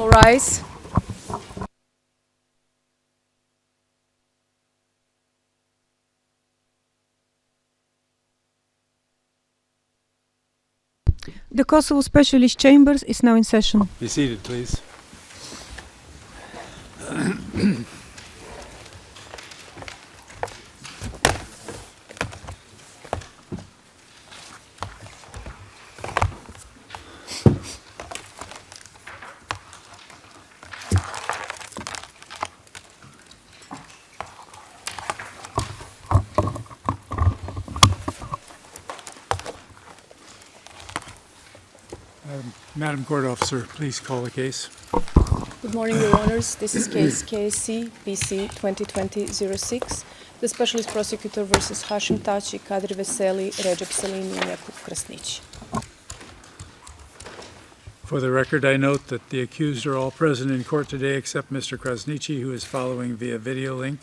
All rise. The Kosovo Specialist Chambers is now in session. Be seated, please. Madam Court Officer, please call the case. Good morning, Your Honors. This is case KC BC 2020-06, the Specialist Prosecutor versus Hashim Thaçi, Kadri Veseli, Recep Selini, and Jakub Krasnić. For the record, I note that the accused are all present in court today except Mr. Krasnić, who is following via video link.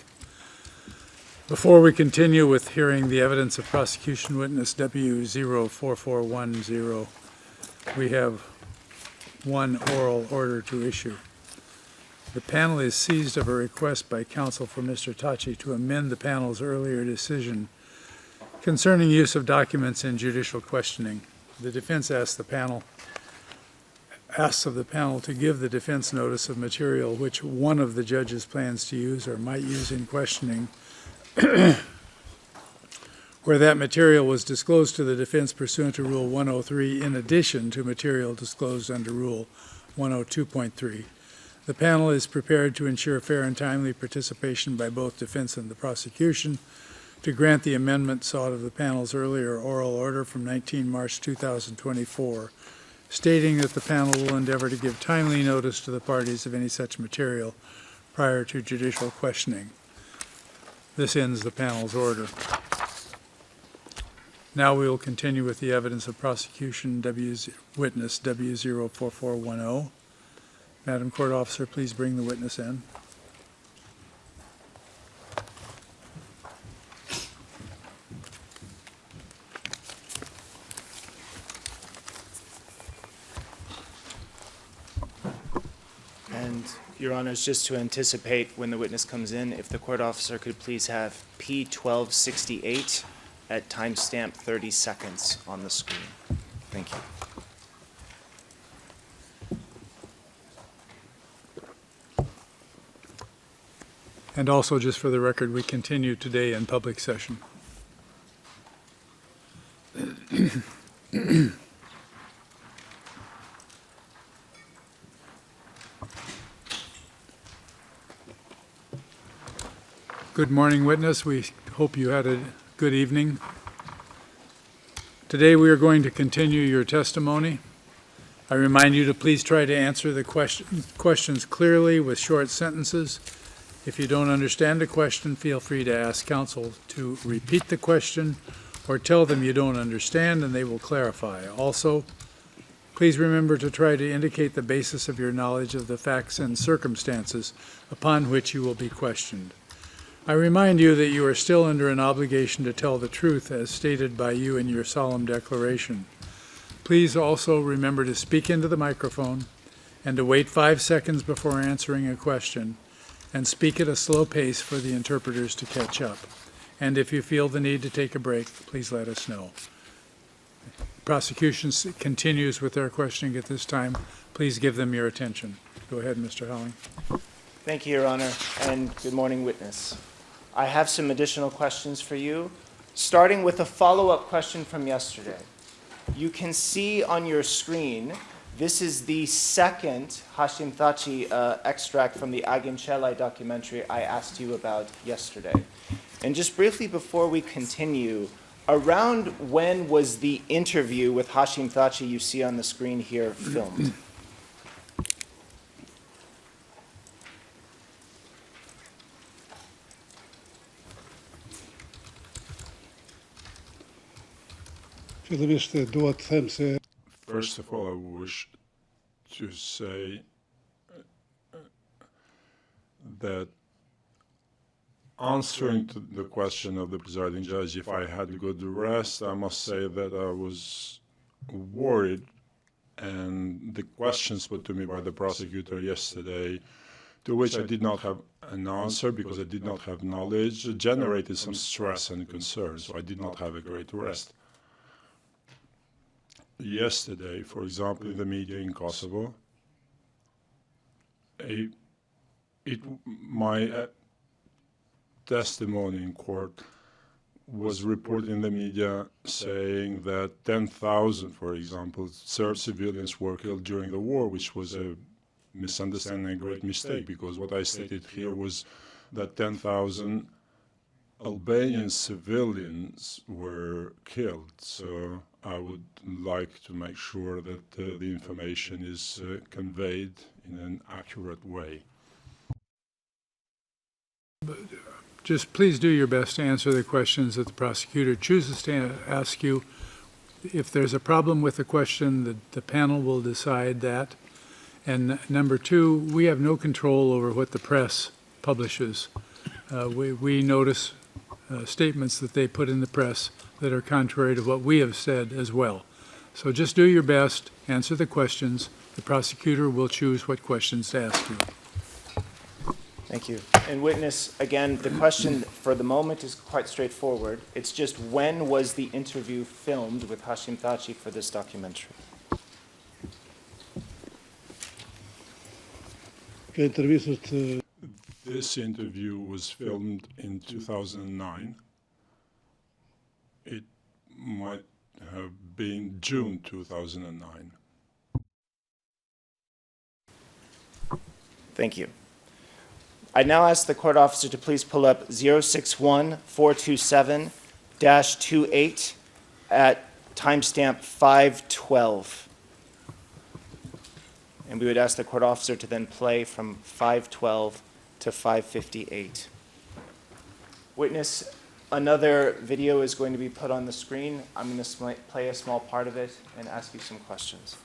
Before we continue with hearing the evidence of prosecution witness W04410, we have one oral order to issue. The panel is seized of a request by counsel for Mr. Thaçi to amend the panel's earlier decision concerning use of documents in judicial questioning. The defense asks of the panel to give the defense notice of material which one of the judges plans to use or might use in questioning where that material was disclosed to the defense pursuant to Rule 103 in addition to material disclosed under Rule 102.3. The panel is prepared to ensure fair and timely participation by both defense and the prosecution to grant the amendment sought of the panel's earlier oral order from 19 March 2024, stating that the panel will endeavor to give timely notice to the parties of any such material prior to judicial questioning. This ends the panel's order. Now we will continue with the evidence of prosecution, witness W04410. Madam Court Officer, please bring the witness in. And, Your Honors, just to anticipate when the witness comes in, if the court officer could please have P1268 at timestamp 30 seconds on the screen. Thank you. And also, just for the record, we continue today in public session. Good morning, witness. We hope you had a good evening. Today we are going to continue your testimony. I remind you to please try to answer the questions clearly with short sentences. If you don't understand a question, feel free to ask counsel to repeat the question or tell them you don't understand and they will clarify. Also, please remember to try to indicate the basis of your knowledge of the facts and circumstances upon which you will be questioned. I remind you that you are still under an obligation to tell the truth as stated by you in your solemn declaration. Please also remember to speak into the microphone and to wait 5 seconds before answering a question and speak at a slow pace for the interpreters to catch up. And if you feel the need to take a break, please let us know. Prosecution continues with their questioning at this time. Please give them your attention. Go ahead, Mr. Howling. Thank you, Your Honor, and good morning, witness. I have some additional questions for you, starting with a follow-up question from yesterday. You can see on your screen, this is the second Hashim Thaçi extract from the Agin Çelay documentary I asked you about yesterday. And just briefly before we continue, around when was the interview with Hashim Thaçi you see on the screen here filmed? First of all, I wish to say that answering to the question of the presiding judge, if I had good rest, I must say that I was worried and the questions put to me by the prosecutor yesterday, to which I did not have an answer because I did not have knowledge, generated some stress and concern, so I did not have a great rest. Yesterday, for example, in the media in Kosovo, my testimony in court was reported in the media saying that 10,000, for example, Serb civilians were killed during the war, which was a misunderstanding, a great mistake, because what I stated here was that 10,000 Albanian civilians were killed. So I would like to make sure that the information is conveyed in an accurate way. Just please do your best to answer the questions that the prosecutor chooses to ask you. If there's a problem with the question, the panel will decide that. And number two, we have no control over what the press publishes. We notice statements that they put in the press that are contrary to what we have said as well. So just do your best, answer the questions. The prosecutor will choose what questions to ask you. Thank you. And witness, again, the question for the moment is quite straightforward. It's just when was the interview filmed with Hashim Thaçi for this documentary? This interview was filmed in 2009. It might have been June 2009. Thank you. I now ask the court officer to please pull up 061-427-28 at timestamp 512. And we would ask the court officer to then play from 512 to 558. Witness, another video is going to be put on the screen. I'm going to play a small part of it and ask you some questions.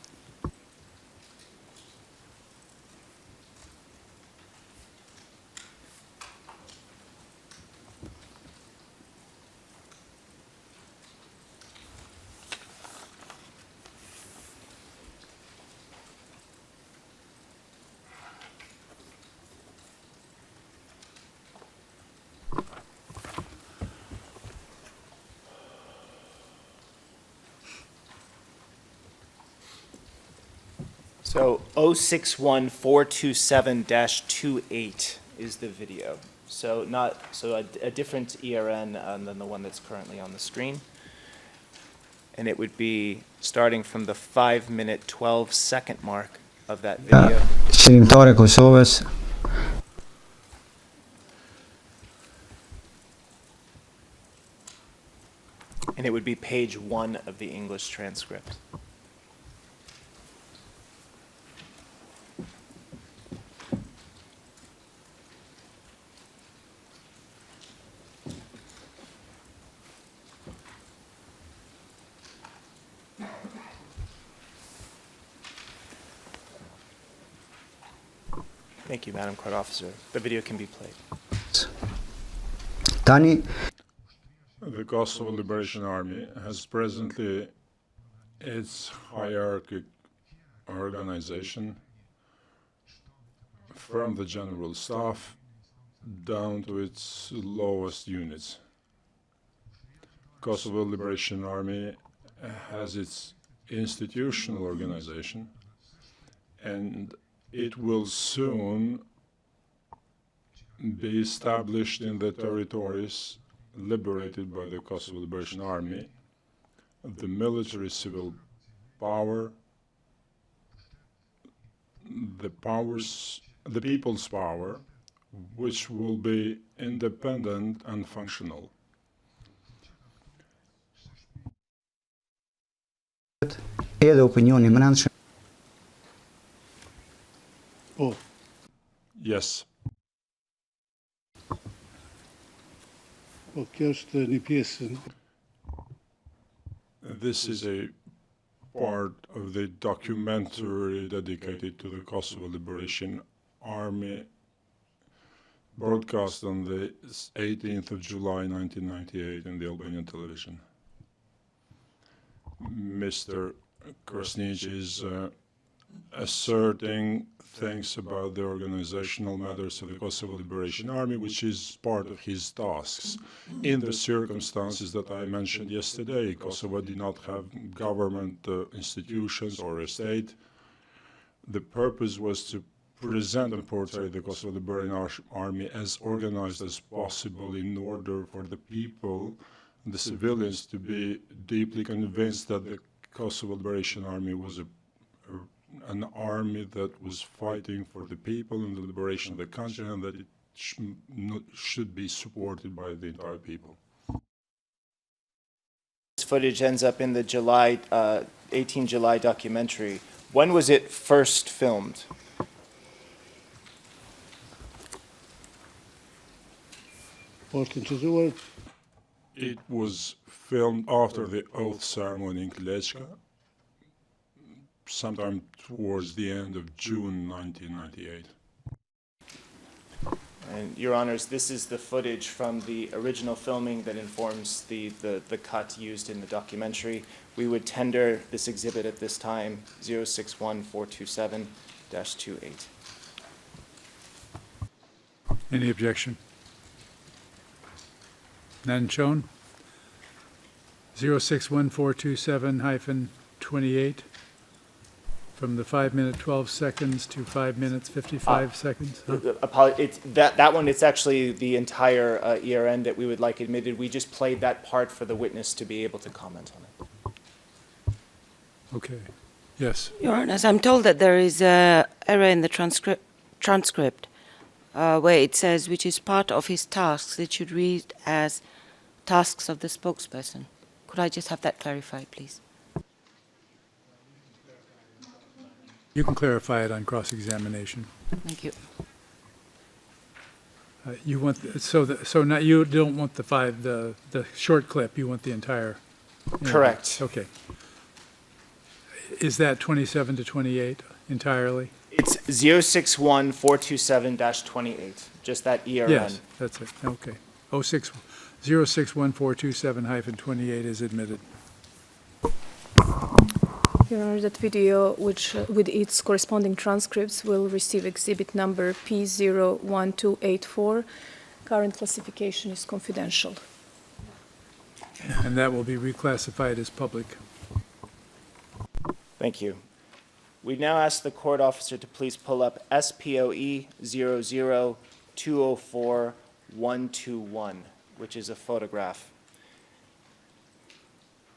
So 061-427-28 is the video. So a different ERN than the one that's currently on the screen. And it would be starting from the 5-minute 12-second mark of that video. Qëndrimtare Kosovës. And it would be page 1 of the English transcript. Thank you, Madam Court Officer. The video can be played. Tani, The Kosovo Liberation Army has presently its hierarchic organization from the general staff down to its lowest units. Kosovo Liberation Army has its institutional organization, and it will soon be established in the territories liberated by the Kosovo Liberation Army, the military civil power, the people's power, which will be independent and functional. edhe opinioni brendshëm. Yes. This is a part of the documentary dedicated to the Kosovo Liberation Army, broadcast on the 18th of July 1998 in the Albanian television. Mr. Krasnich is asserting things about the organizational matters of the Kosovo Liberation Army, which is part of his tasks. In the circumstances that I mentioned yesterday, Kosovo did not have government institutions or a state. The purpose was to present and portray the Kosovo Liberation Army as organized as possible in order for the people, the civilians, to be deeply convinced that the Kosovo Liberation Army was an army that was fighting for the people and the liberation of the country, and that it should be supported by the entire people. This footage ends up in the 18 July documentary. When was it first filmed? It was filmed after the oath ceremony in Kilechka, sometime towards the end of June 1998. And Your Honors, this is the footage from the original filming that informs the cut used in the documentary. We would tender this exhibit at this time, 061427-28. Any objection? None shown. 061427-28, from the 5 minute 12 seconds to 5 minutes 55 seconds. Huh? That one, it's actually the entire ERN that we would like admitted. We just played that part for the witness to be able to comment on it. Okay. Yes. Your Honor, I'm told that there is an error in the transcript where it says, which is part of his tasks. It should read as tasks of the spokesperson. Could I just have that clarified, please? You can clarify it on cross-examination. Thank you. You want so now you don't want the short clip. You want the entire. Correct. Okay. Is that 27 to 28 entirely? It's 061427-28, just that ERN. Yes, that's it. Okay. 061427-28 is admitted. Your Honor, that video, which with its corresponding transcripts, will receive exhibit number P01284. Current classification is confidential. And that will be reclassified as public. Thank you. We now ask the court officer to please pull up SPOE 00204-121, which is a photograph.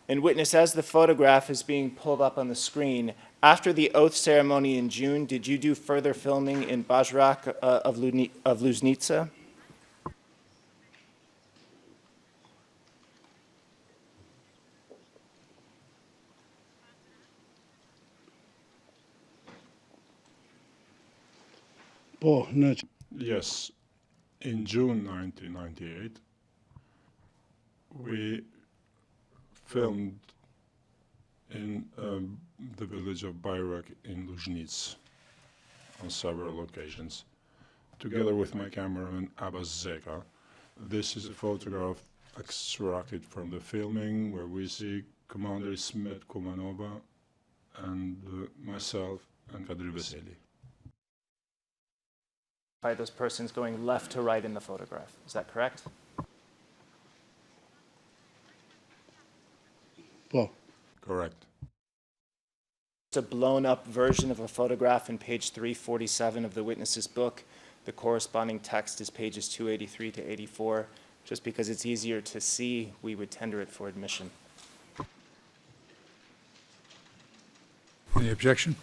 And witness, as the photograph is being pulled up on the screen, after the oath ceremony in June, did you do further filming in Bajrak of Luznica? Yes, in June 1998, we filmed in the village of Bayrak in Luznica on several occasions, together with my cameraman Abbas Zeka. This is a photograph extracted from the filming where we see Commander Ismet Kumanova and myself and Kadri Veseli. By those persons going left to right in the photograph. Is that correct? Correct. It's a blown-up version of a photograph in page 347 of the witness's book. The corresponding text is pages 283 to 84. Just because it's easier to see, we would tender it for admission. Any objection?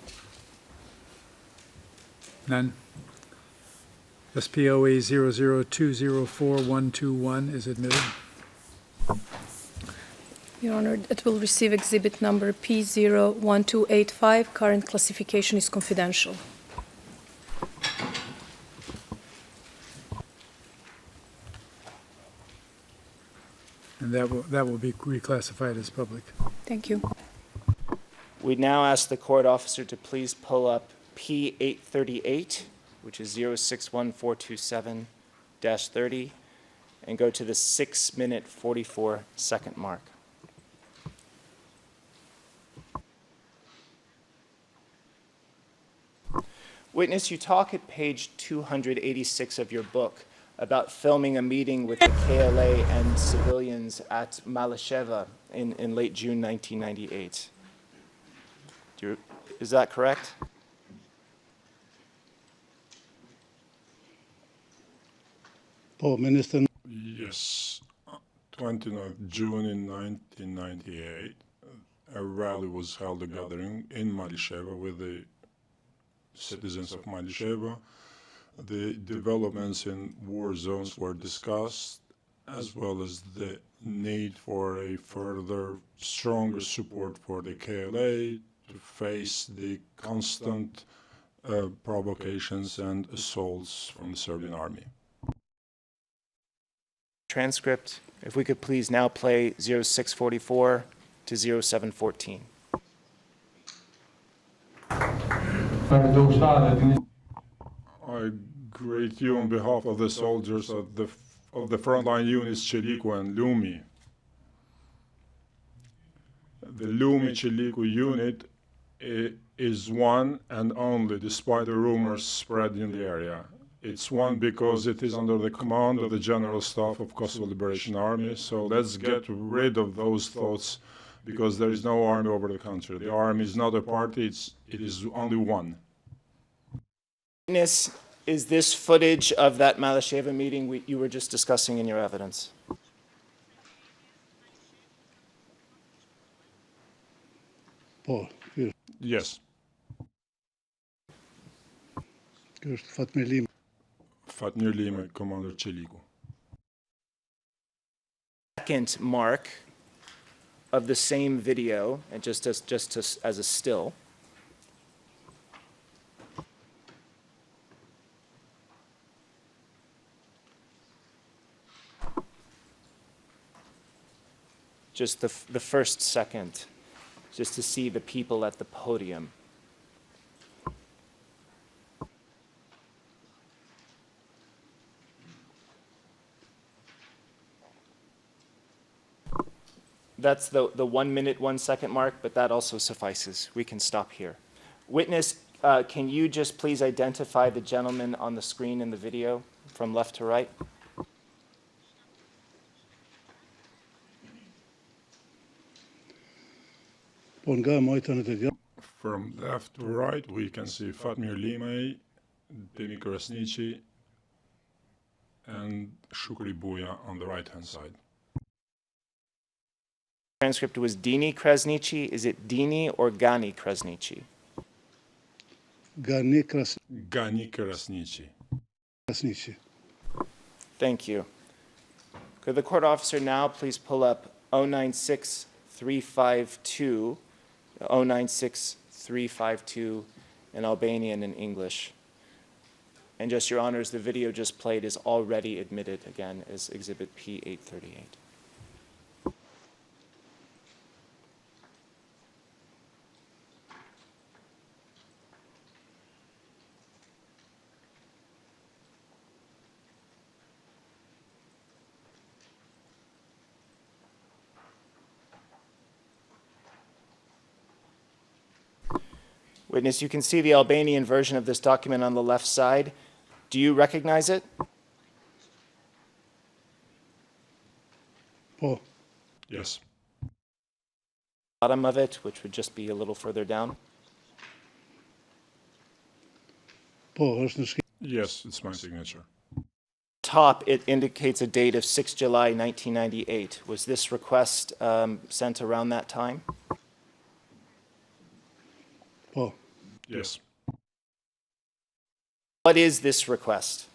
None. SPOE 00204-121 is admitted. Your Honor, it will receive exhibit number P01285. Current classification is confidential. And that will be reclassified as public. Thank you. We now ask the court officer to please pull up P838, which is 061427-30, and go to the 6 minute 44 second mark. Witness, you talk at page 286 of your book about filming a meeting with the KLA and civilians at Malasheva in late June 1998. Is that correct? Yes, 29th June in 1998, a rally was held, a gathering in Malisheva with the citizens of Malisheva. The developments in war zones were discussed, as well as the need for a further stronger support for the KLA to face the constant provocations and assaults from the Serbian army. Transcript, if we could please now play 0644 to 0714. I greet you on behalf of the soldiers of the frontline units Cheliku and Lumi. The Lumi Cheliku unit is one and only, despite the rumors spread in the area. It's one because it is under the command of the General Staff of Kosovo Liberation Army, so let's get rid of those thoughts, because there is no army over the country. The army is not a party, it is only one. Witness, is this footage of that Malasheva meeting you were just discussing in your evidence? Yes. Fatmir Lima, Commander Cheliku. Second mark of the same video, and just as a still. Just the first second, just to see the people at the podium. That's the 1 minute, 1 second mark, but that also suffices. We can stop here. Witness, can you just please identify the gentleman on the screen in the video from left to right? From left to right, we can see Fatmir Lima, Demi Krasniqi, and Shukri Buya on the right-hand side. Transcript was Dini Krasniqi. Is it Dini or Gani Krasniqi? Gani Krasniqi. Thank you. Could the court officer now please pull up 096352, 096352 in Albanian and English. And just, Your Honors, the video just played is already admitted again as Exhibit P838. Witness, you can see the Albanian version of this document on the left side. Do you recognize it? Yes. Bottom of it, which would just be a little further down. Yes, it's my signature. Top, it indicates a date of 6 July 1998. Was this request sent around that time? Yes. What is this request?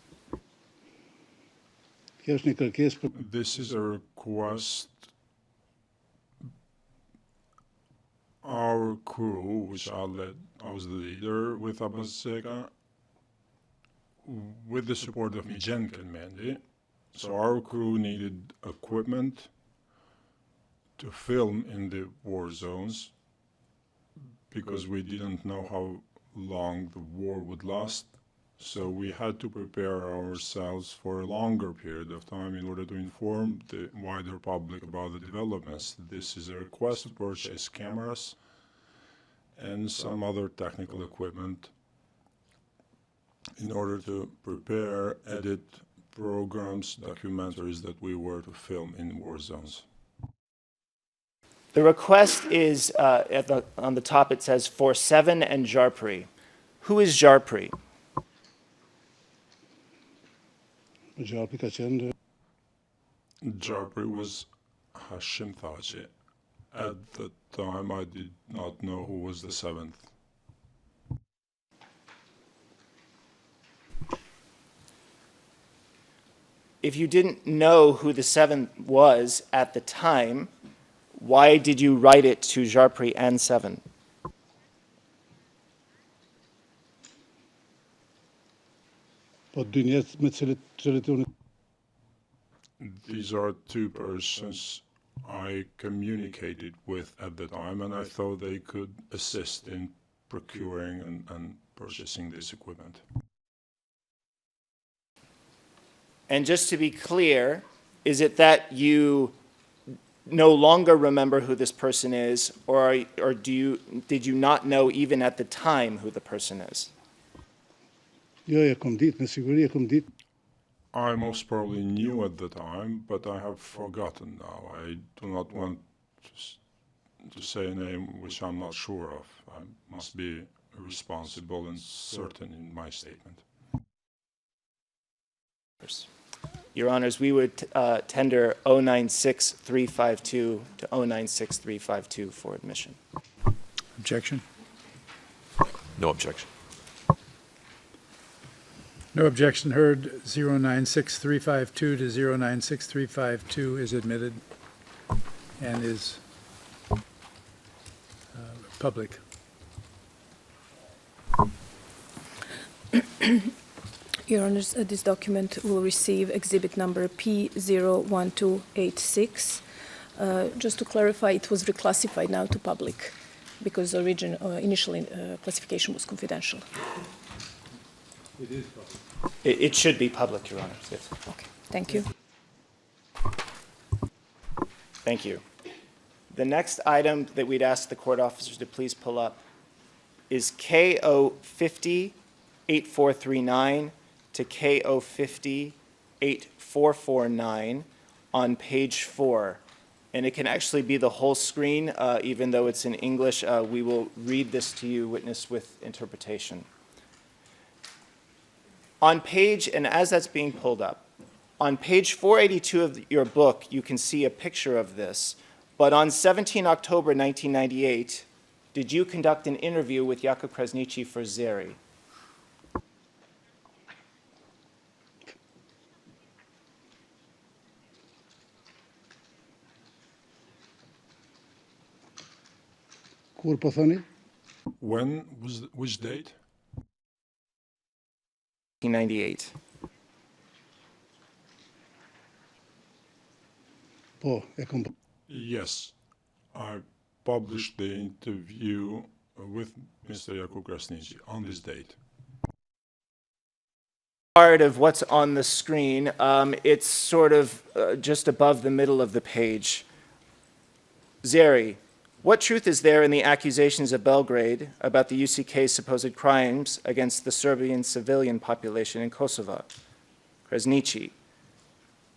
This is a request. Our crew, which I was the leader with Abbas Seka, with the support of Mijenka and Mandy. So our crew needed equipment to film in the war zones, because we didn't know how long the war would last. So we had to prepare ourselves for a longer period of time in order to inform the wider public about the developments. This is a request to purchase cameras and some other technical equipment in order to prepare, edit programs, documentaries that we were to film in war zones. The request is, on the top it says, for Seven and Jarpri. Who is Jarpri? Jarpri was Hashim Thaçi. At the time, I did not know who was the seventh. If you didn't know who the seventh was at the time, why did you write it to Jarpri and Seven? These are two persons I communicated with at the time, and I thought they could assist in procuring and purchasing this equipment. And just to be clear, is it that you no longer remember who this person is, or did you not know even at the time who the person is? I most probably knew at the time, but I have forgotten now. I do not want to say a name which I'm not sure of. I must be responsible and certain in my statement. Your Honors, we would tender 096352 to 096352 for admission. Objection? No objection. No objection heard. 096352 to 096352 is admitted and is public. Your Honors, this document will receive exhibit number P01286. Just to clarify, it was reclassified now to public because initially classification was confidential. It is public. It should be public, Your Honors. Yes. Okay, thank you. Thank you. The next item that we'd ask the court officers to please pull up is KO 50-8439 to KO 50-8449 on page 4. And it can actually be the whole screen, even though it's in English. We will read this to you, witness with interpretation. On page, and as that's being pulled up, on page 482 of your book, you can see a picture of this. But on 17 October 1998, did you conduct an interview with Jakub Krasniqi for Zeri? When was which date? 1998. Yes, I published the interview with Mr. Jakub Krasniqi on this date. Part of what's on the screen, it's sort of just above the middle of the page. Zeri, what truth is there in the accusations of Belgrade about the UCK's supposed crimes against the Serbian civilian population in Kosovo? Krasniqi,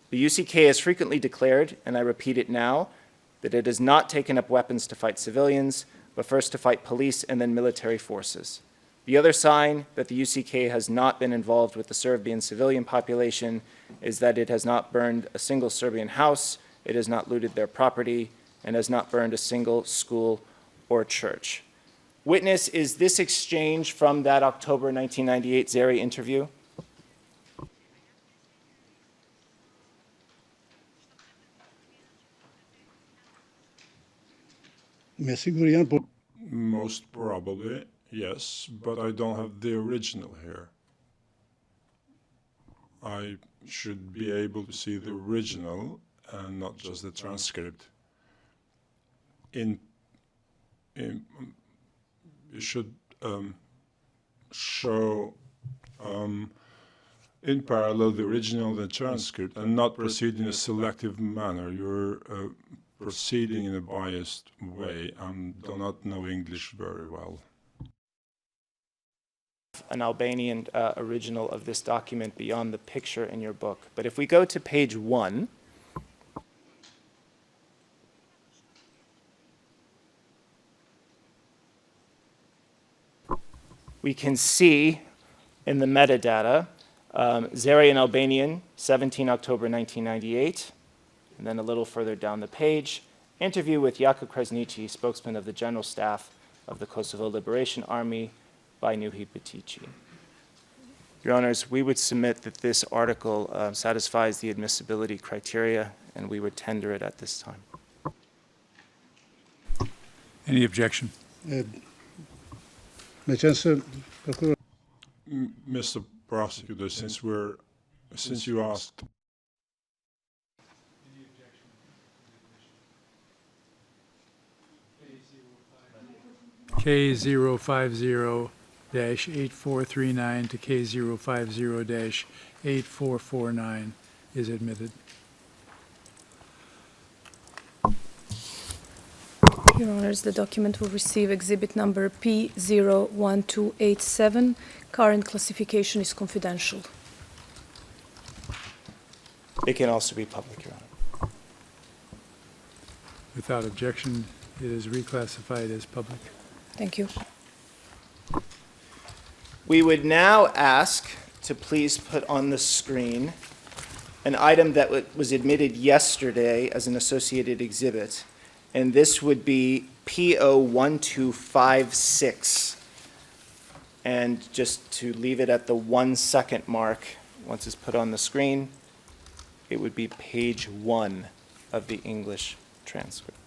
the UCK has frequently declared, and I repeat it now, that it has not taken up weapons to fight civilians, but first to fight police and then military forces. The other sign that the UCK has not been involved with the Serbian civilian population is that it has not burned a single Serbian house, it has not looted their property, and has not burned a single school or church. Witness, is this exchange from that October 1998 Zeri interview? Most probably, yes, but I don't have the original here. I should be able to see the original and not just the transcript. You should show in parallel the original and the transcript and not proceed in a selective manner. You're proceeding in a biased way and do not know English very well. have an Albanian original of this document beyond the picture in your book. But if we go to page 1, we can see in the metadata, Zeri in Albanian, 17 October 1998, and then a little further down the page, interview with Jakub Kresnici, spokesman of the General Staff of the Kosovo Liberation Army, by Nuhi Petici. Your Honors, we would submit that this article satisfies the admissibility criteria, and we would tender it at this time. Any objection? Mr. Prosecutor, since you asked, K050-8439 to K050-8449 is admitted. Your Honors, the document will receive exhibit number P01287. Current classification is confidential. It can also be public, Your Honor. Without objection, it is reclassified as public. Thank you. We would now ask to please put on the screen an item that was admitted yesterday as an associated exhibit, and this would be P01256. And just to leave it at the 1 second mark, once it's put on the screen, it would be page 1 of the English transcript.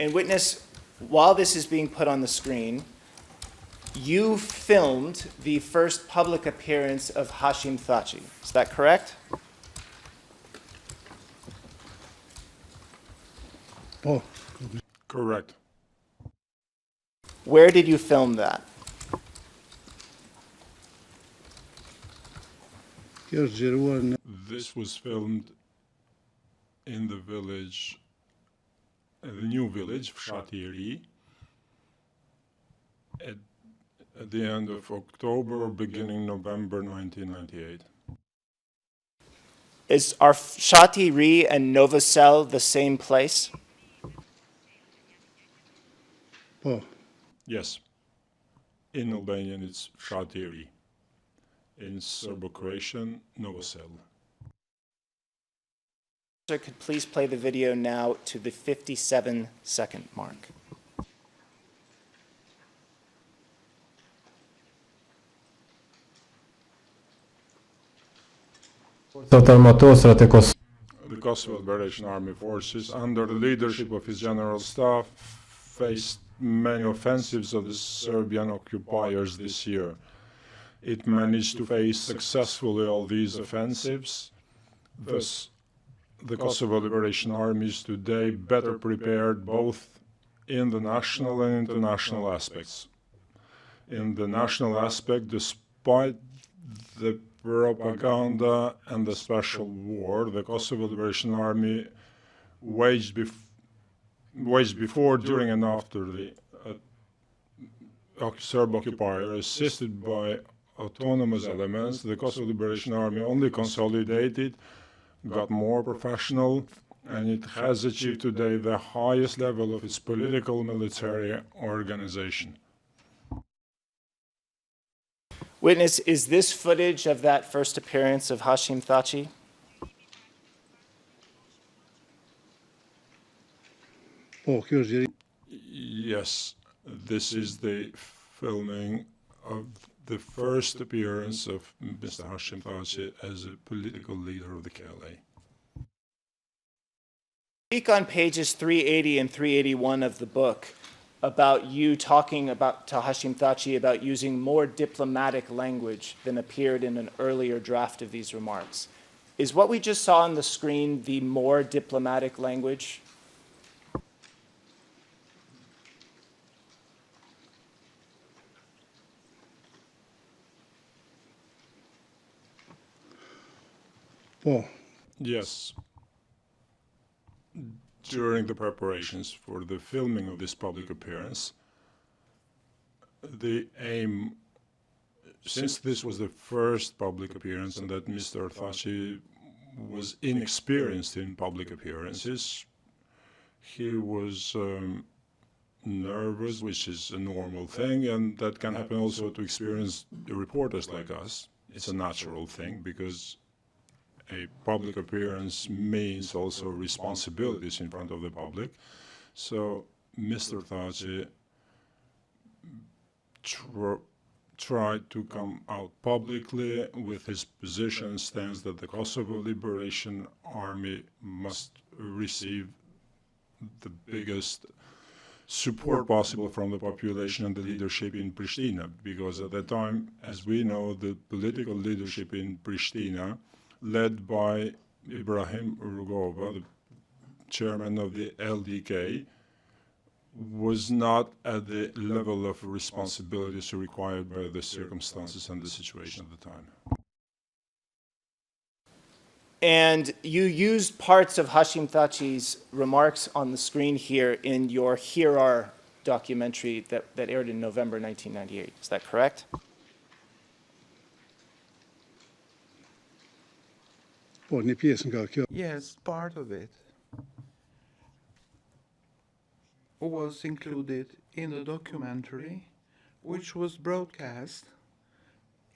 And witness, while this is being put on the screen, you filmed the first public appearance of Hashim Thaçi. Is that correct? correct. Where did you film that? This was filmed in the village, the new village, Thaçi, at the end of October or beginning November 1998. Are Thaçi and Novosel the same place? Yes. In Albanian, it's Thaçi. In Serbo-Croatian, Novosel. Sir, could please play the video now to the 57-second mark. The Kosovo Liberation Army forces, under the leadership of his general staff, faced many offensives of the Serbian occupiers this year. It managed to face successfully all these offensives. Thus, the Kosovo Liberation Army is today better prepared both in the national and international aspects. In the national aspect, despite the propaganda and the special war the Kosovo Liberation Army waged before, during, and after the Serb occupier, assisted by autonomous elements, the Kosovo Liberation Army only consolidated, got more professional, and it has achieved today the highest level of its political military organization. Witness, is this footage of that first appearance of Hashim Thaçi? Yes, this is the filming of the first appearance of Mr. Hashim Thaçi as a political leader of the KLA. Speak on pages 380 and 381 of the book about you talking about to Hashim Thaçi about using more diplomatic language than appeared in an earlier draft of these remarks. Is what we just saw on the screen the more diplomatic language? Yes. During the preparations for the filming of this public appearance, the aim, since this was the first public appearance and that Mr. Thaçi was inexperienced in public appearances, he was nervous, which is a normal thing, and that can happen also to experienced reporters like us. It's a natural thing because a public appearance means also responsibilities in front of the public. So Mr. Thaçi tried to come out publicly with his position and stance that the Kosovo Liberation Army must receive the biggest support possible from the population and the leadership in Pristina, because at that time, as we know, the political leadership in Pristina, led by Ibrahim Rugova, the chairman of the LDK, was not at the level of responsibilities required by the circumstances and the situation at the time. And you used parts of Hashim Thaçi's remarks on the screen here in your Here Are documentary that aired in November 1998. Is that correct? Yes, part of it was included in the documentary, which was broadcast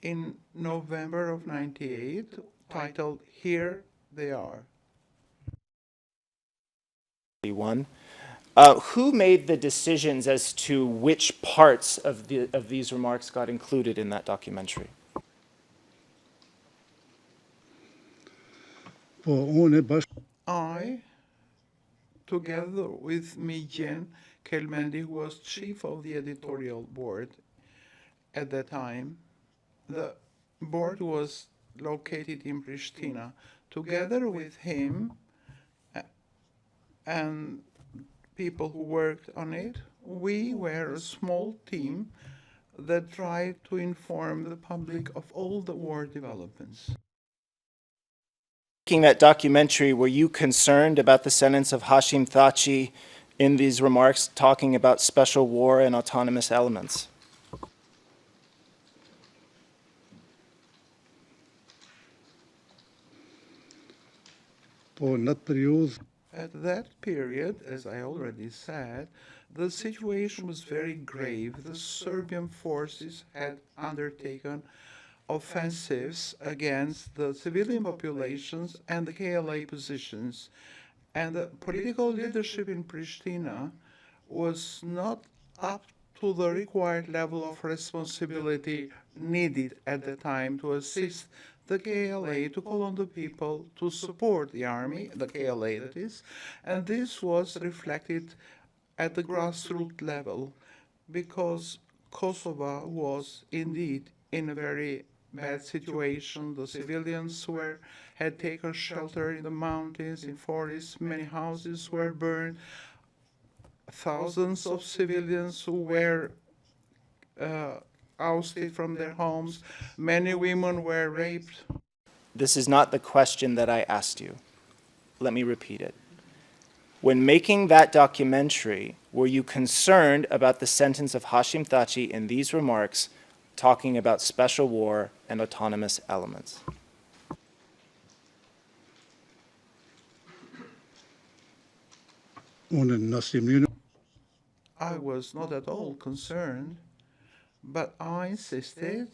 in November of '98, titled Here They Are. Who made the decisions as to which parts of these remarks got included in that documentary? I, together with Mijen Kelmendi, who was chief of the editorial board at that time, the board was located in Pristina. Together with him and people who worked on it, we were a small team that tried to inform the public of all the war developments. Making that documentary, were you concerned about the sentence of Hashim Thaçi in these remarks talking about special war and autonomous elements? At that period, as I already said, the situation was very grave. The Serbian forces had undertaken offensives against the civilian populations and the KLA positions. And the political leadership in Pristina was not up to the required level of responsibility needed at the time to assist the KLA, to call on the people to support the army, the KLA that is, and this was reflected at the grassroots level because Kosovo was indeed in a very bad situation. The civilians had taken shelter in the mountains, in forests. Many houses were burned. Thousands of civilians who were ousted from their homes. Many women were raped. This is not the question that I asked you. Let me repeat it. When making that documentary, were you concerned about the sentence of Hashim Thaçi in these remarks talking about special war and autonomous elements? I was not at all concerned, but I insisted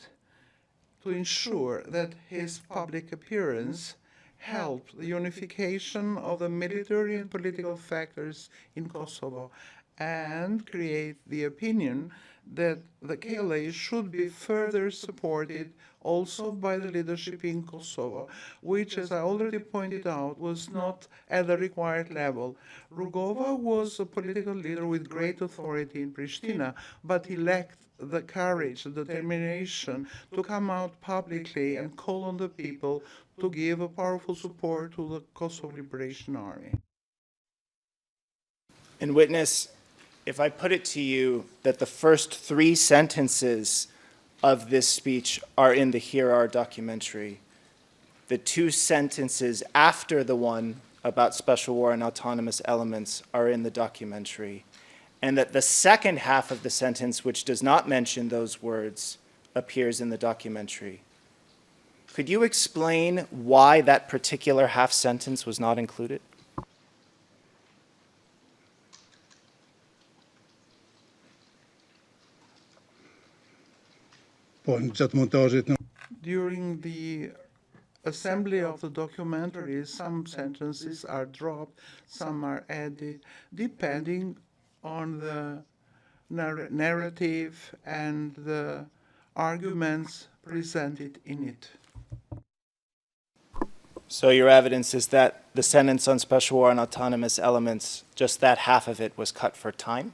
to ensure that his public appearance helped the unification of the military and political factors in Kosovo and create the opinion that the KLA should be further supported also by the leadership in Kosovo, which, as I already pointed out, was not at the required level. Rugova was a political leader with great authority in Pristina, but he lacked the courage, the determination to come out publicly and call on the people to give a powerful support to the Kosovo Liberation Army. And witness, if I put it to you that the first 3 sentences of this speech are in the Here Are documentary, the 2 sentences after the one about special war and autonomous elements are in the documentary, and that the second half of the sentence, which does not mention those words, appears in the documentary. Could you explain why that particular half sentence was not included? During the assembly of the documentary, some sentences are dropped, some are added, depending on the narrative and the arguments presented in it. So your evidence is that the sentence on special war and autonomous elements, just that half of it was cut for time?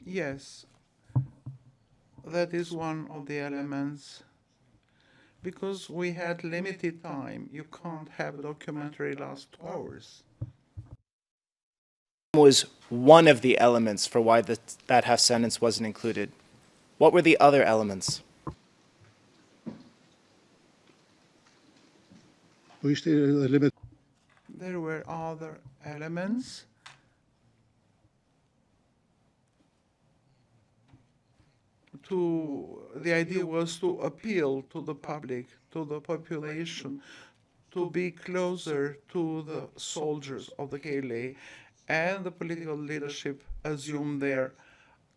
Yes, that is one of the elements. Because we had limited time, you can't have a documentary last 2 hours. Was one of the elements for why that half sentence wasn't included. What were the other elements? There were other elements. The idea was to appeal to the public, to the population, to be closer to the soldiers of the KLA, and the political leadership assumed their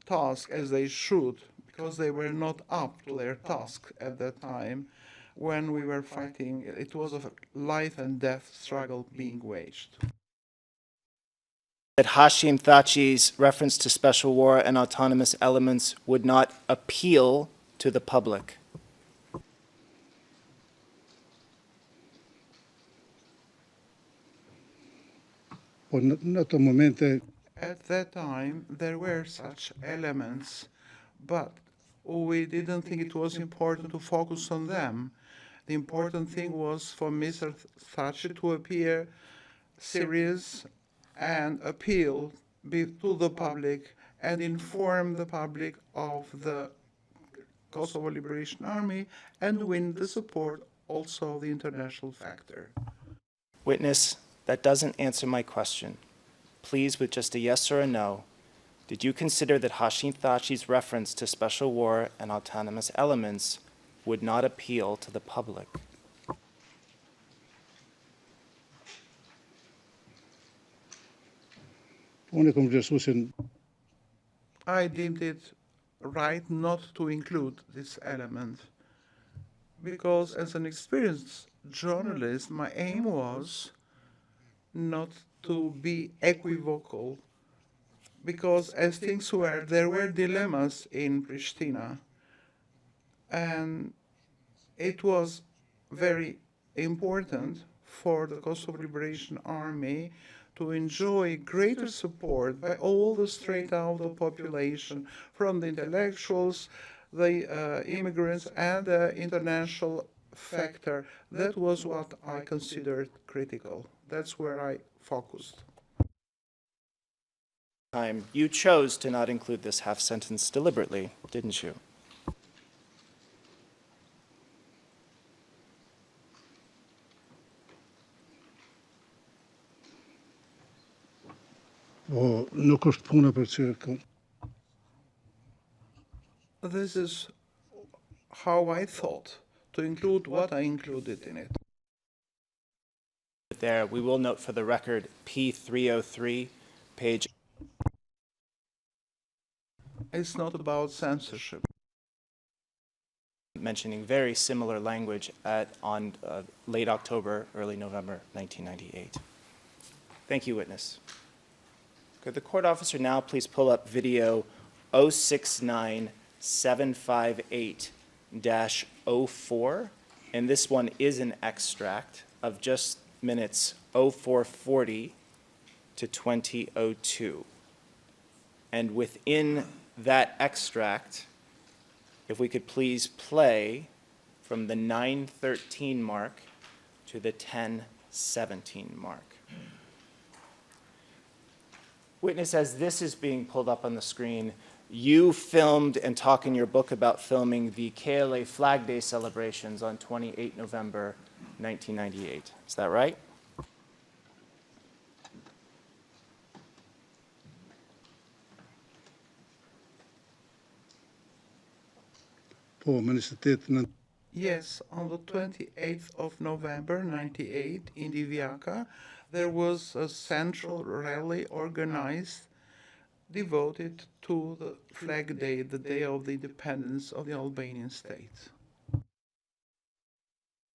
task as they should, because they were not up to their task at that time when we were fighting. It was a life and death struggle being waged. That Hashim Thaçi's reference to special war and autonomous elements would not appeal to the public. At that time, there were such elements, but we didn't think it was important to focus on them. The important thing was for Mr. Thaçi to appear serious and appeal to the public and inform the public of the Kosovo Liberation Army and win the support also of the international factor. Witness, that doesn't answer my question. Please, with just a yes or a no, did you consider that Hashim Thaçi's reference to special war and autonomous elements would not appeal to the public? I deemed it right not to include this element because as an experienced journalist, my aim was not to be equivocal because as things were, there were dilemmas in Pristina, and it was very important for the Kosovo Liberation Army to enjoy greater support by all the straight-out population, from the intellectuals, the immigrants, and the international factor. That was what I considered critical. That's where I focused. You chose to not include this half sentence deliberately, didn't you? This is how I thought to include what I included in it. There, we will note for the record P303, page. It's not about censorship. Mentioning very similar language on late October, early November 1998. Thank you, witness. Could the court officer now please pull up video 069758-04, and this one is an extract of just minutes 0440 to 2002. And within that extract, if we could please play from the 9:13 mark to the 10:17 mark. Witness, as this is being pulled up on the screen, You filmed and talk in your book about filming the KLA Flag Day celebrations on 28 November 1998. Is that right? Yes, on the 28th of November 98 in Divjaka, there was a central rally organized devoted to the Flag Day, the day of the independence of the Albanian state.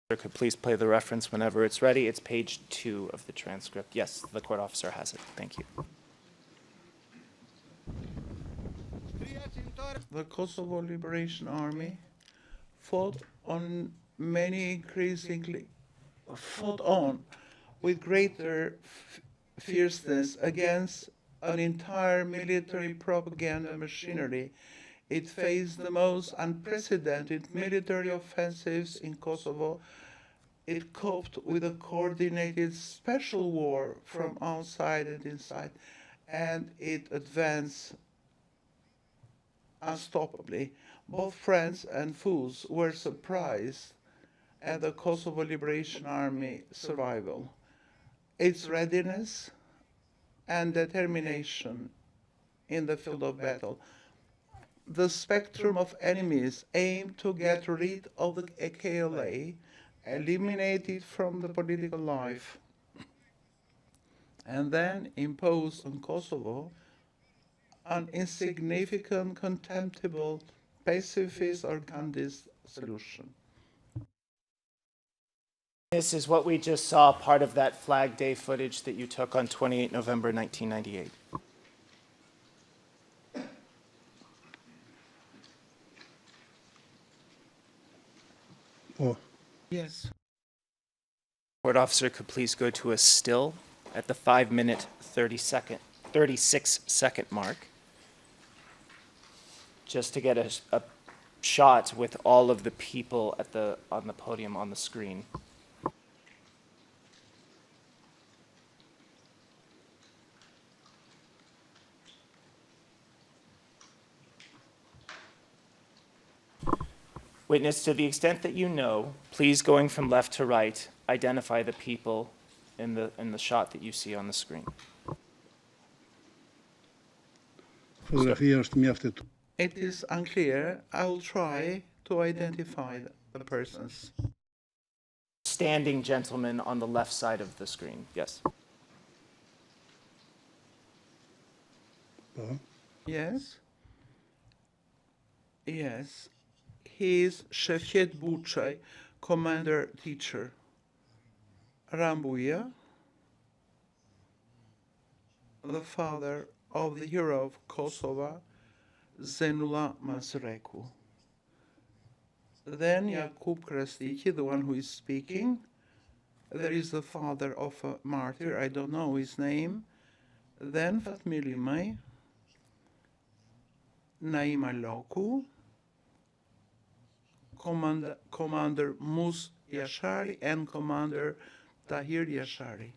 Could please play the reference whenever it's ready. It's page 2 of the transcript. Yes, the court officer has it. Thank you. The Kosovo Liberation Army fought on with greater fierceness against an entire military propaganda machinery. It faced the most unprecedented military offensives in Kosovo. It coped with a coordinated special war from outside and inside, and it advanced unstoppably. Both friends and foes were surprised at the Kosovo Liberation Army survival. Its readiness and determination in the field of battle. The spectrum of enemies aimed to get rid of the KLA, eliminate it from the political life, and then impose on Kosovo an insignificant, contemptible, pacifist or Gandhist solution. This is what we just saw, part of that Flag Day footage that you took on 28 November 1998. Yes. Court officer could please go to a still at the 5-minute 36-second mark, just to get a shot with all of the people on the podium on the screen. Witness, to the extent that you know, please, going from left to right, identify the people in the shot that you see on the screen. It is unclear. I will try to identify the persons. Standing gentleman on the left side of the screen. Yes. Yes? Yes. He is Shefqet Buçaj, commander teacher. Rambuja, the father of the hero of Kosovo, Zenullah Mazreku. Then Jakub Krstići, the one who is speaking. There is the father of a martyr, I don't know his name. Then Fatmir Limaj, Naima Loku, Commander Mus Yashari, and Commander Tahir Yashari.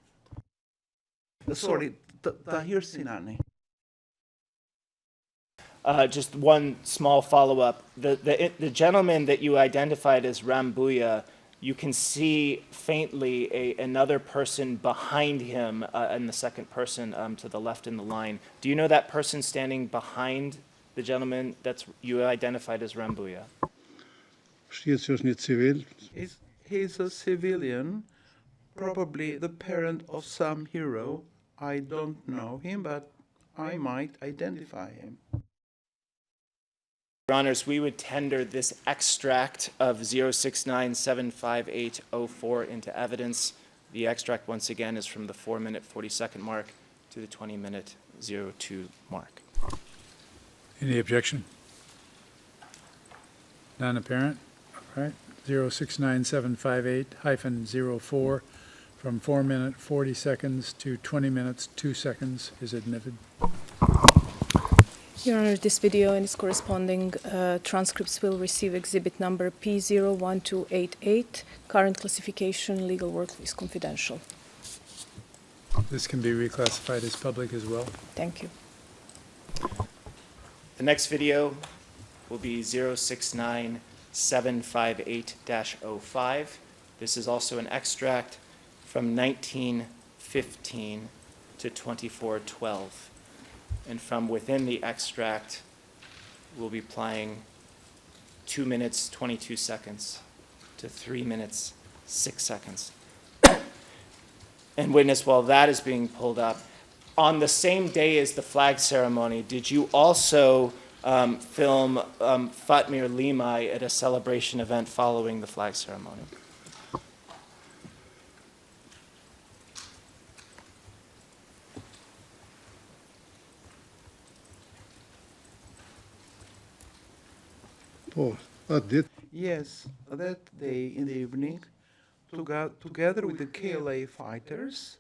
Tahir Sinani. Just one small follow-up. The gentleman that you identified as Rambuja, you can see faintly another person behind him, and the second person to the left in the line. Do you know that person standing behind the gentleman that's you identified as Rambuja? He's a civilian, probably the parent of some hero. I don't know him, but I might identify him. Your Honors, we would tender this extract of 069-75804 into evidence. The extract, once again, is from the 4-minute 40-second mark to the 20-minute 02 mark. Any objection? None apparent. All right. 069-758-04 from 4-minute 40 seconds to 20 minutes 2 seconds is admitted. Your Honor, this video and its corresponding transcripts will receive exhibit number P01288. Current classification, legal work is confidential. This can be reclassified as public as well. Thank you. The next video will be 069758-05. This is also an extract from 1915 to 2412. And from within the extract, we'll be playing 2 minutes, 22 seconds to 3 minutes, 6 seconds. And witness, while that is being pulled up, on the same day as the flag ceremony, did you also film Fatmir Limay at a celebration event following the flag ceremony? Yes, that day in the evening, together with the KLA fighters,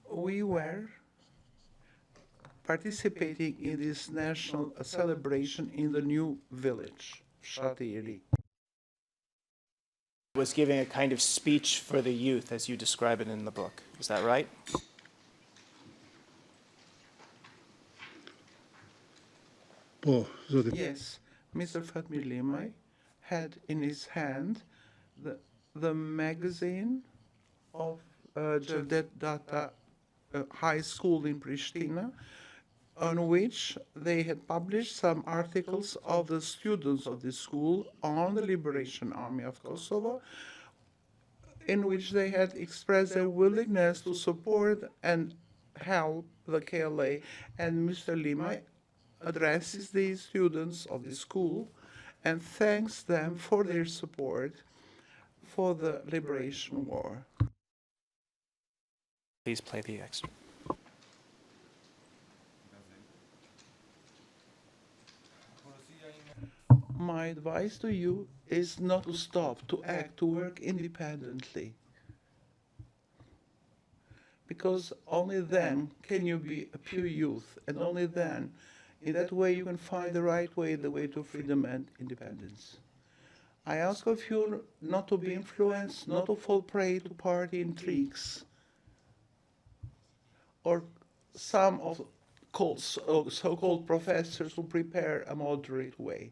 we were participating in this national celebration in the new village, Thaçi. Was giving a kind of speech for the youth, as you describe it in the book. Is that right? Yes, Mr. Fatmir Limay had in his hand the magazine of Cevdet Data High School in Pristina, on which they had published some articles of the students of the school on the Liberation Army of Kosovo, in which they had expressed their willingness to support and help the KLA, and Mr. Limay addresses the students of the school and thanks them for their support for the Liberation War. Please play the extra. My advice to you is not to stop, to act, to work independently. Because only then can you be a pure youth, and only then, in that way, you can find the right way, the way to freedom and independence. I ask of you not to be influenced, not to fall prey to party intrigues, or some of so-called professors who prepare a moderate way.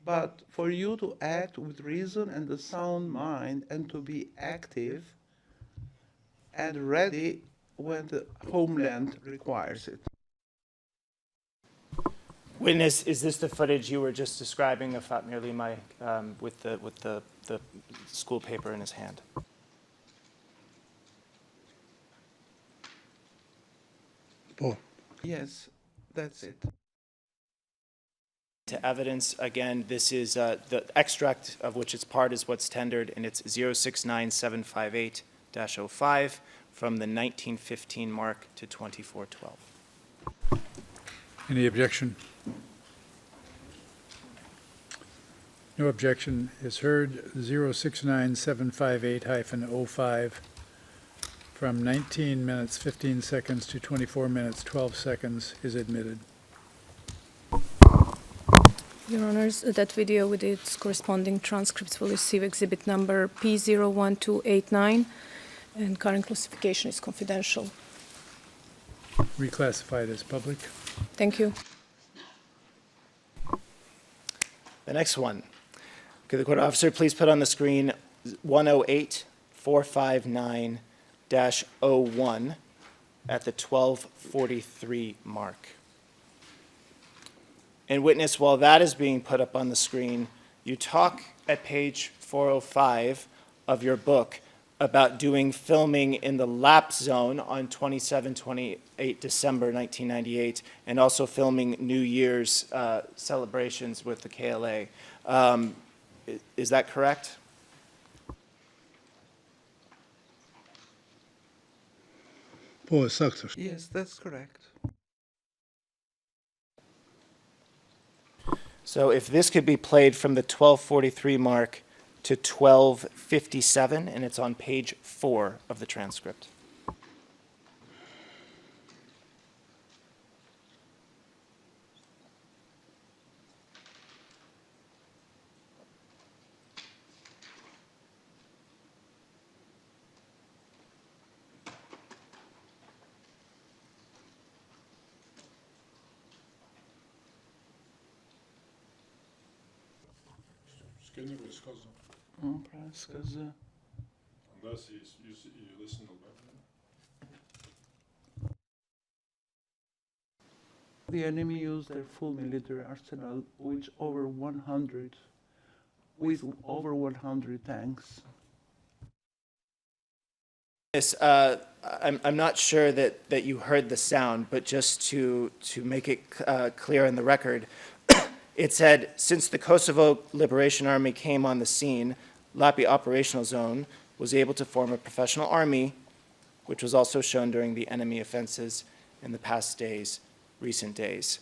But for you to act with reason and a sound mind, and to be active and ready when the homeland requires it. Witness, is this the footage you were just describing of Fatmir Limay with the school paper in his hand? Yes, that's it. To evidence, again, this is the extract of which it's part is what's tendered, and it's 069758-05 from the 1915 mark to 2412. Any objection? No objection is heard. 069758-05 from 19 minutes 15 seconds to 24 minutes 12 seconds is admitted. Your Honors, that video with its corresponding transcripts will receive exhibit number P01289, and current classification is confidential. Reclassified as public. Thank you. The next one. Could the court officer please put on the screen 108459-01 at the 12:43 mark? And witness, while that is being put up on the screen, you talk at page 405 of your book about doing filming in the lapse zone on 27-28 December 1998, and also filming New Year's celebrations with the KLA. Is that correct? Yes, that's correct. So if this could be played from the 12:43 mark to 12:57, and it's on page 4 of the transcript. Unless you listen to The enemy used their full military arsenal with over 100 tanks. Yes, I'm not sure that you heard the sound, but just to make it clear in the record, it said, since the Kosovo Liberation Army came on the scene, Lapi Operational Zone was able to form a professional army, which was also shown during the enemy offenses in the past days, recent days.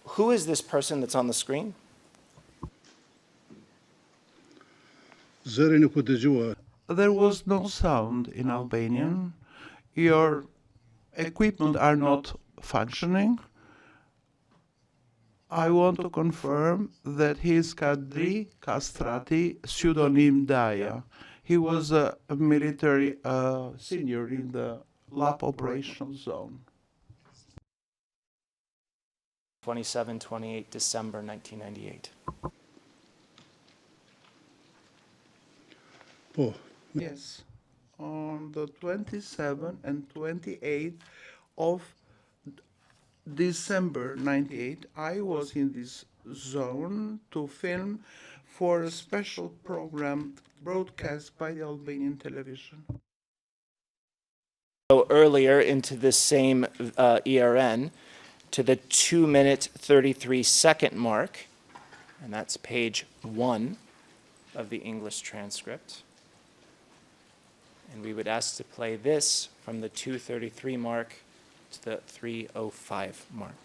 Who is this person that's on the screen? There was no sound in Albanian. Your equipment are not functioning. I want to confirm that he is Kadri Kastrati, pseudonym Daya. He was a military senior in the LAP operational zone. 27, 28 December 1998. Yes, on the 27th and 28th of December 98, I was in this zone to film for a special program broadcast by the Albanian television. Go earlier into this same ERN to the 2-minute 33-second mark, and that's page 1 of the English transcript. And we would ask to play this from the 2:33 mark to the 3:05 mark.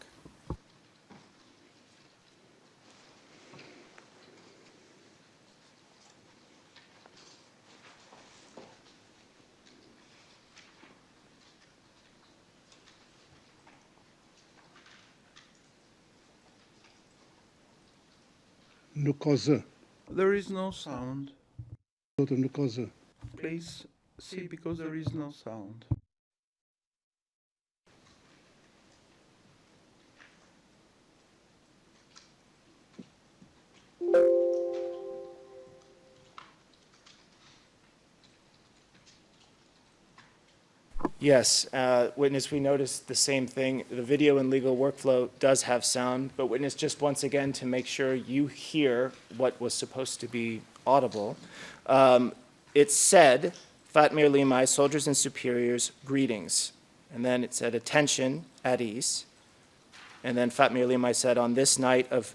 There is no sound. Please see, because there is no sound. Yes, witness, we noticed the same thing. The video and legal workflow does have sound, but witness, just once again to make sure you hear what was supposed to be audible. It said, Fatmir Limai, soldiers and superiors, greetings. And then it said, attention, at ease. And then Fatmir Limai said, on this last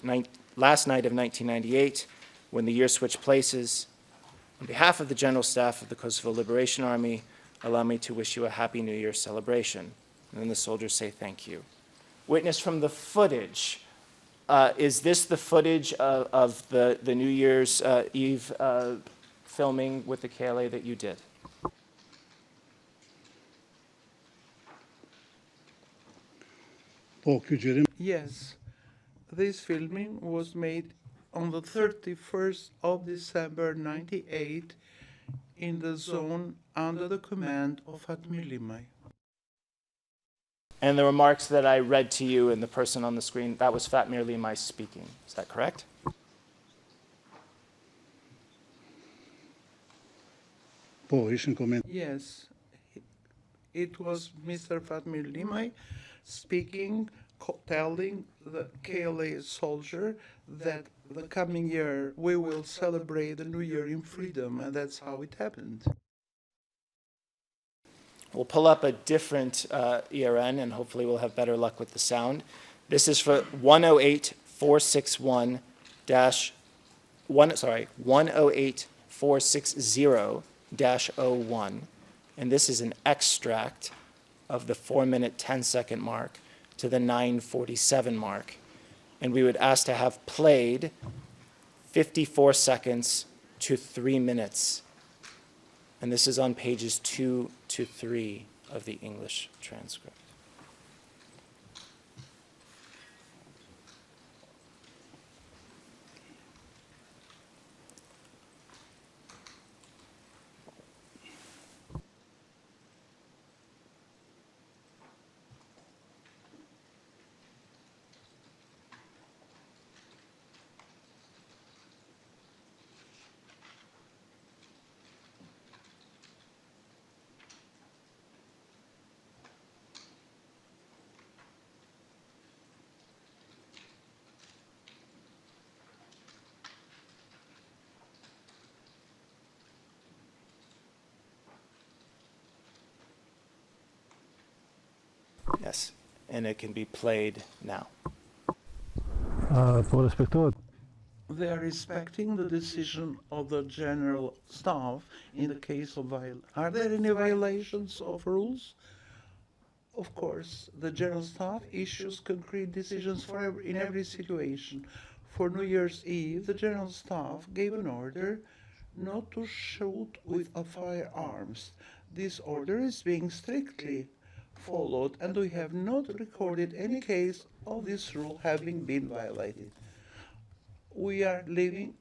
night of 1998, when the year switched places, on behalf of the General Staff of the Kosovo Liberation Army, allow me to wish you a Happy New Year celebration. And then the soldiers say thank you. Witness, from the footage, is this the footage of the New Year's Eve filming with the KLA that you did? Yes, this filming was made on the 31st of December 98 in the zone under the command of Fatmir Limaj. And the remarks that I read to you and the person on the screen, that was Fatmir Limaj speaking. Is that correct? Yes, it was Mr. Fatmir Limaj speaking, telling the KLA soldier that the coming year we will celebrate the New Year in freedom, and that's how it happened. We'll pull up a different ERN, and hopefully we'll have better luck with the sound. This is for 108-460-01, and this is an extract of the 4-minute 10-second mark to the 9:47 mark. And we would ask to have played 54 seconds to 3 minutes. And this is on pages 2 to 3 of the English transcript. and it can be played now. They are respecting the decision of the general staff in the case of Are there any violations of rules? Of course, the general staff issues concrete decisions in every situation. For New Year's Eve, the general staff gave an order not to shoot with firearms. This order is being strictly followed, and we have not recorded any case of this rule having been violated. We are living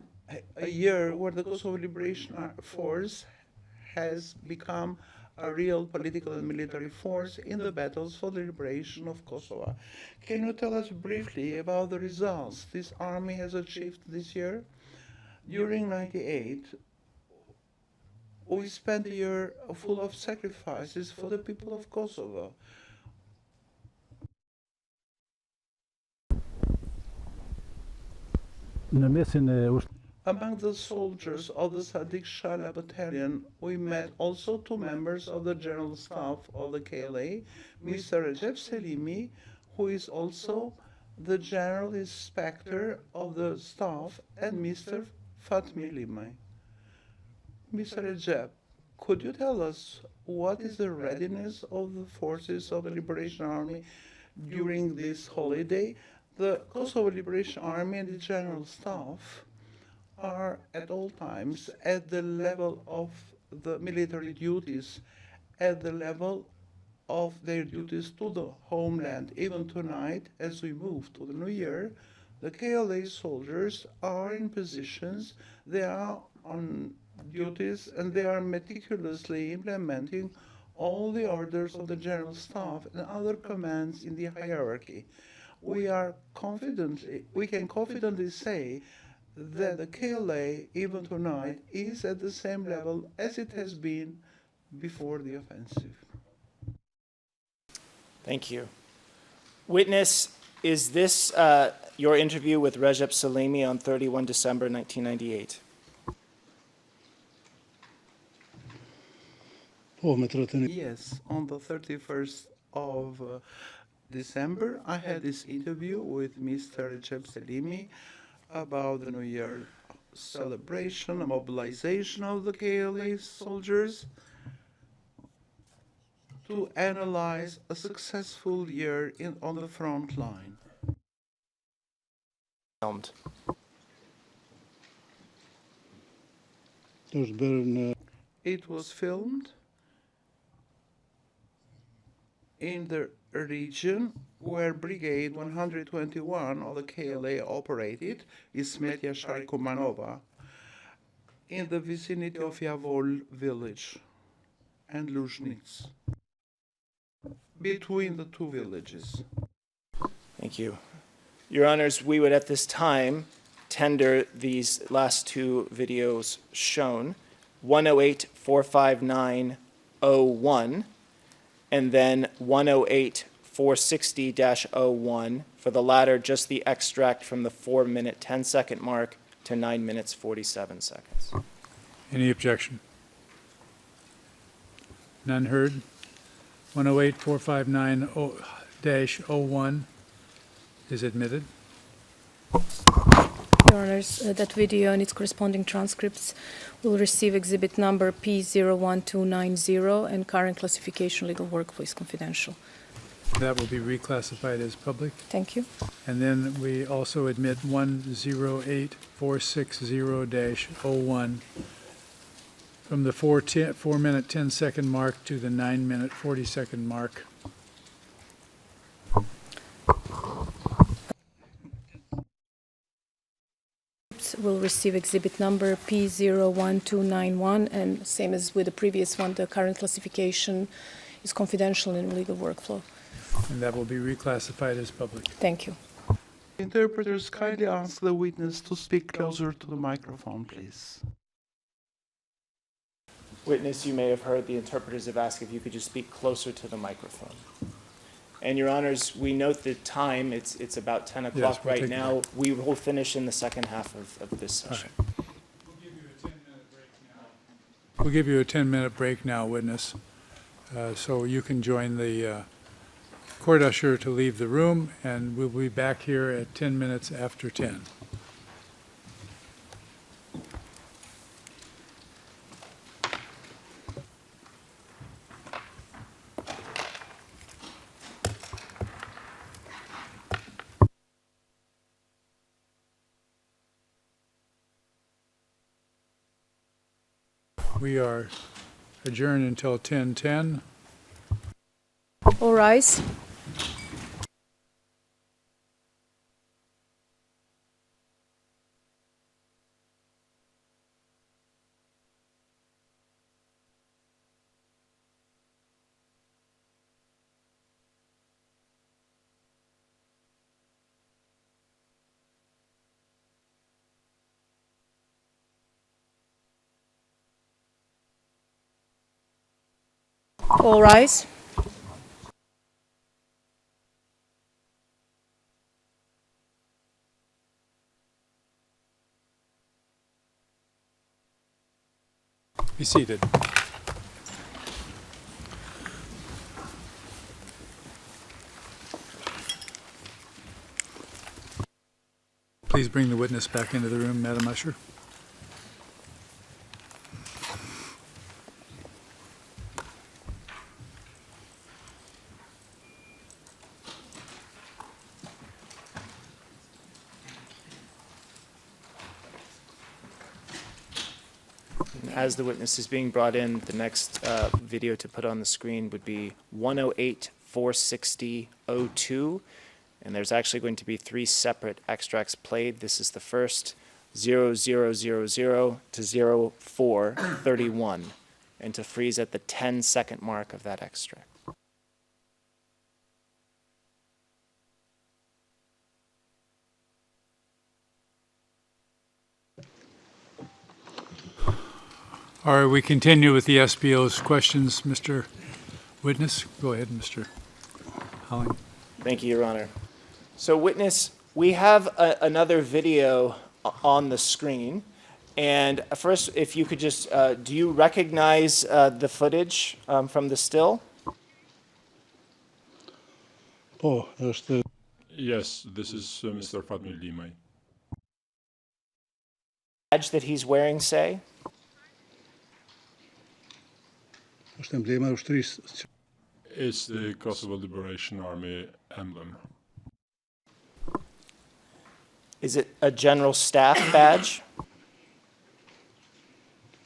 a year where the Kosovo Liberation Force has become a real political and military force in the battles for the liberation of Kosovo. Can you tell us briefly about the results this army has achieved this year? During '98, we spent a year full of sacrifices for the people of Kosovo. Among the soldiers of the Sadiq Shala battalion, we met also two members of the general staff of the KLA, Mr. Recep Selimi, who is also the general inspector of the staff, and Mr. Fatmi Limay. Mr. Recep, could you tell us what is the readiness of the forces of the Liberation Army during this holiday? The Kosovo Liberation Army and the general staff are at all times at the level of the military duties, at the level of their duties to the homeland. Even tonight, as we move to the new year, the KLA soldiers are in positions, they are on duties, and they are meticulously implementing all the orders of the general staff and other commands in the hierarchy. We can confidently say that the KLA, even tonight, is at the same level as it has been before the offensive. Thank you. Witness, is this your interview with Recep Selimi on 31 December 1998? Yes, on the 31st of December, I had this interview with Mr. Recep Selimi about the New Year celebration, a mobilization of the KLA soldiers to analyze a successful year on the front line. Filmed. It was filmed in the region where Brigade 121 of the KLA operated, Ismetja Sharikumanova, in the vicinity of Javol village and Luzhnitz, between the two villages. Thank you. Your Honors, we would at this time tender these last two videos shown, 108-459-01 and then 108-460-01, for the latter just the extract from the 4-minute 10-second mark to 9 minutes 47 seconds. Any objection? None heard. 108-459-01 is admitted. Your Honors, that video and its corresponding transcripts will receive exhibit number P01290 and current classification legal workflow is confidential. That will be reclassified as public. Thank you. And then we also admit 108-460-01 from the 4-minute 10-second mark to the 9-minute 40-second mark. Will receive exhibit number P01291, and same as with the previous one, the current classification is confidential in legal workflow. And that will be reclassified as public. Thank you. Interpreters, kindly ask the witness to speak closer to the microphone, please. Witness, you may have heard the interpreters have asked if you could just speak closer to the microphone. And Your Honors, we note the time, it's about 10 o'clock we'll right take a now. We will finish in the second half of this session. We'll give you a 10-minute break now, witness, so you can join the court usher to leave the room, and we'll be back here at 10 minutes after 10. We are adjourned until 10:10. All rise. All rise. Be seated. Please bring the witness back into the room, Madam Usher. As the witness is being brought in, the next video to put on the screen would be 108-460-02. And there's actually going to be 3 separate extracts played. This is the first 0000 to 0431, and to freeze at the 10-second mark of that extract. All right, we continue with the SBO's questions. Mr. Witness, go ahead, Mr. Holling. Thank you, Your Honor. So, witness, we have another video on the screen. And first, if you could just, do you recognize the footage from the still? Yes, this is Mr. Fatmir Limay. Badge that he's wearing, say? It's the Kosovo Liberation Army emblem. Is it a general staff badge?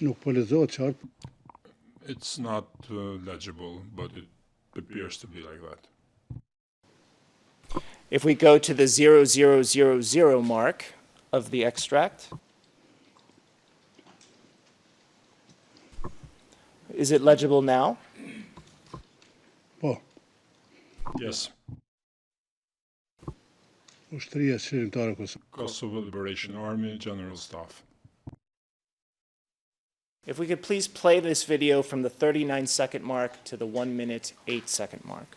It's not legible, but it appears to be like that. If we go to the 0000 mark of the extract, is it legible now? Yes. Kosovo Liberation Army General Staff. If we could please play this video from the 39-second mark to the 1 minute, 8-second mark.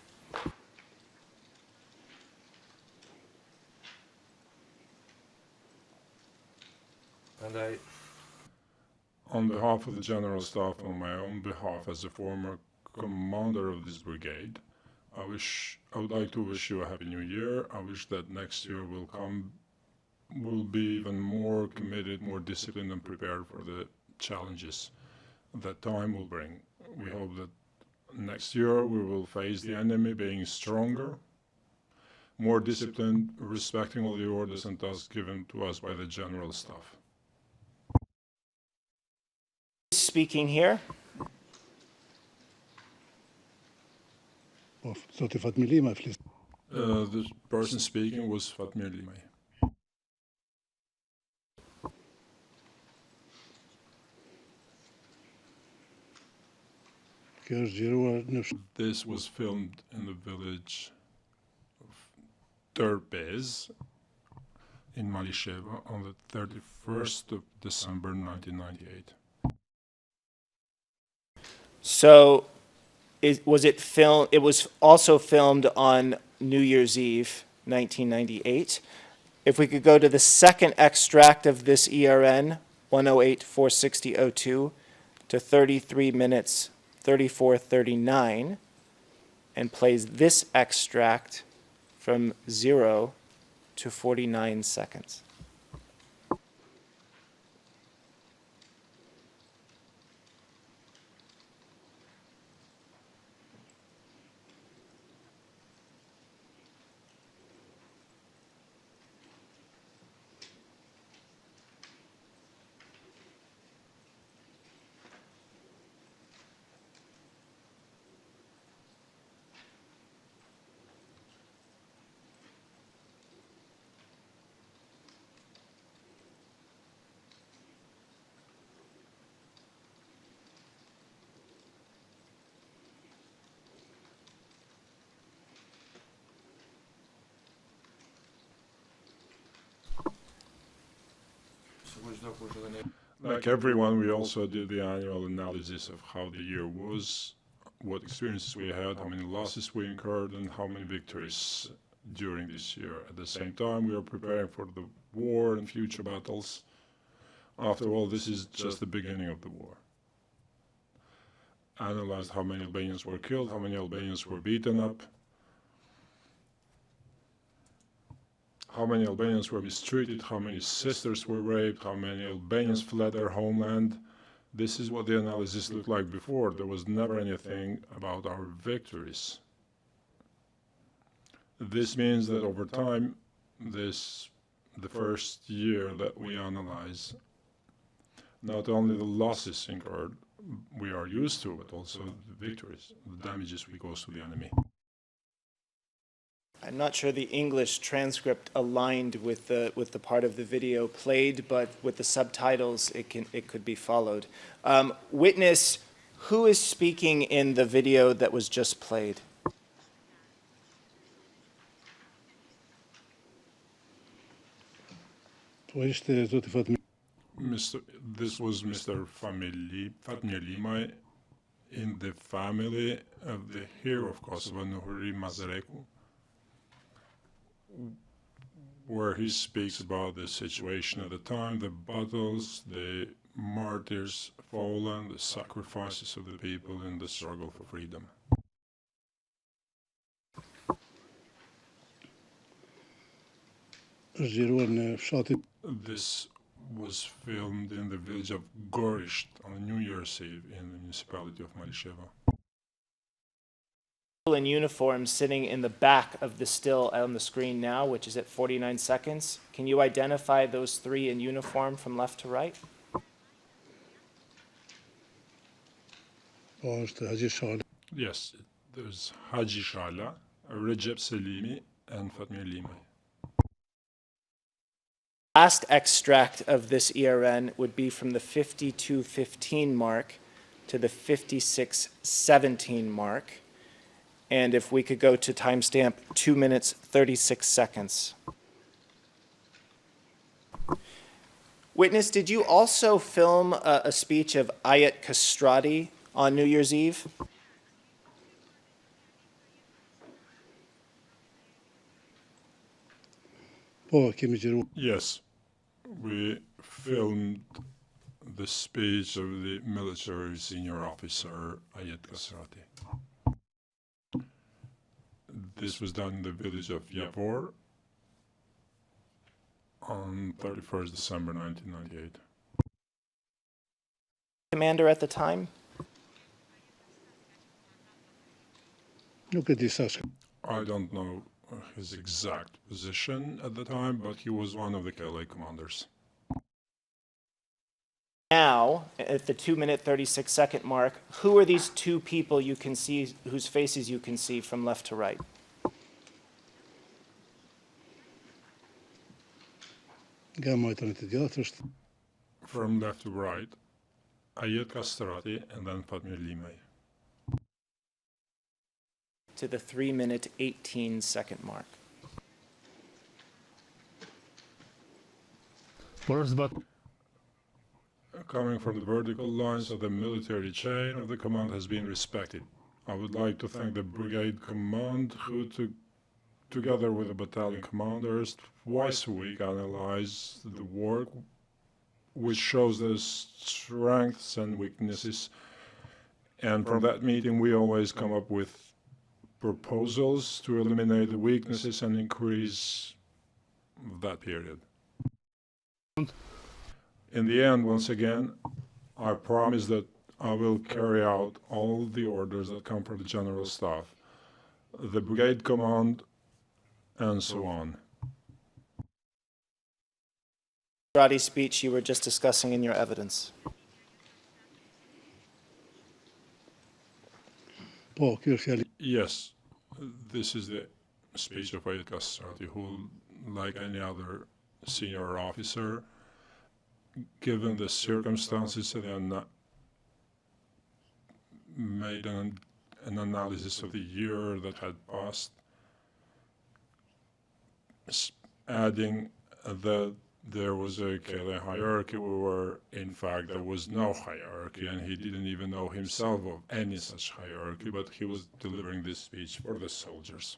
On behalf of the General Staff, on my own behalf as a former commander of this brigade, I would like to wish you a happy new year. I wish that next year will be even more committed, more disciplined and prepared for the challenges that time will bring. We hope that next year we will face the enemy being stronger, more disciplined, respecting all the orders and tasks given to us by the General Staff. Speaking here. The person speaking was Fatmir Limay. This was filmed in the village of Terpez in Malisheva on the 31st of December 1998. So, it was also filmed on New Year's Eve, 1998. If we could go to the second extract of this ERN, 108-460-02, to 33 minutes, 34:39, and plays this extract from 0 to 49 seconds. Like everyone, we also did the annual analysis of how the year was, what experiences we had, how many losses we incurred, and how many victories during this year. At the same time, we are preparing for the war and future battles. After all, this is just the beginning of the war. Analyzed how many Albanians were killed, how many Albanians were beaten up, how many Albanians were mistreated, how many sisters were raped, how many Albanians fled their homeland. This is what the analysis looked like before. There was never anything about our victories. This means that over time, the first year that we analyze, not only the losses incurred we are used to, but also the victories, the damages we cause to the enemy. I'm not sure the English transcript aligned with the part of the video played, but with the subtitles, it could be followed. Witness, who is speaking in the video that was just played? This was Mr. Fatmir Limaj in the family of the hero of Kosovo, Nuhuri Mazareku, where he speaks about the situation at the time, the battles, the martyrs fallen, the sacrifices of the people in the struggle for freedom. This was filmed in the village of Gorisht on New Year's Eve in the municipality of Malisheva. In uniform sitting in the back of the still on the screen now, which is at 49 seconds. Can you identify those three in uniform from left to right? Yes, there's Haji Shala, Recep Selimi, and Fatmir Limaj. Last extract of this ERN would be from the 52:15 mark to the 56:17 mark. And if we could go to timestamp 2 minutes, 36 seconds. Witness, did you also film a speech of Ayat Kastrati on New Year's Eve? Yes, we filmed the speech of the military senior officer Ayat Kastrati. This was done in the village of Yavor on 31st December 1998. Commander at the time? I don't know his exact position at the time, but he was one of the KLA commanders. Now, at the 2 minute, 36 second mark, who are these two people you can see, whose faces you can see from left to right? From left to right, Ayat Kastrati and then Fatmir Limaj. To the 3 minute, 18 second mark. Coming from the vertical lines of the military chain of the command has been respected. I would like to thank the brigade command who together with the battalion commanders twice a week analyze the work, which shows the strengths and weaknesses. And from that meeting we always come up with proposals to eliminate the weaknesses and increase that period. In the end, once again, I promise that I will carry out all the orders that come from the General Staff, the Brigade Command, and so on. Karate speech you were just discussing in your evidence. Yes, this is the speech of Ayat Kassati, who, like any other senior officer, given the circumstances, and made an analysis of the year that had passed, adding that there was a KLA hierarchy where, in fact, there was no hierarchy, and he didn't even know himself of any such hierarchy, but he was delivering this speech for the soldiers.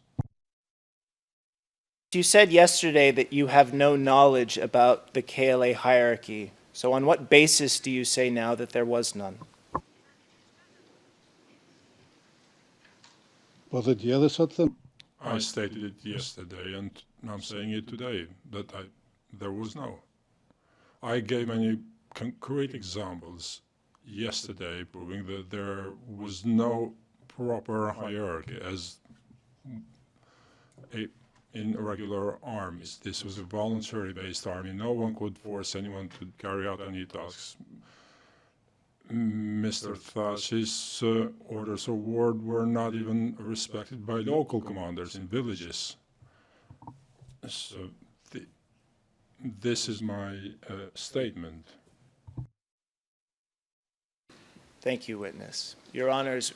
You said yesterday that you have no knowledge about the KLA hierarchy. So on what basis do you say now that there was none? I stated it yesterday, and I'm saying it today, that there was no. I gave many concrete examples yesterday proving that there was no proper hierarchy as in regular armies. This was a voluntary-based army. No one could force anyone to carry out any tasks. Mr. Thaçi's orders of war were not even respected by local commanders in villages. So this is my statement. Thank you, witness. Your honors,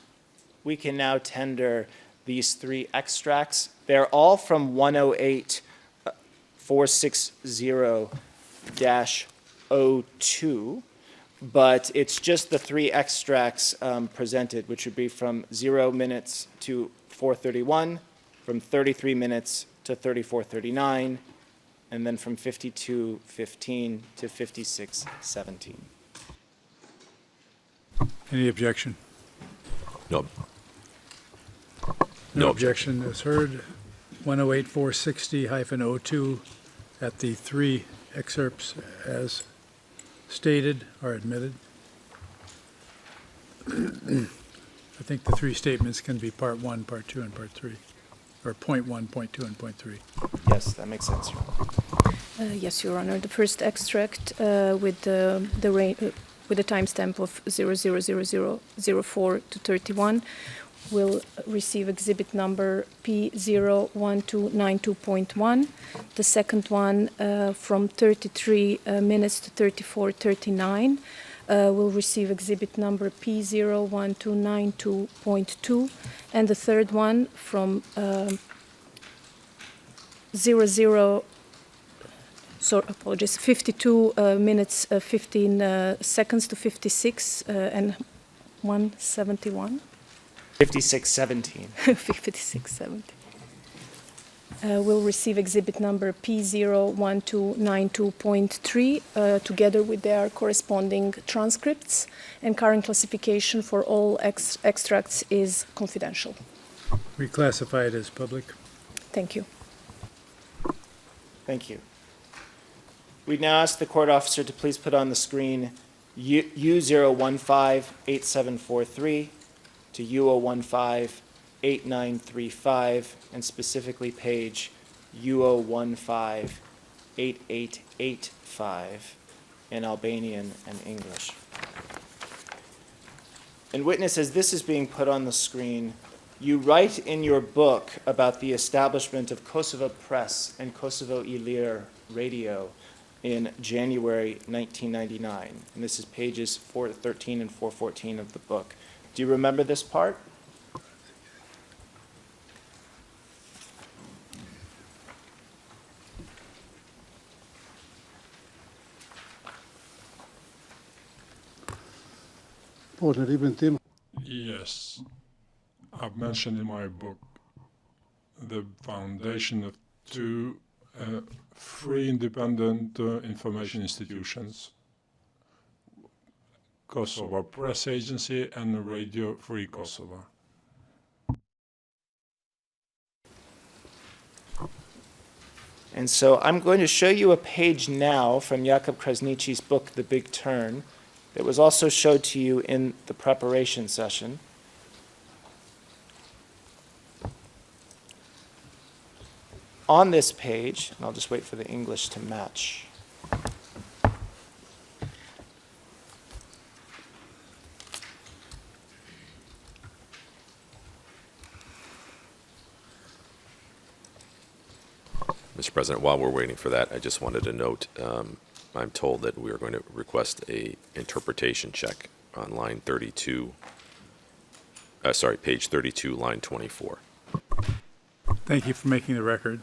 we can now tender these three extracts. They're all from 108-460-02, but it's just the three extracts presented, which would be from 0 minutes to 4:31, from 33 minutes to 34:39, and then from 52:15 to 56:17. Any objection? No. No objection is heard. 108-460-02 at the three excerpts as stated are admitted. I think the three statements can be part 1, part 2, and part 3, or point 1, point 2, and point 3. Yes, that makes sense, Your Honor. Yes, Your Honor. The first extract with the timestamp of 000004 to 31 will receive exhibit number P01292.1. The second one from 33 minutes to 34:39 will receive exhibit number P01292.2. And the third one from 52 minutes 15 seconds to 56 and 171. 56:17. 5670. Will receive exhibit number P01292.3 together with their corresponding transcripts, and current classification for all extracts is confidential. We classify it as public. Thank you. Thank you. We now ask the court officer to please put on the screen U015-8743 to U015-8935, and specifically page U015-8885 in Albanian and English. And witness, as this is being put on the screen, you write in your book about the establishment of Kosovo Press and Kosovo Ilir Radio in January 1999. And this is pages 413 and 414 of the book. Do you remember this part? Yes, I've mentioned in my book the foundation of two free independent information institutions, Kosovo Press Agency and Radio Free Kosovo. And so I'm going to show you a page now from Jakub Krasnici's book, The Big Turn, that was also showed to you in the preparation session. On this page, and I'll just wait for the English to match. Mr. President, while we're waiting for that, I just wanted to note, I'm told that we are going to request a interpretation check on line 32, page 32, line 24. Thank you for making the record.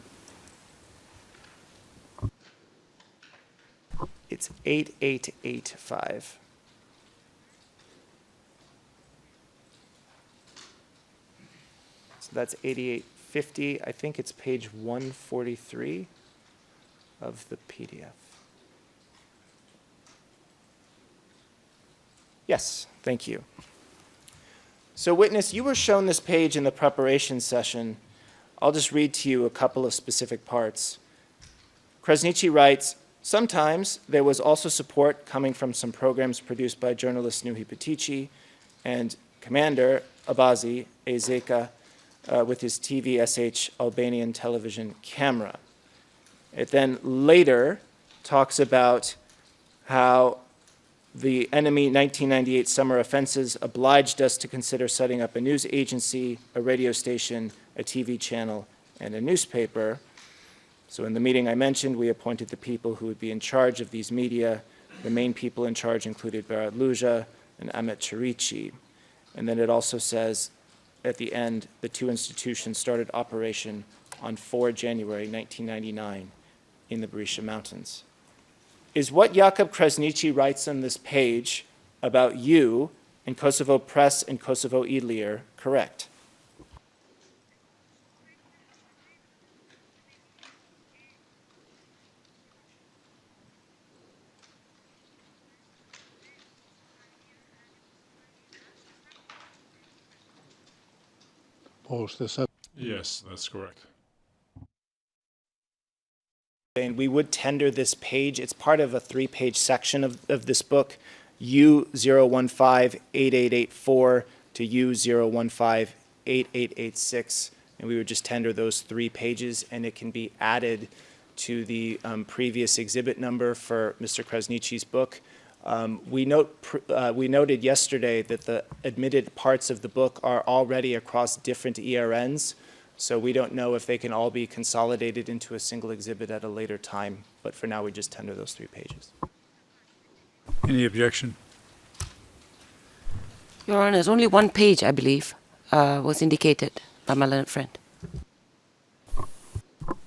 It's 8885. So that's 8850. I think it's page 143 of the PDF. Yes, thank you. So witness, you were shown this page in the preparation session. I'll just read to you a couple of specific parts. Krasnici writes, sometimes there was also support coming from some programs produced by journalist Nuhi Petici and Commander Abazi Ezeka with his TVSH Albanian television camera. It then later talks about how the enemy 1998 summer offenses obliged us to consider setting up a news agency, a radio station, a TV channel, and a newspaper. So in the meeting I mentioned, we appointed the people who would be in charge of these media. The main people in charge included Berat Luja and Ahmet Cherici. And then it also says at the end, the two institutions started operation on 4 January 1999 in the Berisha Mountains. Is what Jakub Krasnici writes on this page about you in Kosovo Press and Kosovo Idlir correct? Yes, that's correct. And we would tender this page. It's part of a 3-page section of this book, U015-8884 to U015-8886. And we would just tender those 3 pages, and it can be added to the previous exhibit number for Mr. Krasnici's book. We noted yesterday that the admitted parts of the book are already across different ERNs. So we don't know if they can all be consolidated into a single exhibit at a later time, but for now we just tender those 3 pages. Any objection? Your Honor, there's only one page, I believe, was indicated by my learned friend.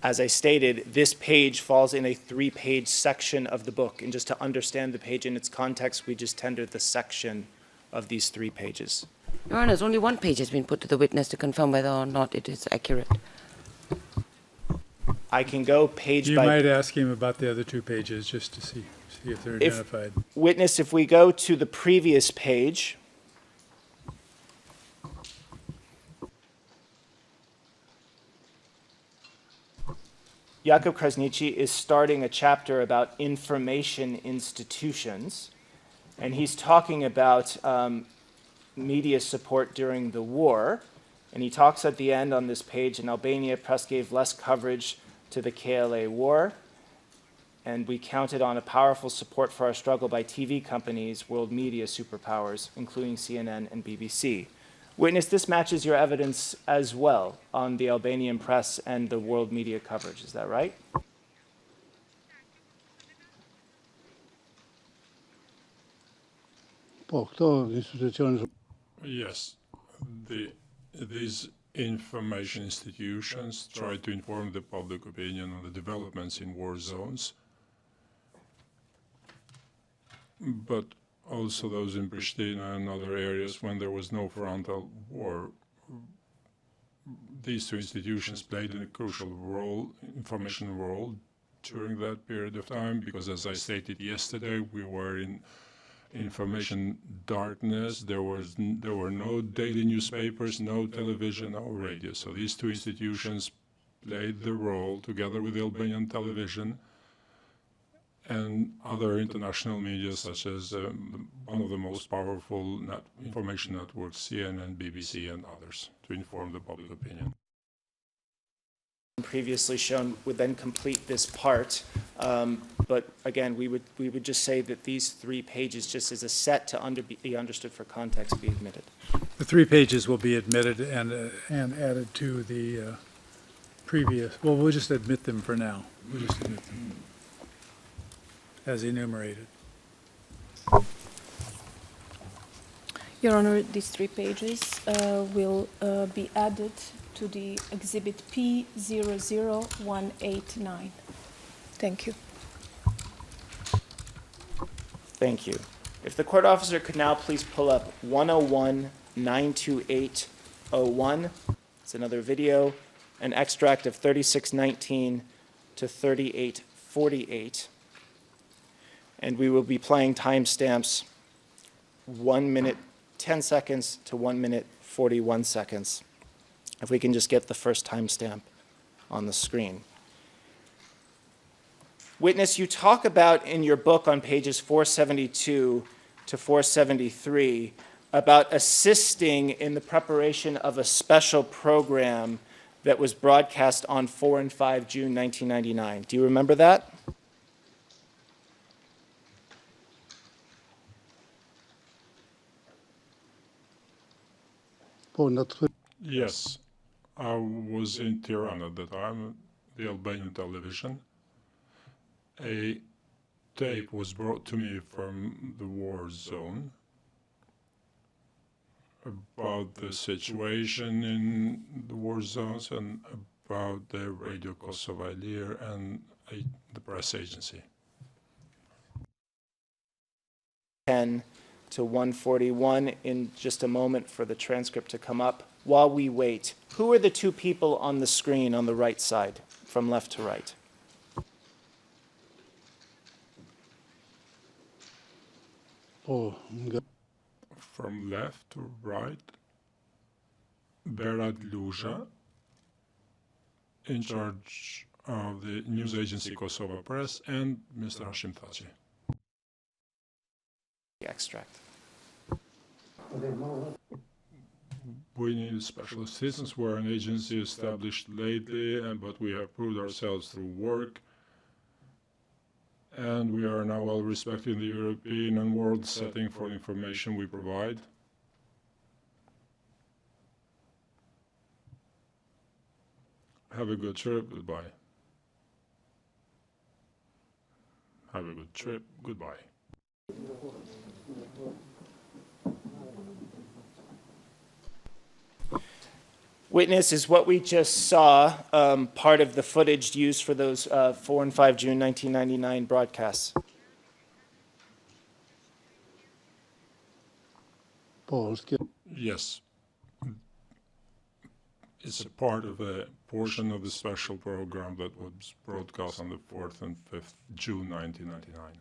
As I stated, this page falls in a 3-page section of the book, and just to understand the page in its context, we just tendered the section of these 3 pages. Your Honor, there's only one page has been put to the witness to confirm whether or not it is accurate. I can go page You by... might ask him about the other 2 pages just to see if they're identified. Witness, if we go to the previous page, Jakub Krasnici is starting a chapter about information institutions, and he's talking about media support during the war. And he talks at the end on this page, in Albania, press gave less coverage to the KLA war, and we counted on a powerful support for our struggle by TV companies, world media superpowers, including CNN and BBC. Witness, this matches your evidence as well on the Albanian press and the world media coverage, is that right? Yes, these information institutions try to inform the public opinion on the developments in war zones, but also those in Pristina and other areas when there was no frontal war. These 2 institutions played a crucial role, information role, during that period of time, because as I stated yesterday, we were in information darkness. There were no daily newspapers, no television, no radio. So these 2 institutions played the role together with the Albanian television and other international media such as one of the most powerful information networks, CNN, BBC, and others, to inform the public opinion. Previously shown would then complete this part. But again, we would just say that these 3 pages, just as a set to be understood for context, be admitted. The 3 pages will be admitted and added to the previous, well, we'll just admit them for now. We'll just admit them as enumerated. Your Honor, these 3 pages will be added to the Exhibit P00189. Thank you. Thank you. If the court officer could now please pull up 101-928-01. It's another video, an extract of 3619 to 3848. And we will be playing timestamps 1 minute 10 seconds to 1 minute 41 seconds. If we can just get the first timestamp on the screen. Witness, you talk about in your book on pages 472 to 473 about assisting in the preparation of a special program that was broadcast on 4 and 5 June 1999. Do you remember that? Yes, I was in Tirana at the time, the Albanian television. A tape was brought to me from the war zone about the situation in the war zones and about the Radio Kosovo Ilir and the press agency. 10 to 141 in just a moment for the transcript to come up. While we wait, who are the 2 people on the screen on the right side, from left to right? From left to right, Berat Luja, in charge of the news agency Kosovo Press, and Mr. Hashim Thaçi. The extract. We need special assistance. We're an agency established lately, but we have proved ourselves through work. And we are now well respected in the European and world setting for the information we provide. Have a good trip. Goodbye. Have a good trip. Goodbye. Witness, is what we just saw part of the footage used for those 4 and 5 June 1999 broadcasts? Yes. It's a part of a portion of the special program that was broadcast on the 4th and 5th June 1999.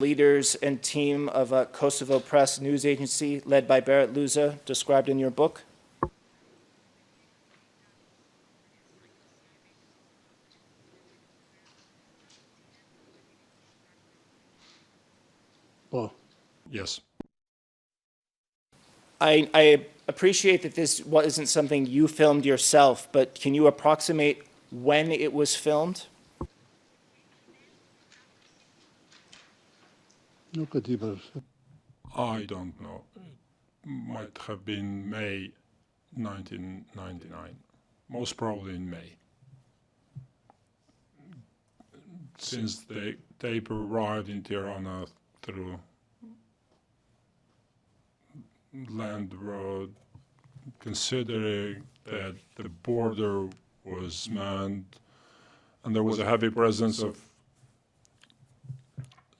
Leaders and team of a Kosovo Press news agency led by Berat Luja, described in your book? Yes. I appreciate that this isn't something you filmed yourself, but can you approximate when it was filmed? I don't know. It might have been May 1999. Most probably in May. Since the tape arrived in Tirana through land road, considering that the border was manned and there was a heavy presence of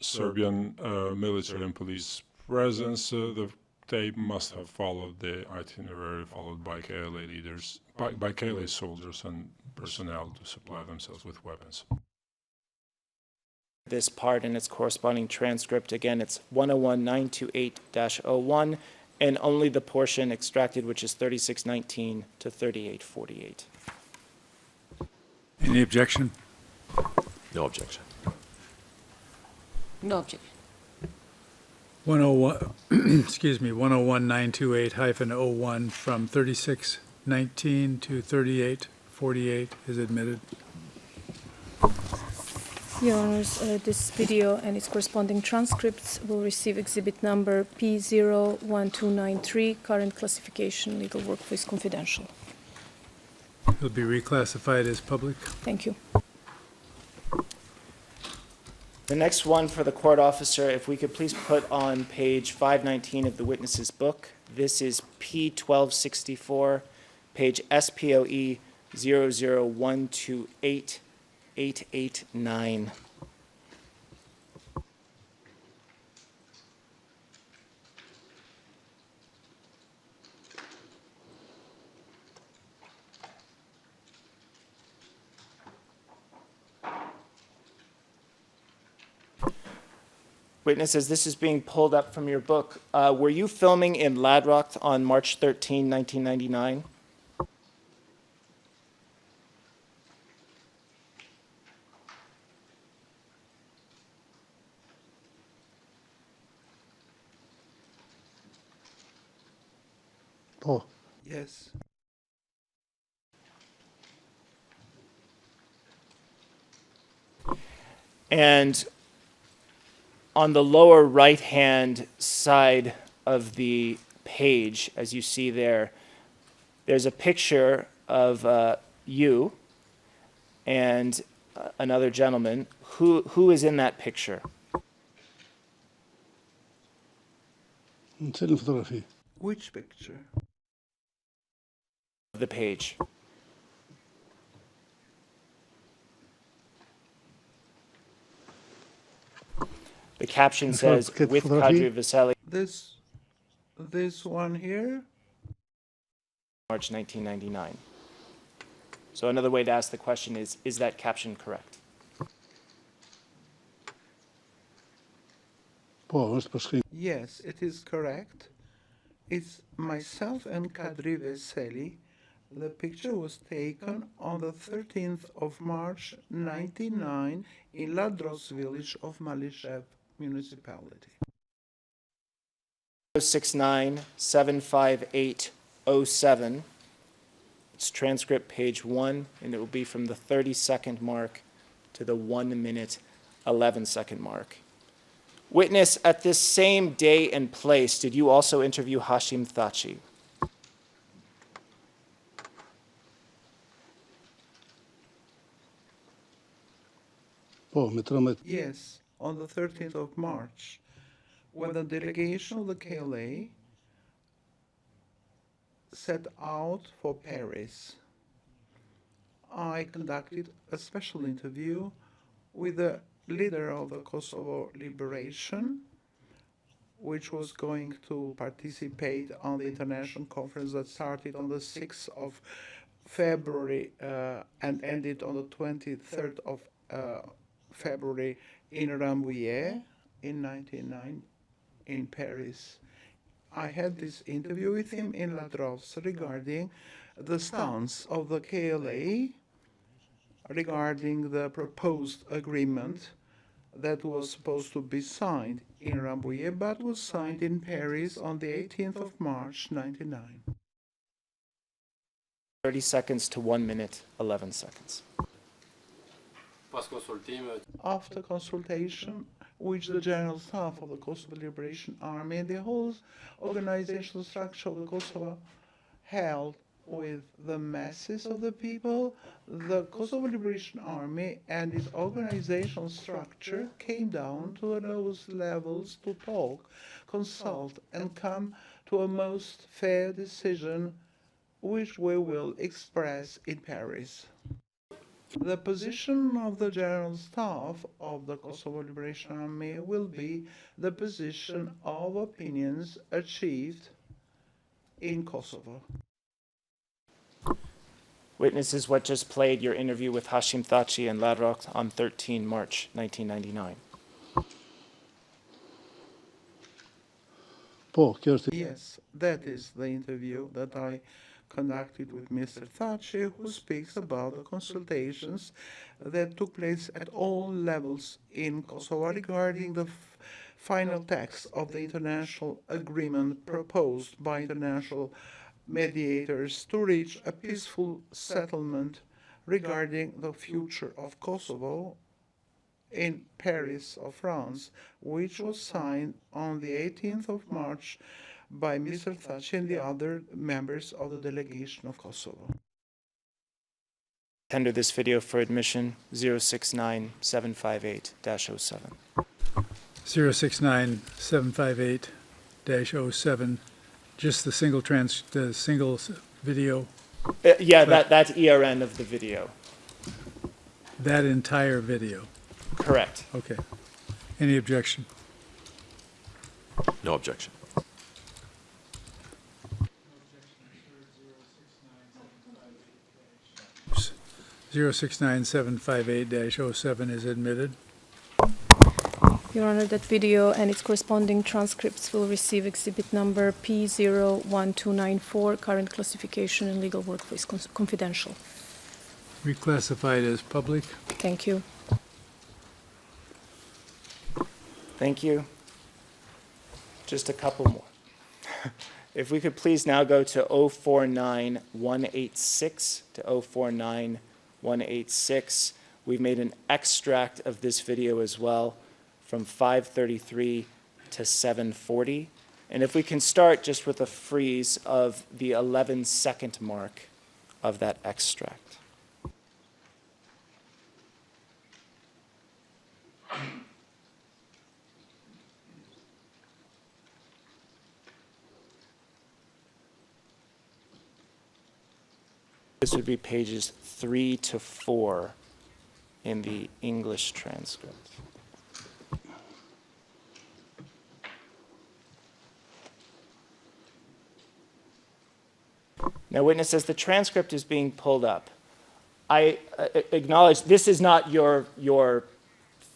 Serbian military and police presence, the tape must have followed the itinerary followed by KLA leaders, by KLA soldiers and personnel to supply themselves with weapons. This part and its corresponding transcript, again, it's 101-928-01, and only the portion extracted, which is 3619 to 3848. Any objection? No objection. No objection. 101, excuse me, 101928-01 from 3619 to 3848 is admitted. Your Honors, this video and its corresponding transcripts will receive exhibit number P01293, current classification, legal workplace confidential. It'll be reclassified as public. Thank you. The next one for the court officer, if we could please put on page 519 of the witness's book. This is P1264, page SPOE 00128-889. Witnesses, this is being pulled up from your book. Were you filming in Ladrocht on March 13, 1999? Yes. And on the lower right-hand side of the page, as you see there, there's a picture of you and another gentleman. Who is in that picture? Which picture? The page. The caption says, with Kadri Veseli, This one here? March 1999. So another way to ask the question is that caption correct? Yes, it is correct. It's myself and Kadri Veseli. The picture was taken on the 13th of March 1999 in Ladros village of Malishev municipality. 069-75807. It's transcript page 1, and it will be from the 30-second mark to the 1-minute, 11-second mark. Witness, at this same day and place, did you also interview Hashim Thaçi? Yes, on the 13th of March, when the delegation of the KLA set out for Paris, I conducted a special interview with the leader of the Kosovo Liberation, which was going to participate on the international conference that started on the 6th of February and ended on the 23rd of February in Rambouillet in 1999 in Paris. I had this interview with him in Ladros regarding the stance of the KLA regarding the proposed agreement that was supposed to be signed in Rambouillet but was signed in Paris on the 18th of March 1999. 30 seconds to 1 minute, 11 seconds. After consultation with the General Staff of the Kosovo Liberation Army and the whole organizational structure of the Kosovo held with the masses of the people, the Kosovo Liberation Army and its organizational structure came down to those levels to talk, consult, and come to a most fair decision which we will express in Paris. The position of the General Staff of the Kosovo Liberation Army will be the position of opinions achieved in Kosovo. Witnesses, what just played your interview with Hashim Thaçi and Ladrocht on 13 March 1999. Yes, that is the interview that I conducted with Mr. Thaçi, who speaks about the consultations that took place at all levels in Kosovo regarding the final text of the international agreement proposed by international mediators to reach a peaceful settlement regarding the future of Kosovo in Paris of France, which was signed on the 18th of March by Mr. Thaçi and the other members of the delegation of Kosovo. Tender this video for admission 069758-07. 069758-07, just the single video, Yeah, that's ERN of the video. that entire video. Correct. Okay. Any objection? No objection. Oops. 069758-07 is admitted. Your Honor, that video and its corresponding transcripts will receive exhibit number P01294, current classification and legal workplace confidential. Reclassified as public. Thank you. Thank you. Just a couple more. If we could please now go to 049186 to 049186. We've made an extract of this video as well from 5:33 to 7:40. And if we can start just with a freeze of the 11-second mark of that extract. This would be pages 3 to 4 in the English transcript. Now, witness, as the transcript is being pulled up, I acknowledge this is not your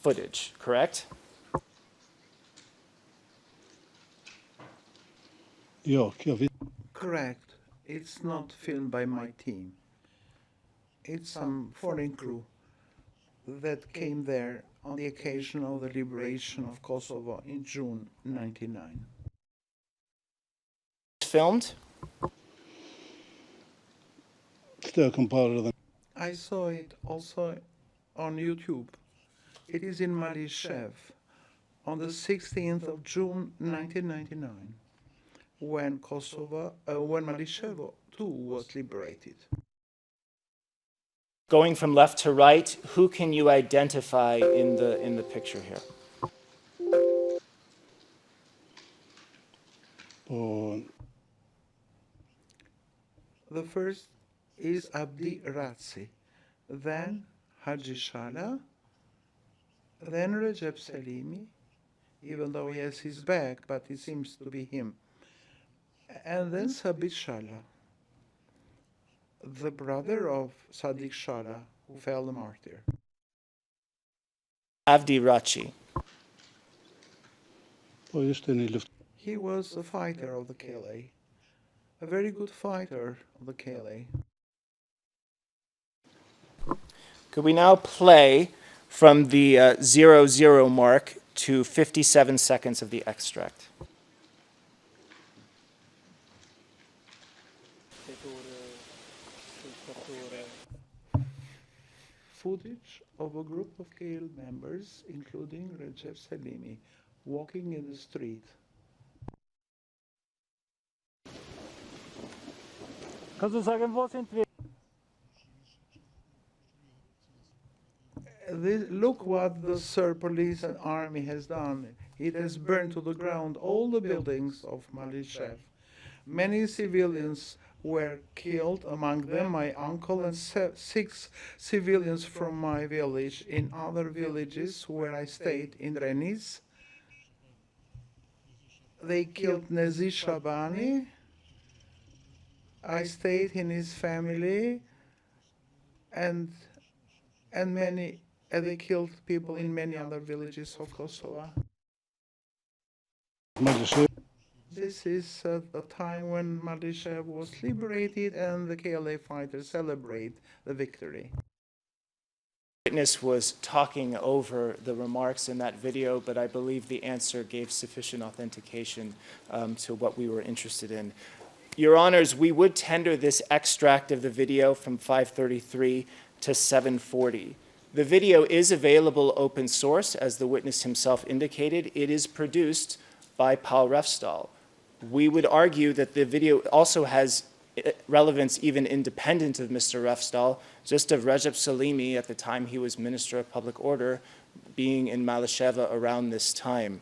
footage, correct? Correct. It's not filmed by my team. It's some foreign crew that came there on the occasion of the liberation of Kosovo in June 1999. Filmed? I saw it also on YouTube. It is in Malishev on the 16th of June 1999, when Malishev too was liberated. Going from left to right, who can you identify in the picture here? The first is Abdi Ratzi, then Haji Shala, then Recep Selimi, even though he has his back, but it seems to be him, and then Sabit Shala, the brother of Sadiq Shala, who fell a martyr. Avdi Rachi. He was a fighter of the KLA, a very good fighter of the KLA. Could we now play from the 00 mark to 57 seconds of the extract? Footage of a group of KL members, including Recep Selimi, walking in the street. Look what the Serb police and army has done. It has burned to the ground all the buildings of Malishev. Many civilians were killed, among them my uncle and 6 civilians from my village. In other villages where I stayed in Reniz, they killed Nezi Shabani. I stayed in his family, and they killed people in many other villages of Kosovo. This is the time when Maldyshev was liberated and the KLA fighters celebrate the victory. Witness was talking over the remarks in that video, but I believe the answer gave sufficient authentication to what we were interested in. Your Honors, we would tender this extract of the video from 5:33 to 7:40. The video is available open source, as the witness himself indicated. It is produced by Paul Refstal. We would argue that the video also has relevance even independent of Mr. Refstal, just of Recep Salimi at the time he was Minister of Public Order, being in Malasheva around this time.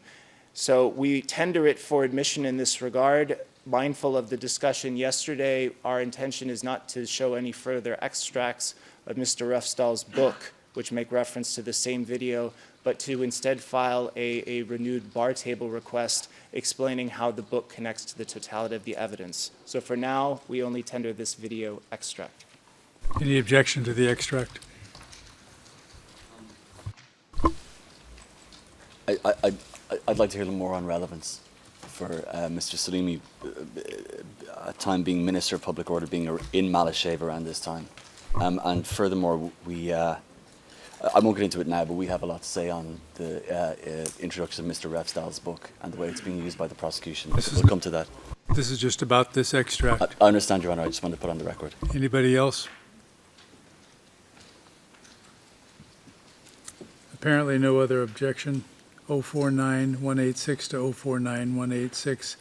So we tender it for admission in this regard. Mindful of the discussion yesterday, our intention is not to show any further extracts of Mr. Refstal's book, which make reference to the same video, but to instead file a renewed bar table request explaining how the book connects to the totality of the evidence. So for now, we only tender this video extract. Any objection to the extract? I'd like to hear a little more on relevance for Mr. Salimi, at time being Minister of Public Order, being in Malasheva around this time. And furthermore, I won't get into it now, but we have a lot to say on the introduction of Mr. Refstal's book and the way it's being used by the prosecution. We'll come to that. This is just about this extract. I understand, Your Honour. I just wanted to put on the record. Anybody else? Apparently no other objection. 049186 to 049186.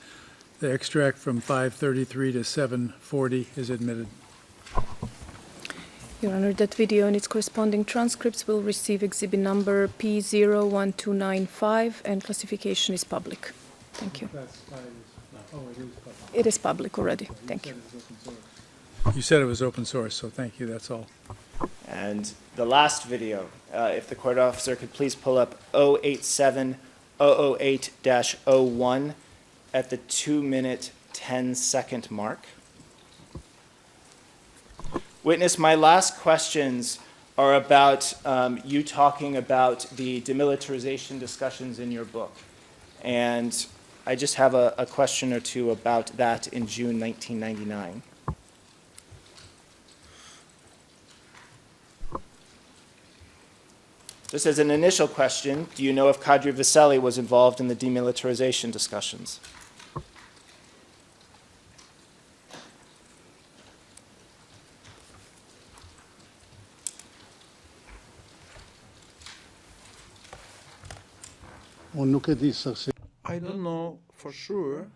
The extract from 5:33 to 7:40 is admitted. Your Honor, that video and its corresponding transcripts will receive exhibit number P01295, and classification is public. Thank you. It is public already. Thank you. You said it was open source, so thank you, that's all. And the last video, if the court officer could please pull up 087008-01 at the 2-minute 10-second mark. Witness, my last questions are about you talking about the demilitarization discussions in your book. And I just have a question or two about that in June 1999. Just as an initial question, do you know if Kadri Veseli was involved in the demilitarization discussions? I don't know for sure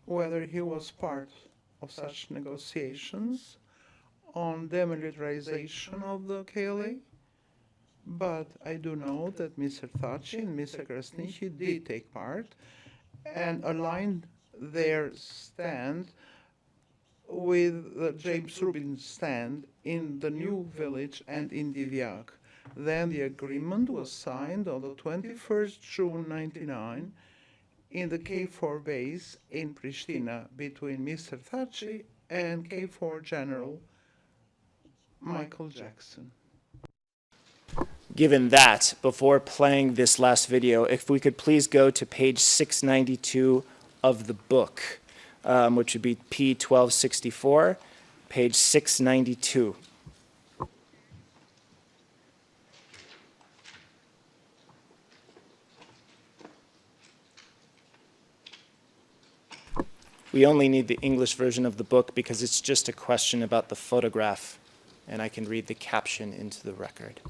whether he was part of such negotiations on demilitarization of the KLA, but I do know that Mr. Thaçi and Mr. Krasniqi did take part and aligned their stand with James Rubin's stand in the new village and in Divjak. Then the agreement was signed on the 21st June 1999 in the K4 base in Pristina between Mr. Thaçi and K4 General Michael Jackson. Given that, before playing this last video, if we could please go to page 692 of the book, which would be P1264, page 692. We only need the English version of the book because it's just a question about the photograph, and I can read the caption into the record.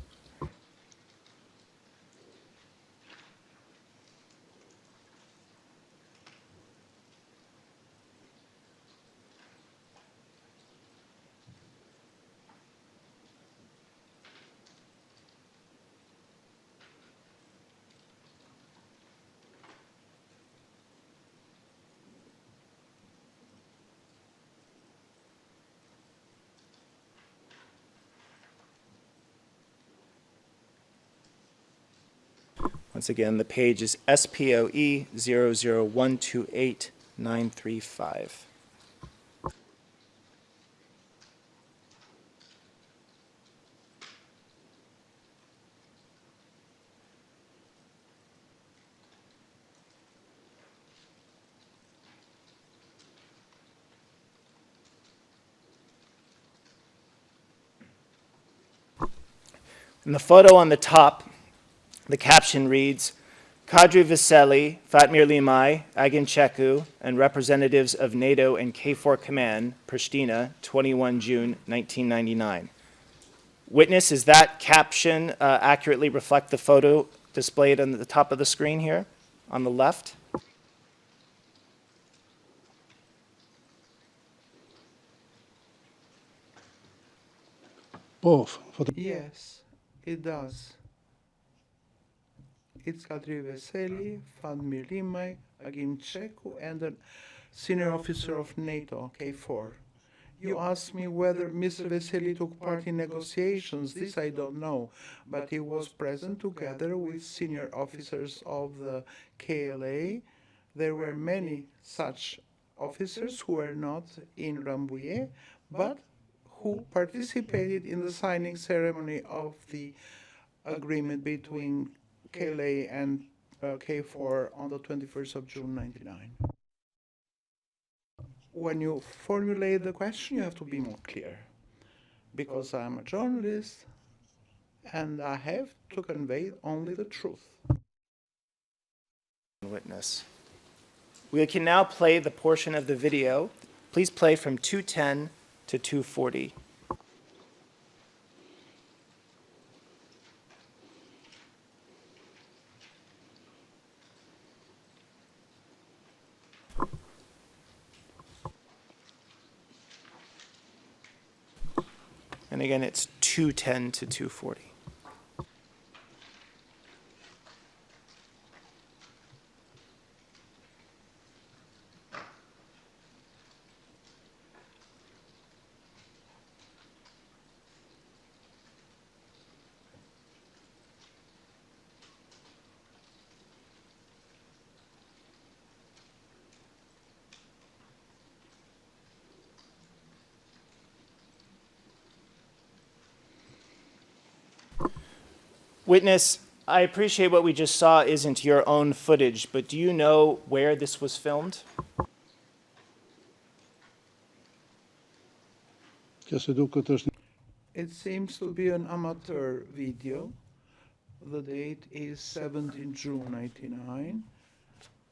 Once again, the page is SPOE 00128-935. In the photo on the top, the caption reads, Kadri Veseli, Fatmir Limai, Agin Cheku, and representatives of NATO and KFOR Command, Pristina, 21 June 1999. Witness, does that caption accurately reflect the photo displayed on the top of the screen here on the left? Both. Yes, it does. It's Kadri Veseli, Fatmir Limai, Agim Cheku, and a senior officer of NATO, KFOR. You asked me whether Mr. Veseli took part in negotiations. This I don't know, but he was present together with senior officers of the KLA. There were many such officers who were not in Rambouillet, but who participated in the signing ceremony of the agreement between KLA and K4 on the 21st of June 1999. When you formulate the question, you have to be more clear, because I'm a journalist and I have to convey only the truth. Witness. We can now play the portion of the video. Please play from 210 to 240. And again, it's 210 to 240. Witness, I appreciate what we just saw isn't your own footage, but do you know where this was filmed? It seems to be an amateur video. The date is 17 June 1999.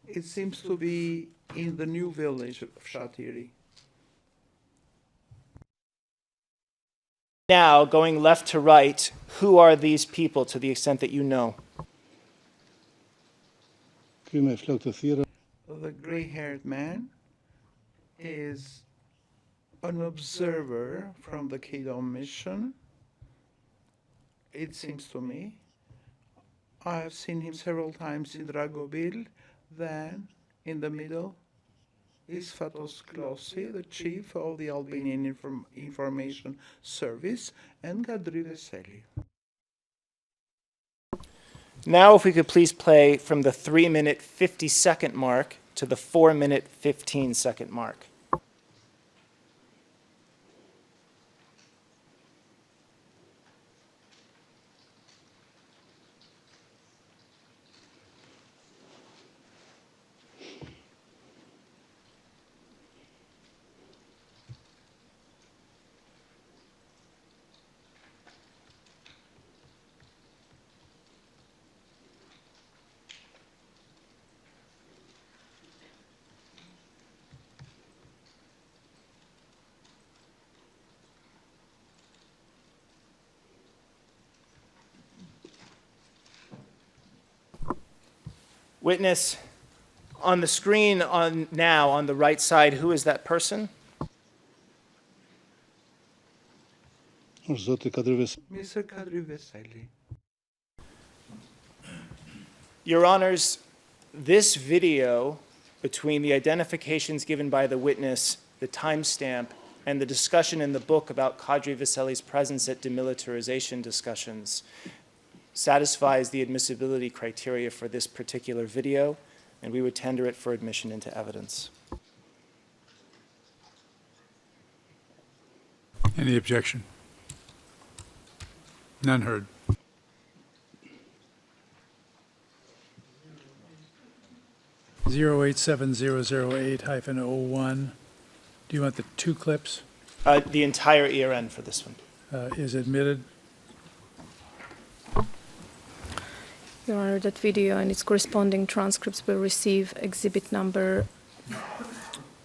It seems to be in the new village of Shatiri. Now, going left to right, who are these people to the extent that you know? The gray-haired man is an observer from the Kingdom mission, it seems to me. I have seen him several times in Dragobil. Then, in the middle, is Fatos Klossi, the chief of the Albanian Information Service, and Kadri Veseli. Now, if we could please play from the 3-minute 50-second mark to the 4-minute 15-second mark. Witness, on the screen now on the right side, who is that person? Mr. Kadri Veseli. Your Honors, this video, between the identifications given by the witness, the timestamp, and the discussion in the book about Kadri Veseli's presence at demilitarization discussions, satisfies the admissibility criteria for this particular video, and we would tender it for admission into evidence. Any objection? None heard. Zero 087008-01. Do you want the 2 clips? The entire ERN for this one. Is admitted. Your Honor, that video and its corresponding transcripts will receive exhibit number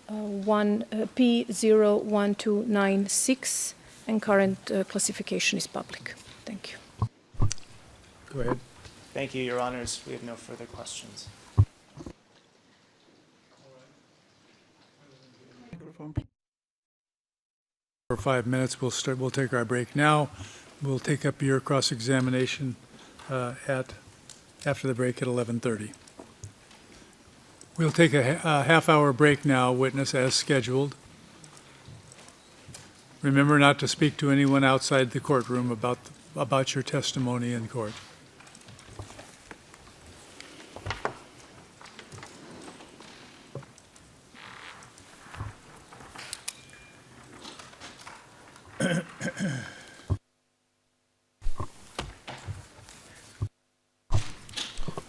P01296, and current classification is public. Thank you. Go ahead. Thank you, Your Honors. We have no further questions. For 5 minutes, we'll take our break now. We'll take up your cross-examination after the break at 11:30. We'll take a half-hour break now, witness, as scheduled. Remember not to speak to anyone outside the courtroom about your testimony in court.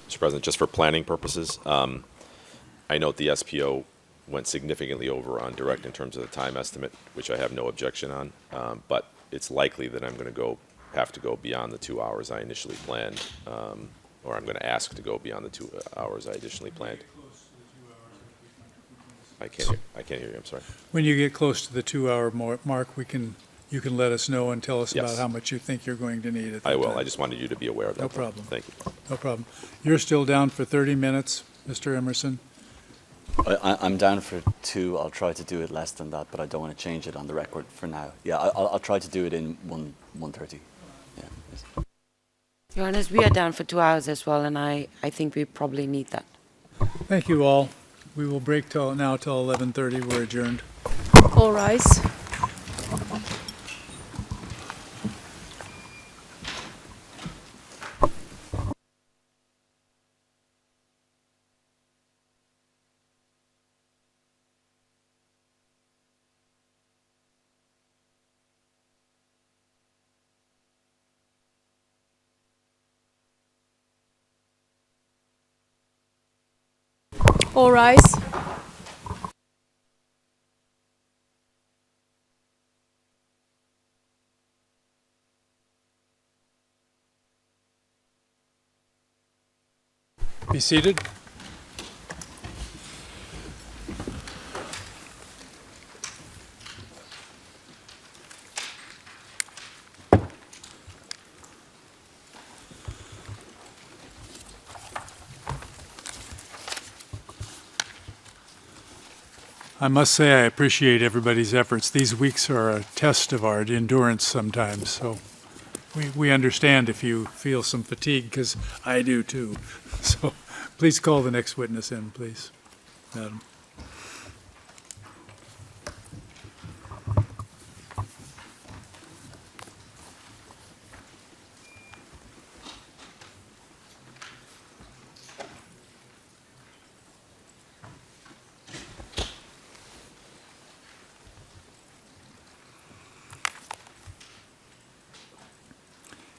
Mr. President, just for planning purposes, I note the SPO went significantly over on direct in terms of the time estimate, which I have no objection on, but it's likely that I'm going to have to go beyond the 2 hours I initially planned, or I'm going to ask to go beyond the 2 hours I additionally planned. I can't hear you, I'm sorry. When you get close to the 2-hour mark, you can let us know and tell us Yes. about how much you think you're going to need at that I will. time. I just wanted you to be aware of that. No problem. Thank you. No problem. You're still down for 30 minutes, Mr. Emerson? I'm down for 2. I'll try to do it less than that, but I don't want to change it on the record for now. Yeah, I'll try to do it in 1:30. Yeah. Yes. Your Honor, we are down for 2 hours as well, and I think we probably need that. Thank you all. We will break till 11:30. We're adjourned. All rise. All rise. Be seated. I must say I appreciate everybody's efforts. These weeks are a test of our endurance sometimes, so we understand if you feel some fatigue, because I do too. So please call the next witness in, please, Madam.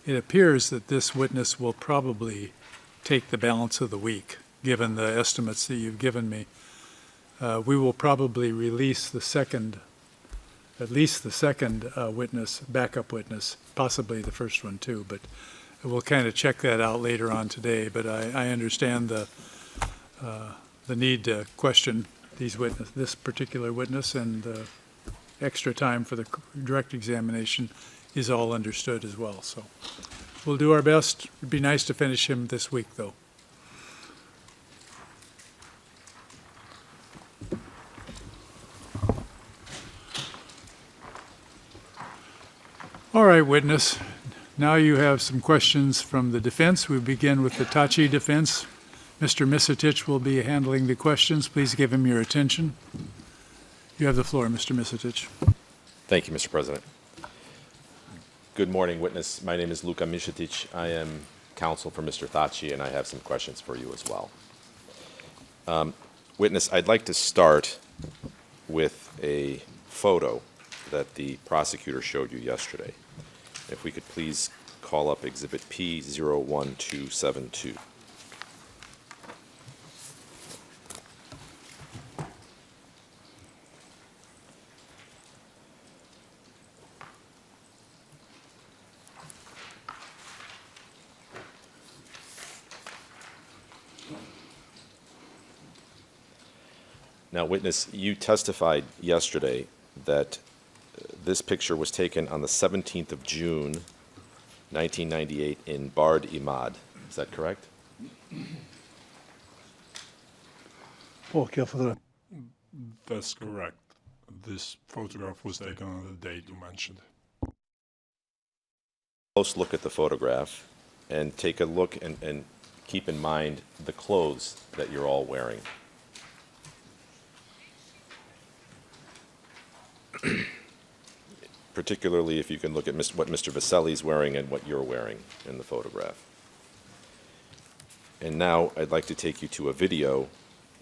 It appears that this witness will probably take the balance of the week, given the estimates that you've given me. We will probably release at least the second witness, backup witness, possibly the first one too, but we'll kind of check that out later on today. But I understand the need to question this particular witness, and the extra time for the direct examination is all understood as well. So we'll do our best. It'd be nice to finish him this week, though. All right, witness. Now you have some questions from the defense. We begin with the Thaçi defense. Mr. Misitich will be handling the questions. Please give him your attention. You have the floor, Mr. Misitich. Thank you, Mr. President. Good morning, witness. My name is Luka Misitich. I am counsel for Mr. Thaçi, and I have some questions for you as well. Witness, I'd like to start with a photo that the prosecutor showed you yesterday. If we could please call up Exhibit P01272. Now, witness, you testified yesterday that this picture was taken on the 17th of June, 1998 in Bard Imad. Is that correct? That's correct. This photograph was taken on the date you mentioned. Close look at the photograph and take a look and keep in mind the clothes that you're all wearing. Particularly if you can look at what Mr. Vasselli's wearing and what you're wearing in the photograph. And now I'd like to take you to a video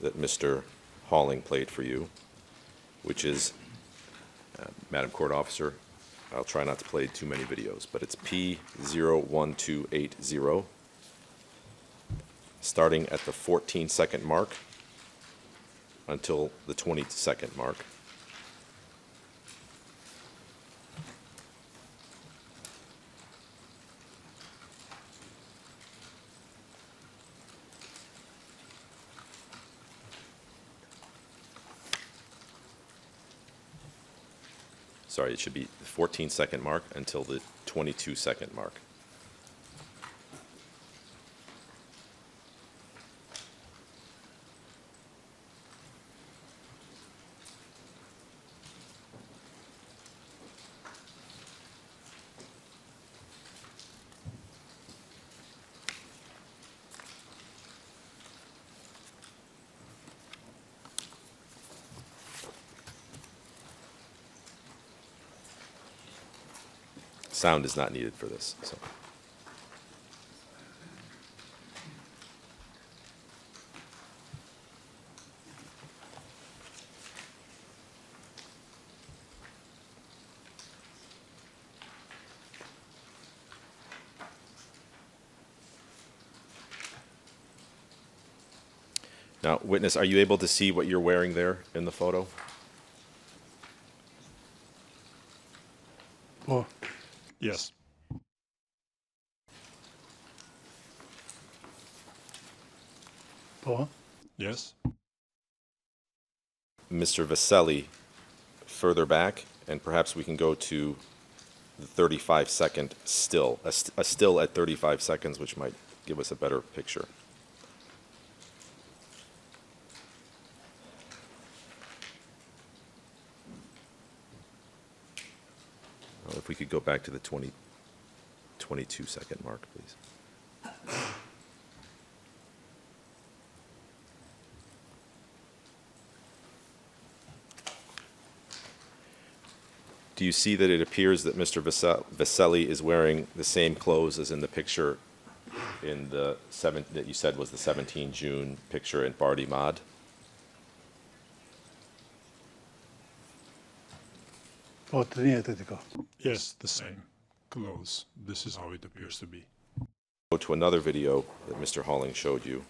that Mr. Halling played for you, which is, Madam Court Officer, I'll try not to play too many videos, but it's P01280, starting at the 14-second mark until the 20-second mark. Sorry, it should be the 14-second mark until the 22-second mark. Sound is not needed for this. So. Now, witness, are you able to see what you're wearing there in the photo? Yes. Yes. Mr. Vasselli, further back, and perhaps we can go to the 35-second still, a still at 35 seconds, which might give us a better picture. Well, if we could go back to the 22-second mark, please. Do you see that it appears that Mr. Vasselli is wearing the same clothes as in the picture in the that you said was the 17 June picture in Bard Imad? Yes, the same clothes. This is how it appears to be. Go to another video that Mr. Halling showed you.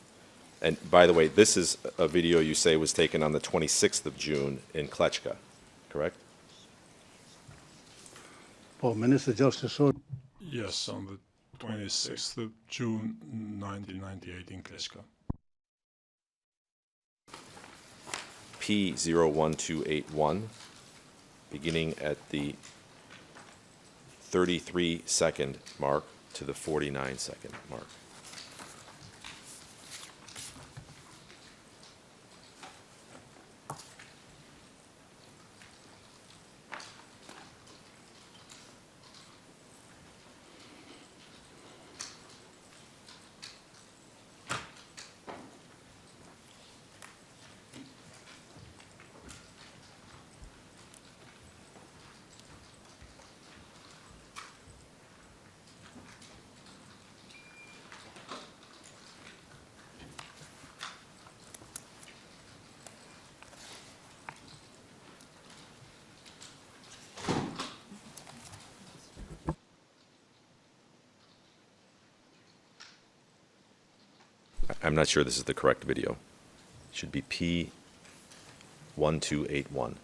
And by the way, this is a video you say was taken on the 26th of June in Klečka, correct? Yes, on the 26th of June 1998 in Klečka. P01281, beginning at the 33-second mark to the 49-second mark. I'm not sure this is the correct video. It should be P1281.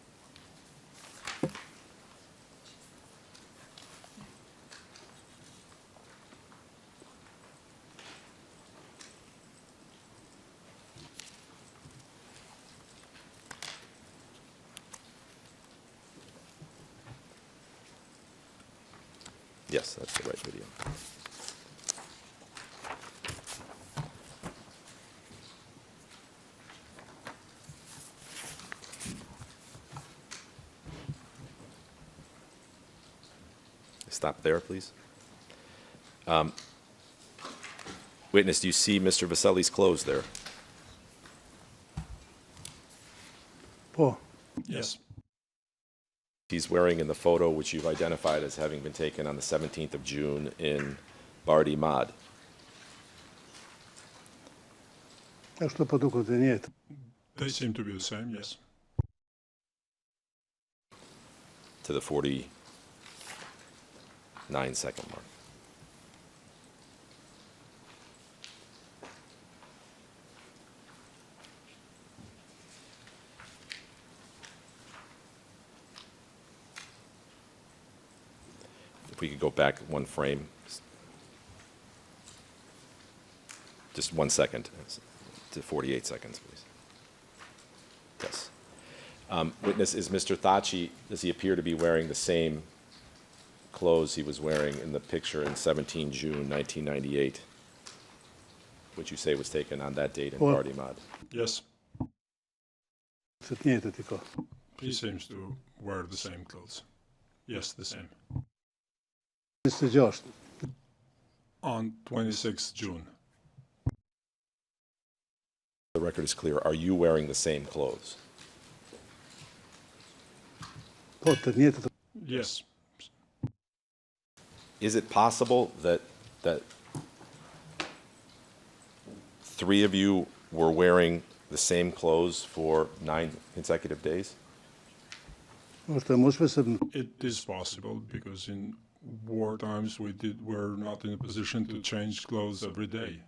Yes, that's the right video. Stop there, please. Witness, do you see Mr. Vasselli's clothes there? Yes. He's wearing in the photo, which you've identified as having been taken on the 17th of June in Bardi Mad. They seem to be the same, yes. To the 49-second mark. If we could go back one frame. Just 1 second, to 48 seconds, please. Yes. Witness, is Mr. Thaçi, does he appear to be wearing the same clothes he was wearing in the picture in 17 June 1998, which you say was taken on that date in Bardi Mad? Yes. He seems to wear the same clothes. Yes, the same. Mr. George. On 26 June. The record is clear. Are you wearing the same clothes? Yes. Is it possible that three of you were wearing the same clothes for 9 consecutive days? It is possible because in war times we're not in a position to change clothes every day.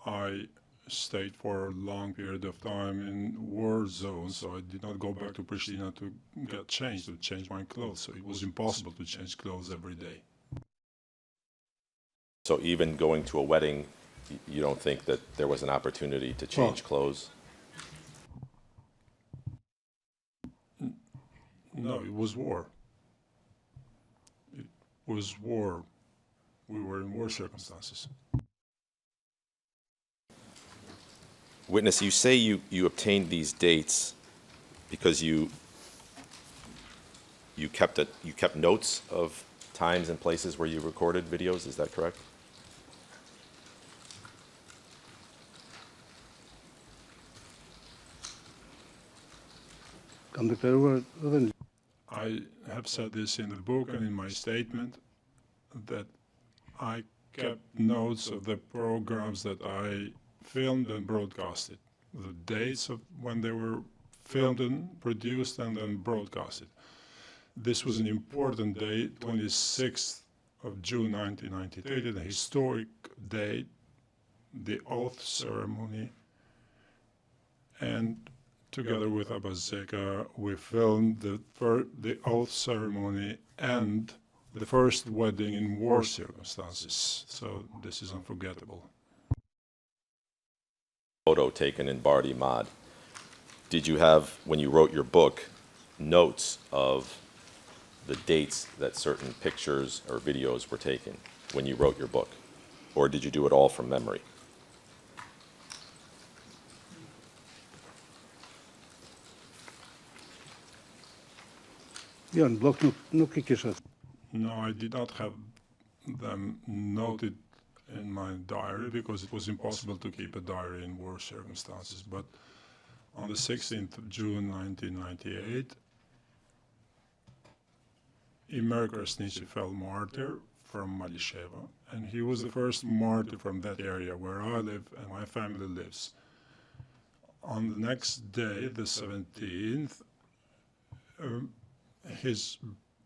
I stayed for a long period of time in war zones, so I did not go back to Pristina to get changed, to change my clothes. So it was impossible to change clothes every day. So even going to a wedding, you don't think that there was an opportunity to change clothes? No, it was war. It was war. We were in war circumstances. Witness, you say you obtained these dates because you kept notes of times and places where you recorded videos. Is that correct? I have said this in the book and in my statement that I kept notes of the programs that I filmed and broadcasted, the dates of when they were filmed and produced and then broadcasted. This was an important date, 26th of June 1993, the historic date, the oath ceremony, and together with Abazeka, we filmed the oath ceremony and the first wedding in war circumstances. So this is unforgettable. Photo taken in Bardi Mad. Did you have, when you wrote your book, notes of the dates that certain pictures or videos were taken when you wrote your book? Or did you do it all from memory? No, I did not have them noted in my diary because it was impossible to keep a diary in war circumstances. But on the 16th of June 1998, Imer Krasniqi fell martyr from Malisheva, and he was the first martyr from that area where I live and my family lives. On the next day, the 17th,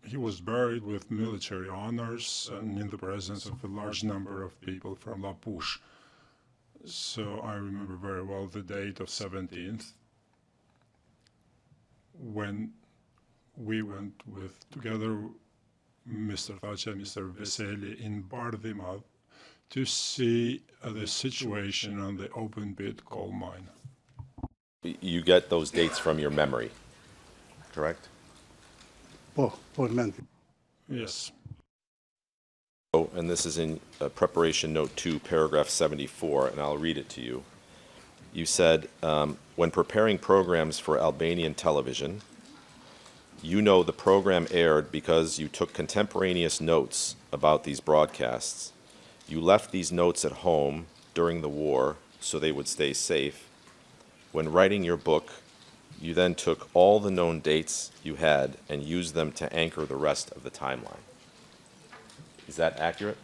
he was buried with military honors and in the presence of a large number of people from La Push. So I remember very well the date of 17th when we went together, Mr. Thaçi and Mr. Vasselli in Bardi Mad to see the situation on the open pit coal mine. You get those dates from your memory, correct? Yes. and this is in preparation note 2, paragraph 74, and I'll read it to you. You said, when preparing programs for Albanian television, you know the program aired because you took contemporaneous notes about these broadcasts. You left these notes at home during the war so they would stay safe. When writing your book, you then took all the known dates you had and used them to anchor the rest of the timeline. Is that accurate?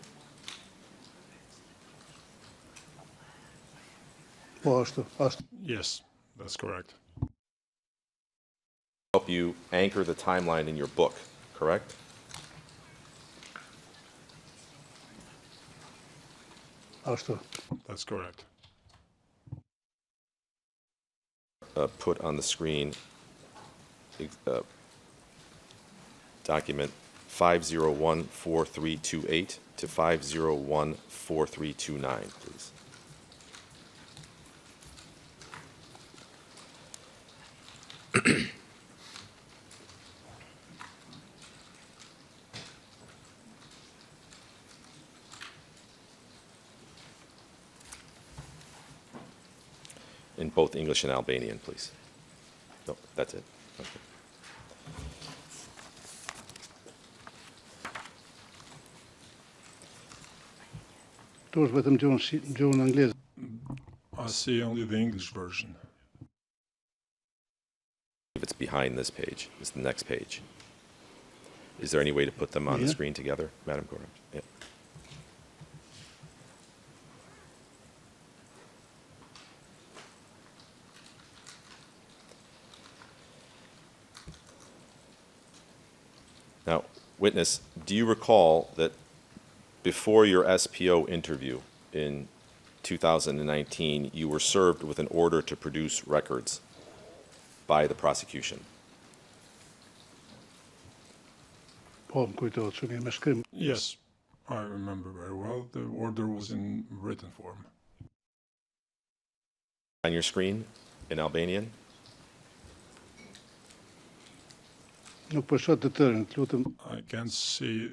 Yes, that's correct. Help you anchor the timeline in your book, correct? That's correct. Put on the screen document 5014328 to 5014329, please. In both English and Albanian, please. No, that's it. Okay. I see only the English version. If it's behind this page, it's the next page. Is there any way to put them on the screen together, Madam Gordon? Yeah. Now, witness, do you recall that before your SPO interview in 2019, you were served with an order to produce records by the prosecution? Yes, I remember very well. The order was in written form. On your screen in Albanian? I can't see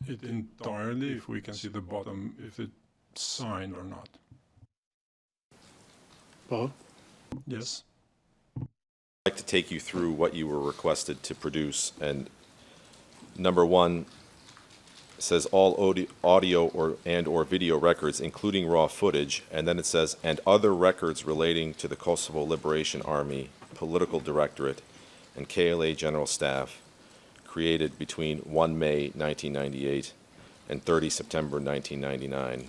it entirely, if we can see the bottom, if it's signed or not. Yes. I'd like to take you through what you were requested to produce, and number 1 says all audio or video records, including raw footage, and then it says, and other records relating to the Kosovo Liberation Army, Political Directorate, and KLA General Staff, created between 1 May 1998 and 30 September 1999,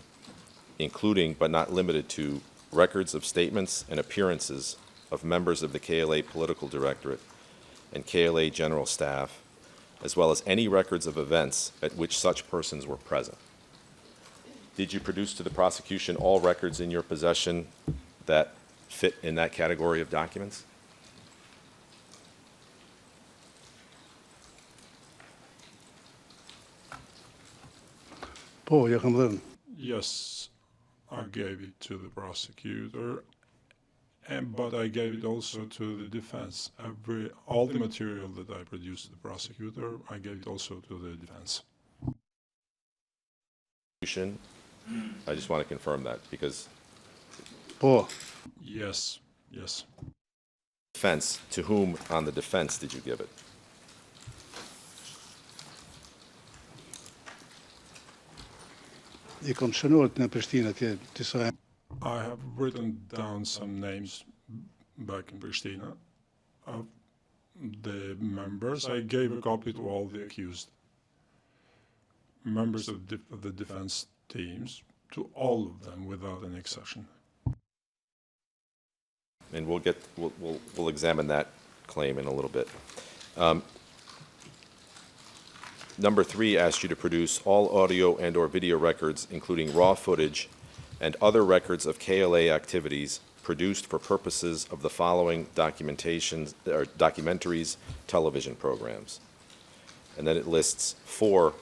including but not limited to records of statements and appearances of members of the KLA Political Directorate and KLA General Staff, as well as any records of events at which such persons were present. Did you produce to the prosecution all records in your possession that fit in that category of documents? Yes, I gave it to the prosecutor, but I gave it also to the defense. All the material that I produced to the prosecutor, I gave it also to the defense. I just want to confirm that, because Yes, yes. defense, to whom on the defense did you give it? I have written down some names back in Pristina of the members. I gave a copy to all the accused members of the defense teams, to all of them without an exception. And we'll examine that claim in a little bit. Number 3 asked you to produce all audio and or video records, including raw footage and other records of KLA activities produced for purposes of the following documentaries, television programs. And then it lists 4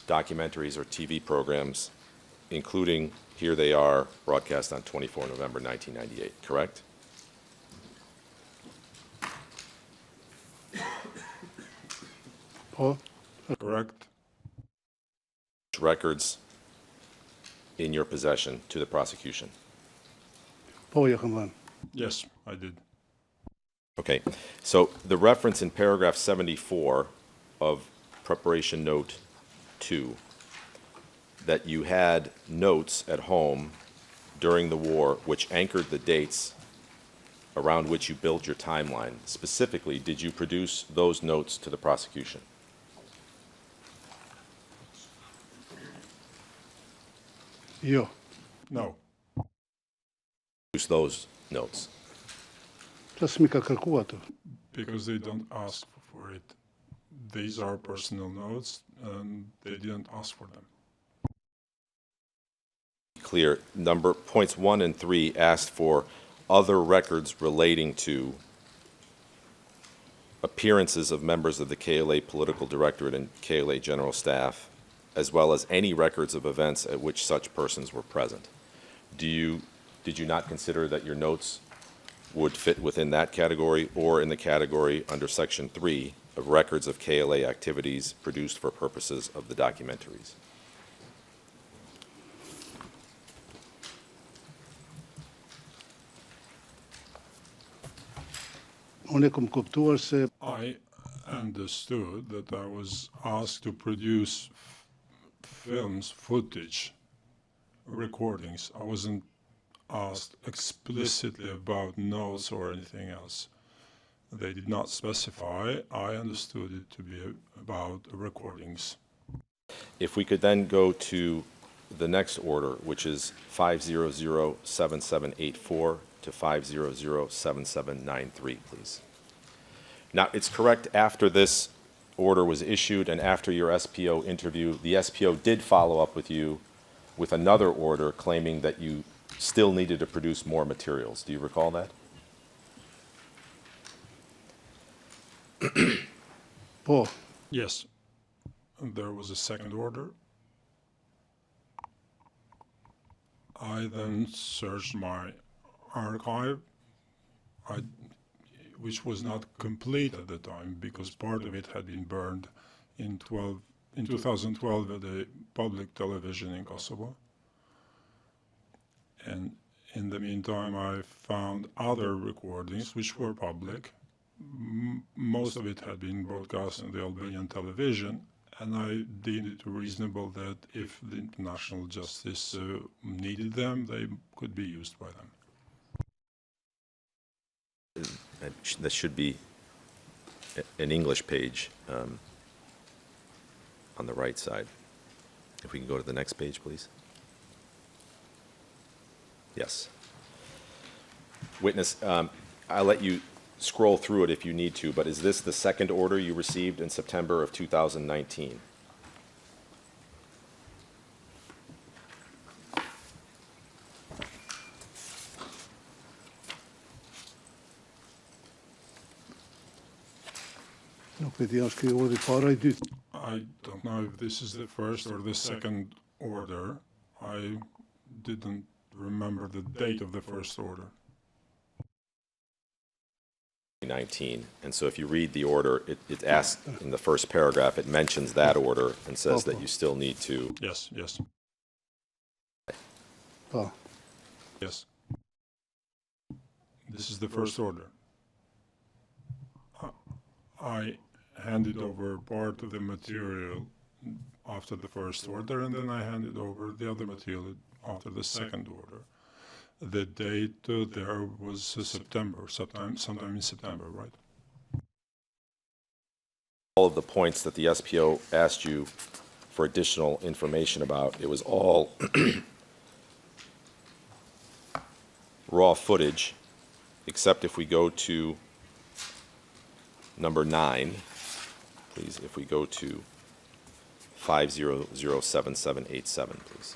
documentaries or TV programs, including, here they are, broadcast on 24 November 1998, correct? Correct. records in your possession to the prosecution? Po, Jacomlan. Yes, I did. Okay, so the reference in paragraph 74 of preparation note 2, that you had notes at home during the war which anchored the dates around which you built your timeline. Specifically, did you produce those notes to the prosecution? Jo. No. Produce those notes. Pse s'mi ka kërkuar ato? Because they don't ask for it. These are personal notes, and they didn't ask for them. Clear. Points 1 and 3 asked for other records relating to appearances of members of the KLA Political Directorate and KLA General Staff, as well as any records of events at which such persons were present. Did you not consider that your notes would fit within that category or in the category under Section 3 of records of KLA activities produced for purposes of the documentaries? Unë e kam kuptuar se I understood that I was asked to produce films, footage, recordings. I wasn't asked explicitly about notes or anything else. They did not specify. I understood it to be about recordings. If we could then go to the next order, which is 5007784 to 5007793, please. Now, it's correct, after this order was issued and after your SPO interview, the SPO did follow up with you with another order claiming that you still needed to produce more materials. Do you recall that? po, Yes, there was a second order. I then searched my archive, which was not complete at the time because part of it had been burned in 2012 at the public television in Kosovo. And in the meantime, I found other recordings which were public. Most of it had been broadcast on the Albanian television, and I deemed it reasonable that if the international justice needed them, they could be used by them. That should be an English page on the right side. If we can go to the next page, please. Yes. Witness, I'll let you scroll through it if you need to, but is this the second order you received in September of 2019? nuk e di është ky urdhri para I dytë. I don't know if this is the first or the second order. I didn't remember the date of the first order. 19. And so if you read the order, it asks in the first paragraph, it mentions that order and says that you still need to. Yes, yes, Po. yes. This is the first order. I handed over part of the material after the first order, and then I handed over the other material after the second order. The date there was September, sometime in September, right? All of the points that the SPO asked you for additional information about, it was all raw footage, except if we go to number 9, please, if we go to 5007787, please.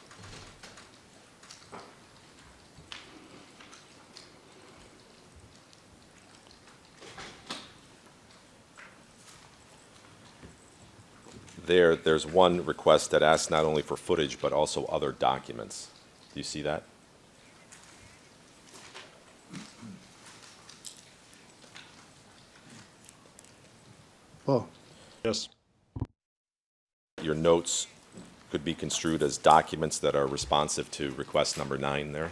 There's one request that asks not only for footage, but also other documents. Do you see that? Po. Yes. Your notes could be construed as documents that are responsive to request number 9 there?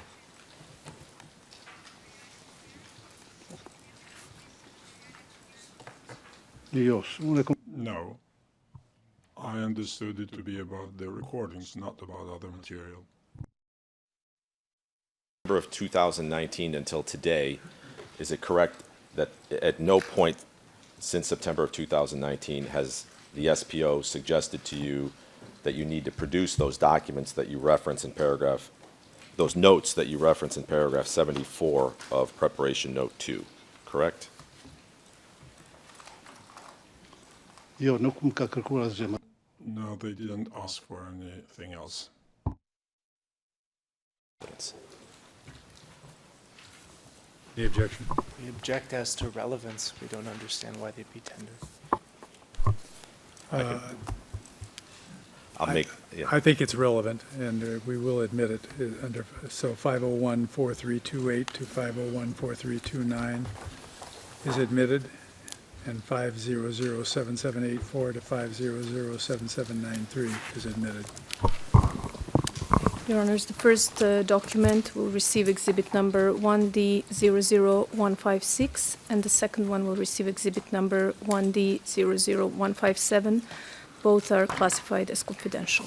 Jos, No. I understood it to be about the recordings, not about other material. September of 2019 until today, is it correct that at no point since September of 2019 has the SPO suggested to you that you need to produce those documents that you reference in paragraph, those notes that you reference in paragraph 74 of preparation note 2, correct? jo, nuk më ka kërkuar asgjë më. No, they didn't ask for anything else. Any objection? We object as to relevance. We don't understand why they'd be tendered. I'll make, yeah. I think it's relevant, and we will admit it under, so 501-4328 to 501-4329 is admitted, and 500-7784 to 500-7793 is admitted. Your Honors, the first document will receive exhibit number 1D00156, and the second one will receive exhibit number 1D00157. Both are classified as confidential.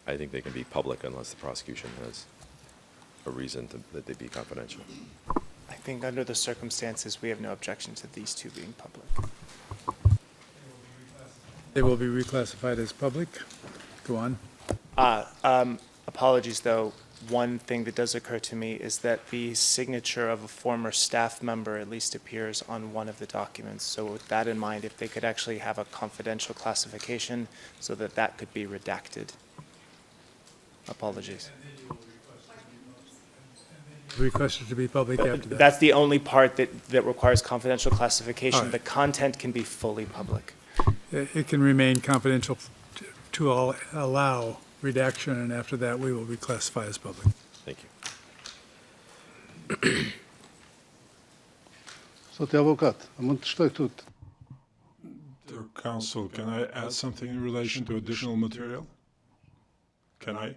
I think they can be public unless the prosecution has a reason that they be confidential. I think under the circumstances, we have no objection to these two being public. They will be reclassified as public. Go on. Apologies, though. One thing that does occur to me is that the signature of a former staff member at least appears on one of the documents. So with that in mind, if they could actually have a confidential classification so that that could be redacted. Apologies. Requested to be public after that. That's the only part that requires confidential classification. All right. The content can be fully public. It can remain confidential to allow redaction, and after that, we will reclassify as public. Thank you. Sot e avokat, a mund të shtoj këtu? Dear counsel, can I add something in relation to additional material? Can I?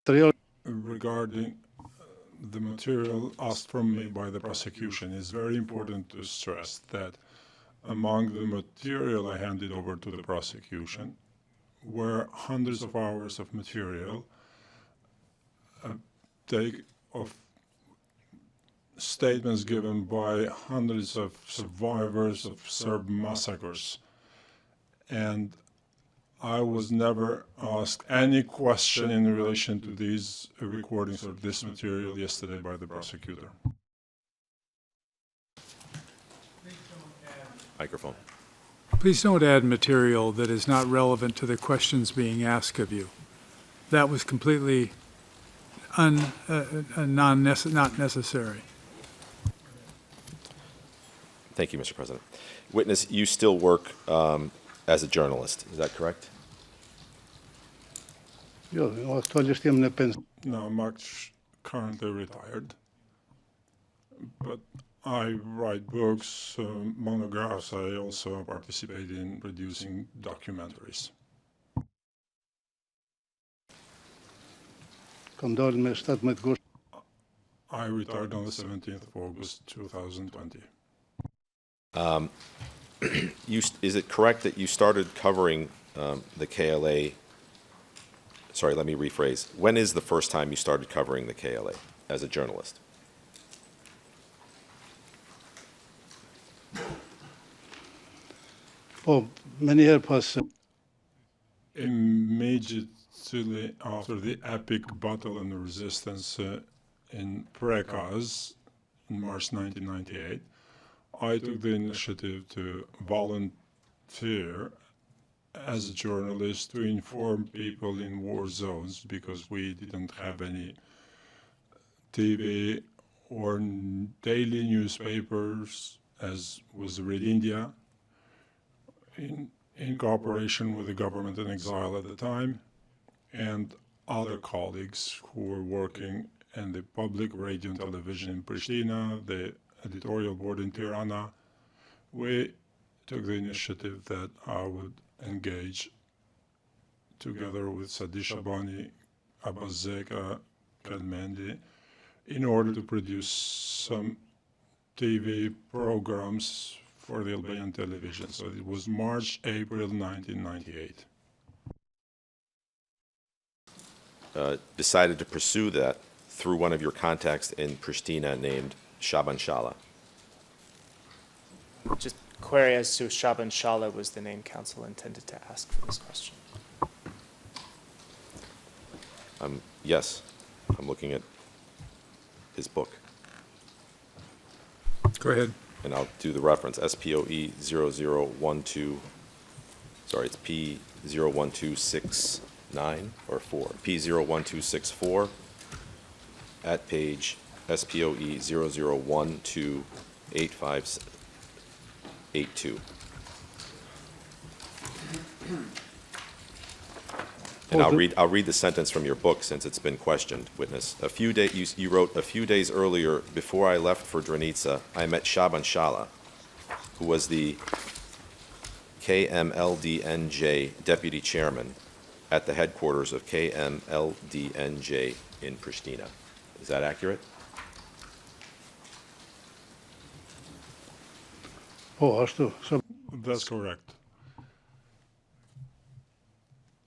Material Regarding the material asked from me by the prosecution, it's very important to stress that among the material I handed over to the prosecution were hundreds of hours of material of statements given by hundreds of survivors of Serb massacres. And I was never asked any question in relation to these recordings or this material yesterday by the prosecutor. Microphone. Please don't add material that is not relevant to the questions being asked of you. That was completely not necessary. Thank you, Mr. President. Witness, you still work as a journalist, is that correct? Jo, aktualisht jam në pension. No, I'm currently retired, but I write books, monographs. I also participate in producing documentaries. Kam dalë me 17 gusht. I retired on the 17th of August 2020. Is it correct that you started covering the KLA? Sorry, let me rephrase. When is the first time you started covering the KLA as a journalist? Po, me njëherë pas Immediately after the epic battle and resistance in Prekaz in March 1998, I took the initiative to volunteer as a journalist to inform people in war zones because we didn't have any TV or daily newspapers, as was Red India, in cooperation with the government in exile at the time, and other colleagues who were working in the public radio and television in Pristina, the editorial board in Tirana, we took the initiative that I would engage together with Sadi Shabani, Abbas Zeka, Kalmendi, in order to produce some TV programs for the Albanian television. So it was March, April 1998. Decided to pursue that through one of your contacts in Pristina named Shaban Shala. Just query as to Shaban Shala was the name counsel intended to ask for this question. Yes, I'm looking at his book. Go ahead. And I'll do the reference, SPOE 0012, sorry, it's P01269 or 4, P01264 at page SPOE 00128582. And I'll read the sentence from your book since it's been questioned, witness. You wrote, a few days earlier, before I left for Drenica, I met Shaban Shala, who was the KMLDNJ deputy chairman at the headquarters of KMLDNJ in Pristina. Is that accurate? That's correct.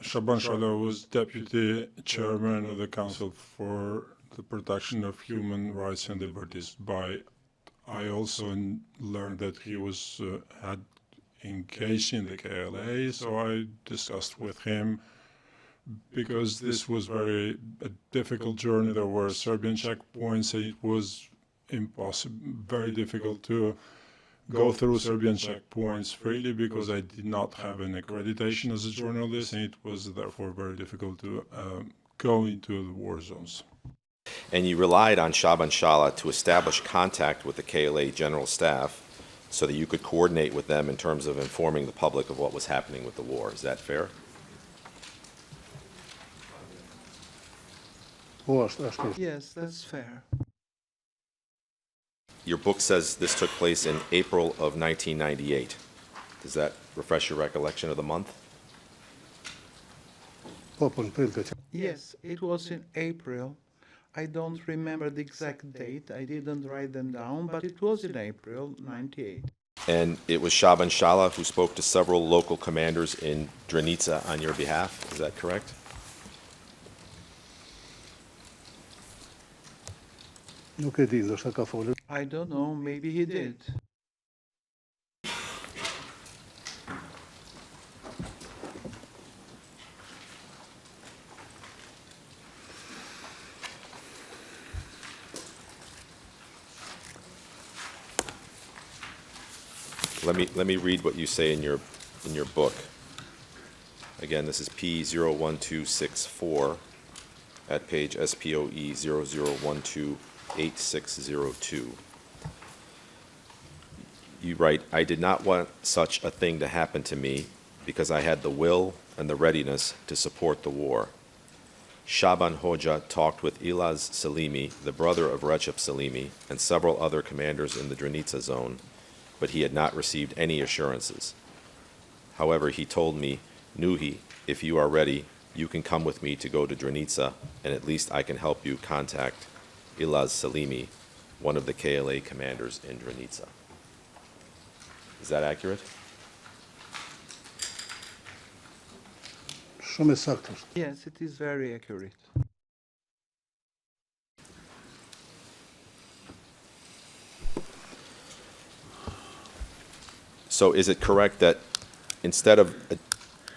Shaban Shala was deputy chairman of the Council for the Protection of Human Rights and Liberties. I also learned that he was had engaged in the KLA, so I discussed with him because this was a difficult journey. There were Serbian checkpoints, and it was very difficult to go through Serbian checkpoints freely because I did not have an accreditation as a journalist, and it was therefore very difficult to go into the war zones. And you relied on Shaban Shala to establish contact with the KLA general staff so that you could coordinate with them in terms of informing the public of what was happening with the war. Is that fair? Yes, that's fair. Your book says this took place in April of 1998. Does that refresh your recollection of the month? Yes, it was in April. I don't remember the exact date. I didn't write them down, but it was in April 98. And it was Shaban Shala who spoke to several local commanders in Drenica on your behalf. Is that correct? I don't know, maybe he did. Let me read what you say in your book. Again, this is P01264 at page SPOE 00128602. You write, I did not want such a thing to happen to me because I had the will and the readiness to support the war. Shaban Hoxha talked with Ilaz Salimi, the brother of Recep Salimi, and several other commanders in the Drenica zone, but he had not received any assurances. However, he told me, Nuhi, if you are ready, you can come with me to go to Drenica, and at least I can help you contact Ilaz Salimi, one of the KLA commanders in Drenica. Is that accurate? Yes, it is very accurate. So is it correct that instead of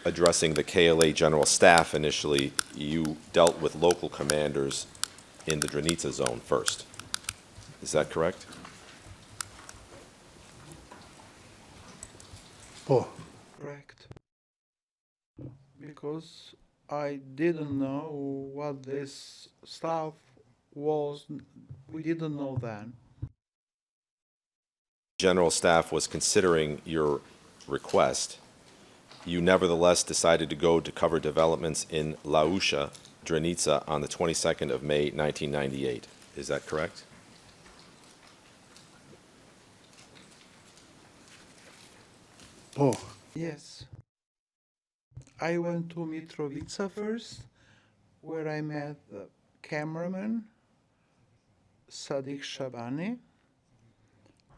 addressing the KLA general staff initially, you dealt with local commanders in the Drenica zone first? Is that correct? Correct. Because I didn't know what this stuff was. We didn't know then. General staff was considering your request. You nevertheless decided to go to cover developments in Lausha, Drenica, on the 22nd of May, 1998. Is that correct? Po, Yes. I went to Mitrovica first, where I met the cameraman, Sadiq Shabani,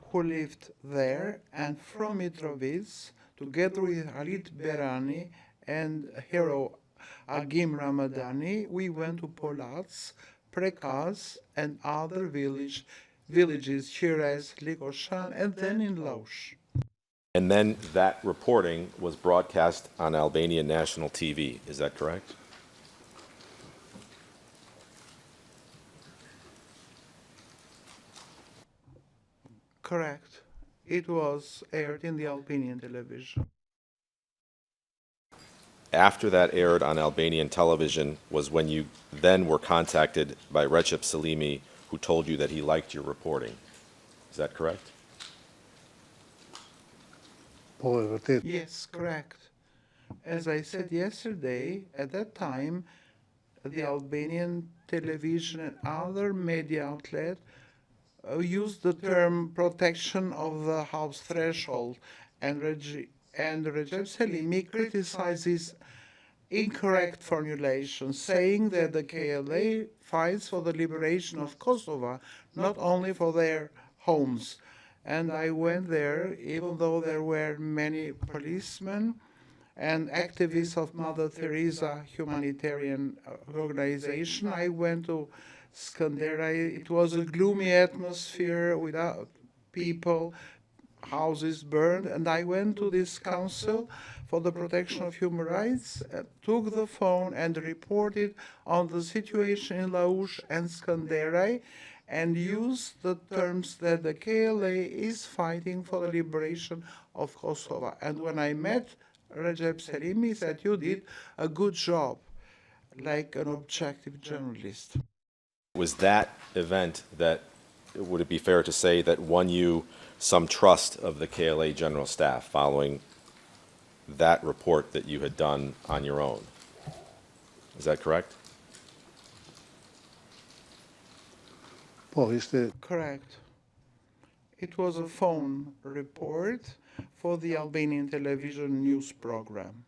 who lived there, and from Mitrovic, together with Halit Berani and hero Agim Ramadani, we went to Polats, Prekaz, and other villages, Shiraz, Ligoshan, and then in Laush. And then that reporting was broadcast on Albanian national TV. Is that correct? Correct. It was aired in the Albanian television. After that aired on Albanian television was when you then were contacted by Recep Salimi, who told you that he liked your reporting. Is that correct? po e vërtet. Yes, correct. As I said yesterday, at that time, the Albanian television and other media outlets used the term protection of the house threshold, and Recep Selimi criticizes incorrect formulation, saying that the KLA fights for the liberation of Kosovo, not only for their homes. And I went there, even though there were many policemen and activists of Mother Teresa humanitarian organization. I went to Skanderai. It was a gloomy atmosphere without people, houses burned, and I went to this council for the protection of human rights, took the phone and reported on the situation in Laush and Skanderai, and used the terms that the KLA is fighting for the liberation of Kosovo. And when I met Recep Selimi, he said, "You did a good job, like an objective journalist." Was that event that, would it be fair to say, that won you some trust of the KLA General Staff following that report that you had done on your own? Is that correct? Po, ishte Correct. It was a phone report for the Albanian television news program.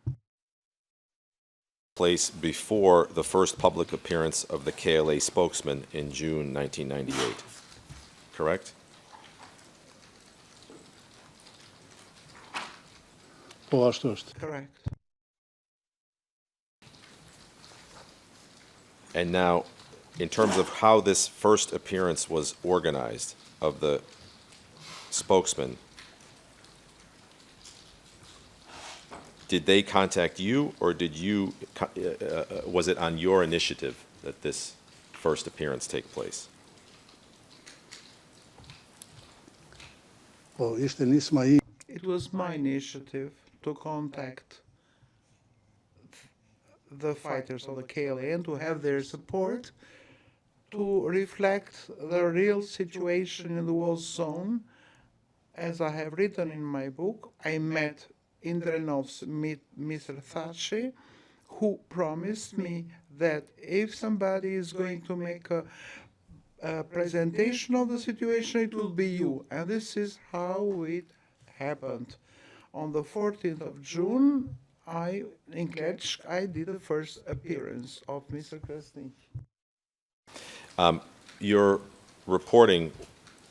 Place before the first public appearance of the KLA spokesman in June 1998, correct? po ashtu është. Correct. And now, in terms of how this first appearance was organized of the spokesman, did they contact you, or did you, was it on your initiative that this first appearance take place? Po, ishte nisma i It was my initiative to contact the fighters of the KLA and to have their support to reflect the real situation in the war zone. As I have written in my book, I met in Drenov's Mr. Thaçi, who promised me that if somebody is going to make a presentation of the situation, it will be you. And this is how it happened. On the 14th of June, in Kletch, I did the first appearance of Mr. Krasnich. Your reporting,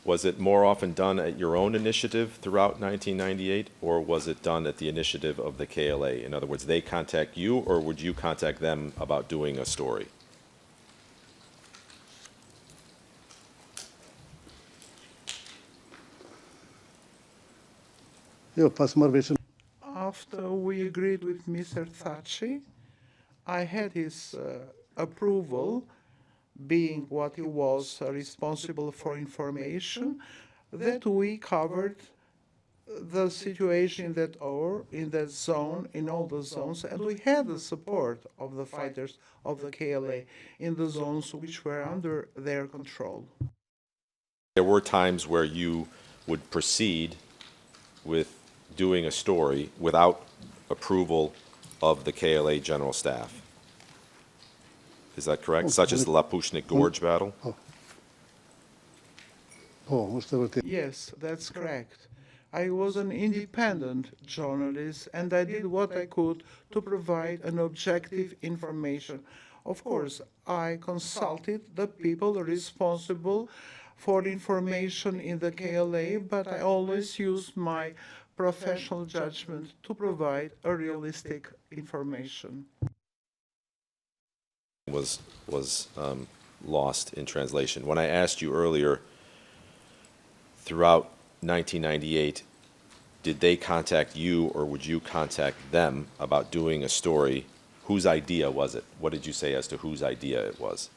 was it more often done at your own initiative throughout 1998, or was it done at the initiative of the KLA? In other words, they contact you, or would you contact them about doing a story? jo pas marrëveshjen. After we agreed with Mr. Thaçi, I had his approval, being what he was responsible for information, that we covered the situation in that hour, in that zone, in all the zones, and we had the support of the fighters of the KLA in the zones which were under their control. There were times where you would proceed with doing a story without approval of the KLA General Staff. Is that correct? Such as the Lapushnik Gorge battle? Po, është e vërtetë. Yes, that's correct. I was an independent journalist and I did what I could to provide an objective information. Of course, I consulted the people responsible for information in the KLA, but I always used my professional judgment to provide a realistic information. Was lost in translation. When I asked you earlier, throughout 1998, did they contact you or would you contact them about doing a story? Whose idea was it? What did you say as to whose idea it was?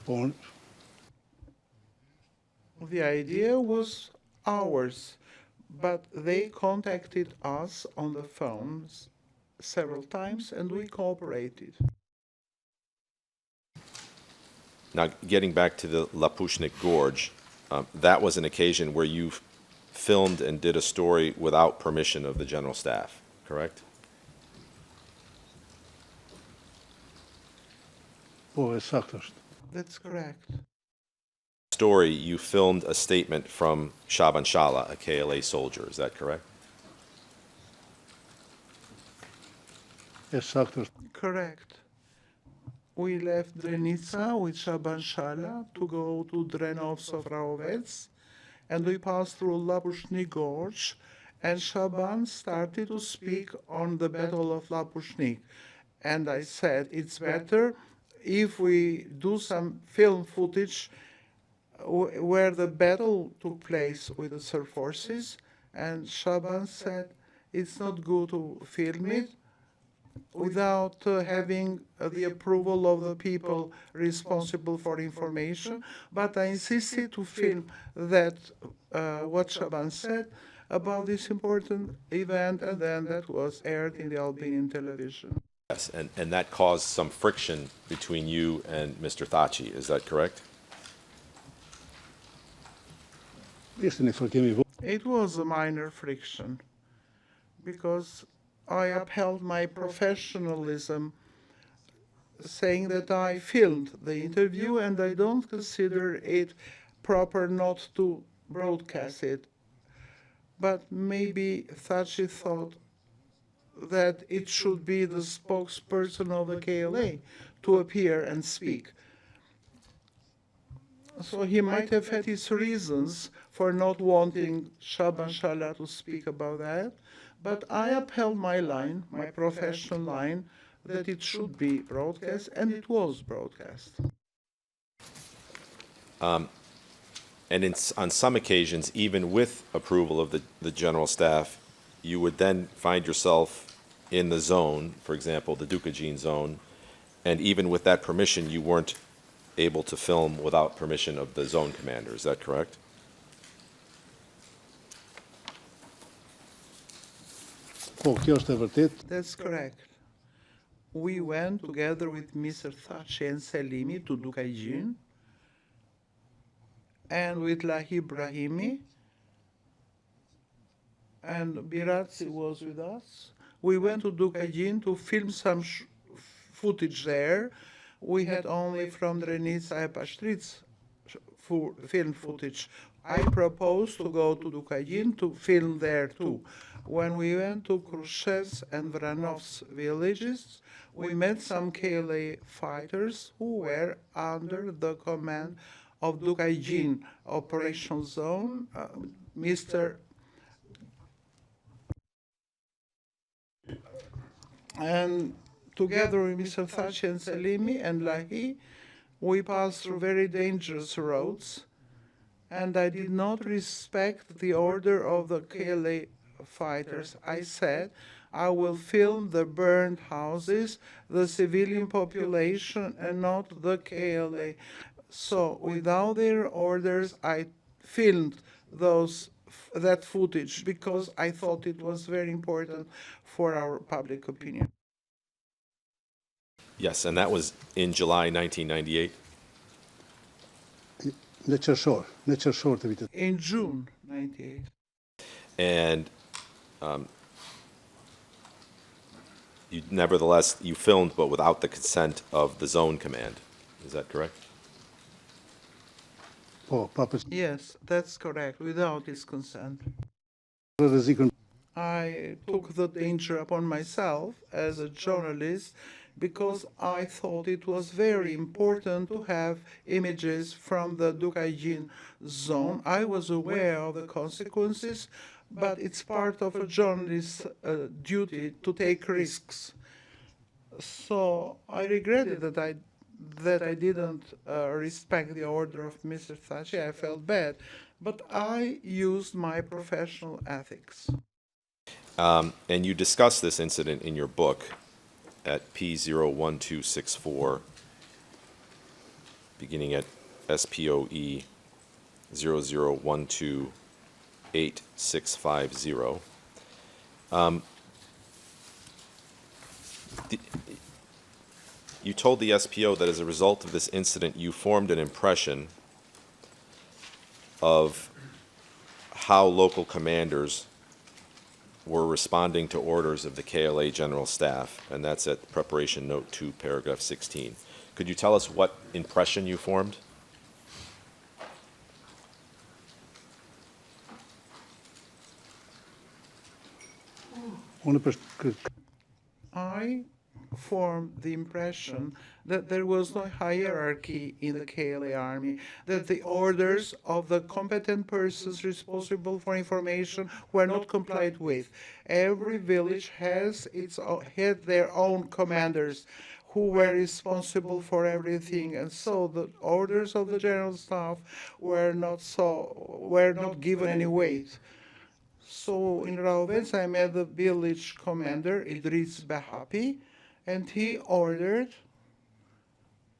On The idea was ours, but they contacted us on the phones several times and we cooperated. Now, getting back to the Lapushnik Gorge, that was an occasion where you filmed and did a story without permission of the general staff, correct? po saktë është. That's correct. Story, you filmed a statement from Shaban Shala, a KLA soldier, is that correct? E saktë është. Correct. We left Drenica with Shaban Shala to go to Drenovsov-Raovets, and we passed through Lapushnik Gorge, and Shaban started to speak on the Battle of Lapushnik. And I said, it's better if we do some film footage where the battle took place with the Serb forces, and Shaban said, it's not good to film it without having the approval of the people responsible for information, but I insisted to film that what Shaban said about this important event, and then that was aired in the Albanian television. Yes, and that caused some friction between you and Mr. Thaçi, is that correct? Ishte një frikimi vogël. It was a minor friction because I upheld my professionalism, saying that I filmed the interview and I don't consider it proper not to broadcast it. But maybe Thaçi thought that it should be the spokesperson of the KLA to appear and speak. So he might have had his reasons for not wanting Shaban Shala to speak about that, but I upheld my line, my professional line, that it should be broadcast, and it was broadcast. And on some occasions, even with approval of the general staff, you would then find yourself in the zone, for example, the Dukagin zone, and even with that permission, you weren't able to film without permission of the zone commander. Is that correct? Po, kjo është e vërtet. That's correct. We went together with Mr. Thaçi and Selimi to Dukagin, and with Lahi Brahimi, and Biratsi was with us. We went to Dukagin to film some footage there. We had only from Drenica and Pastritz film footage. I proposed to go to Dukagin to film there too. When we went to Khrushchev's and Vranov's villages, we met some KLA fighters who were under the command of Dukagin operational zone, Mr. And together with Mr. Thaçi and Selimi and Lahi, we passed through very dangerous roads, and I did not respect the order of the KLA fighters. I said, I will film the burned houses, the civilian population, and not the KLA. So without their orders, I filmed that footage because I thought it was very important for our public opinion. Yes, and that was in July 1998? Në qershor të vitit. In June 98. And nevertheless, you filmed, but without the consent of the zone command. Is that correct? Yes, that's correct, without his consent. I took the danger upon myself as a journalist because I thought it was very important to have images from the Dukaijin zone. I was aware of the consequences, but it's part of a journalist's duty to take risks. So I regretted that I didn't respect the order of Mr. Thaçi. I felt bad, but I used my professional ethics. And you discuss this incident in your book at P01264, beginning at SPOE 00128650. You told the SPO that as a result of this incident, you formed an impression of how local commanders were responding to orders of the KLA General Staff, and that's at Preparation Note 2, paragraph 16. Could you tell us what impression you formed? I formed the impression that there was no hierarchy in the KLA army, that the orders of the competent persons responsible for information were not complied with. Every village had their own commanders who were responsible for everything, and so the orders of the general staff were not given any weight. So in Rauvens, I met the village commander, Idris Behapi, and he ordered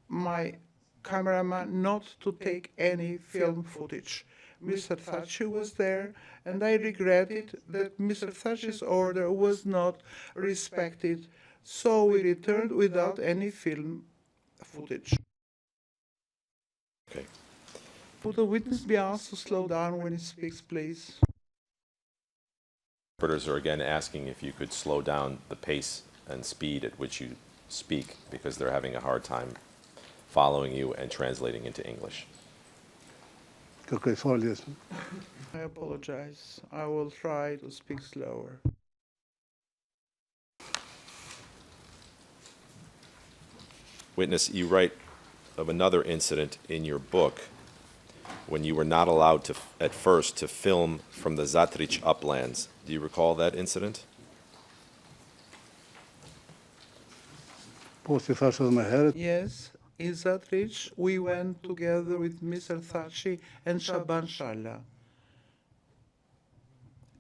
my cameraman not to take any film footage. Mr. Thaçi was there, and I regretted that Mr. Thaçi's order was not respected, so we returned without any film footage. Okay. Would the witness be asked to slow down when he speaks, please? Interpreters are again asking if you could slow down the pace and speed at which you speak, because they're having a hard time following you and translating into English. I apologize. I will try to speak slower. Witness, you write of another incident in your book when you were not allowed to, at first, to film from the Zatrich uplands. Do you recall that incident? Yes, in Zatrich, we went together with Mr. Thaçi and Shaban Shalla.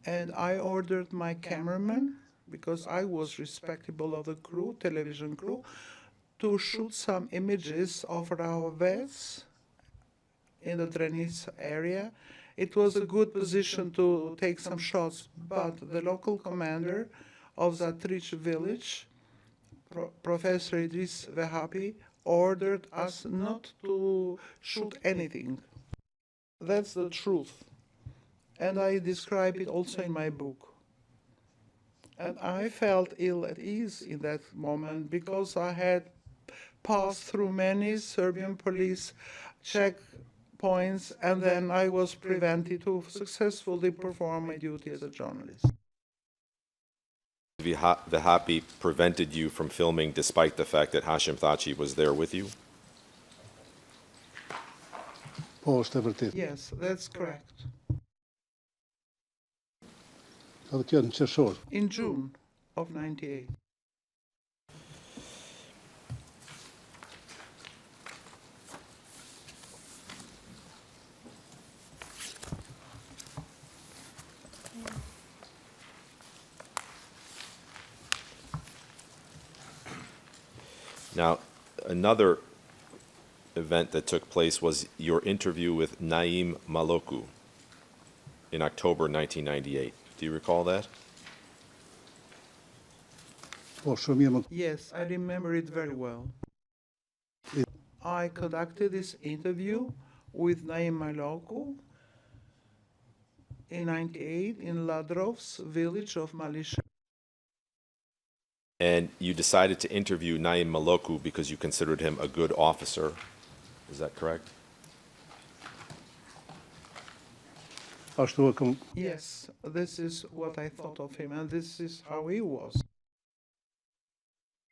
And I ordered my cameraman, because I was respectable of the crew, television crew, to shoot some images of Rauvens in the Drenis area. It was a good position to take some shots, but the local commander of Zatrich village, Professor Idris Vehapi, ordered us not to shoot anything. That's the truth. And I describe it also in my book. And I felt ill at ease in that moment because I had passed through many Serbian police checkpoints, and then I was prevented to successfully perform my duty as a journalist. Vehapi prevented you from filming despite the fact that Hashim Thaçi was there with you? Yes, that's correct. In June of '98. Now, another event that took place was your interview with Naim Maloku in October 1998. Do you recall that? Yes, I remember it very well. I conducted this interview with Naim Maloku in '98 in Ladrov's village of Malisha. And you decided to interview Naim Maloku because you considered him a good officer. Is that correct? Ashtu e kam Yes, this is what I thought of him, and this is how he was.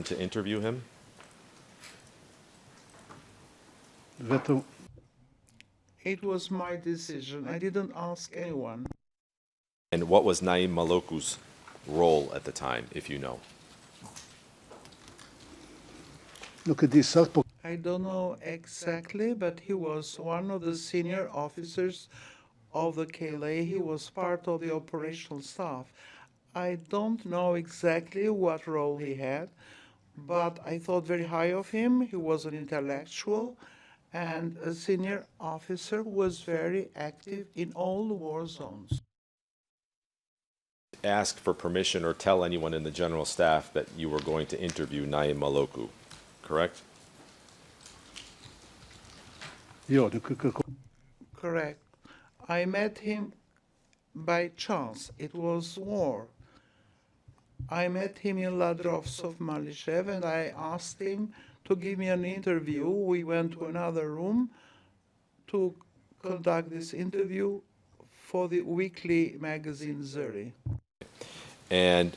To interview him? vetëm It was my decision. I didn't ask anyone. And what was Naim Maloku's role at the time, if you know? nuk e di sakt, po I don't know exactly, but he was one of the senior officers of the KLA. He was part of the operational staff. I don't know exactly what role he had, but I thought very high of him. He was an intellectual and a senior officer who was very active in all the war zones. Ask for permission or tell anyone in the general staff that you were going to interview Naim Maloku, correct? jo, nuk e kërkoj. Correct. I met him by chance. It was war. I met him in Ladrovs of Malishev and I asked him to give me an interview. We went to another room to conduct this interview for the weekly magazine Zuri. And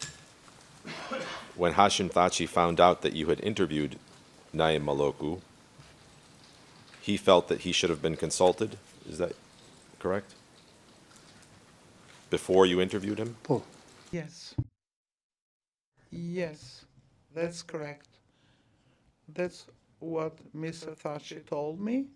when Hashim Thaçi found out that you had interviewed Naim Maloku, he felt that he should have been consulted. Is that correct? Before you interviewed him? Po, Yes. Yes, that's correct. That's what Mr. Thaçi told me.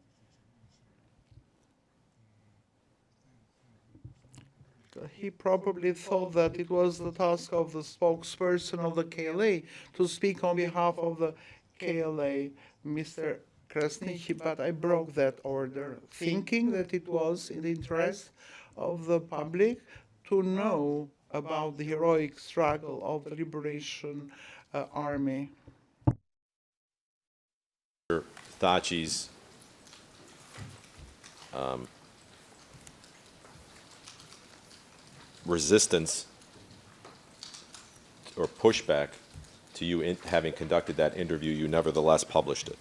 He probably thought that it was the task of the spokesperson of the KLA to speak on behalf of the KLA, Mr. Krasniki, but I broke that order, thinking that it was in the interest of the public to know about the heroic struggle of the Liberation Army. Thaçi's resistance or pushback to you having conducted that interview, you nevertheless published it.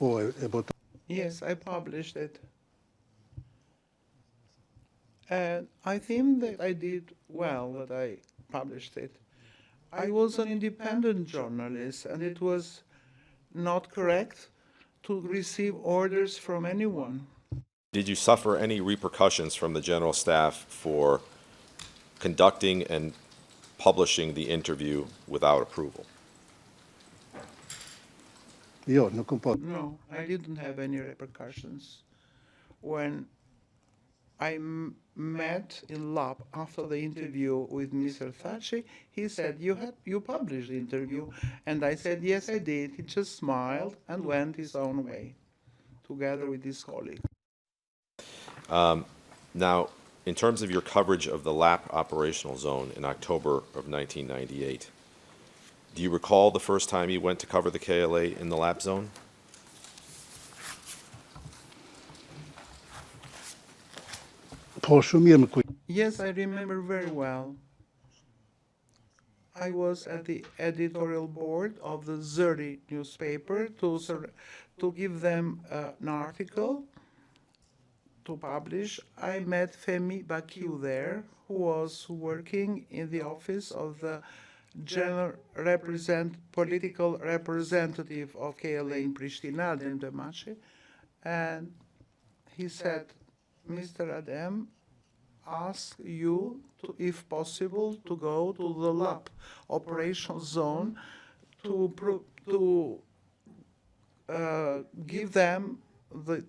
po, e bota. Yes, I published it. And I think that I did well that I published it. I was an independent journalist, and it was not correct to receive orders from anyone. Did you suffer any repercussions from the general staff for conducting and publishing the interview without approval? Jo, nuk kam pas. No, I didn't have any repercussions. When I met in lab after the interview with Mr. Thaçi, he said, you published the interview. And I said, yes, I did. He just smiled and went his own way, together with his colleague. Now, in terms of your coverage of the LAP operational zone in October of 1998, do you recall the first time you went to cover the KLA in the LAP zone? Po, shumë mirë më kujt. Yes, I remember very well. I was at the editorial board of the Zuri newspaper to give them an article to publish. I met Femi Bakiu there, who was working in the office of the political representative of KLA in Pristina, Adem Demaci, and he said, Mr. Adem, ask you, if possible, to go to the LAP operational zone to give them the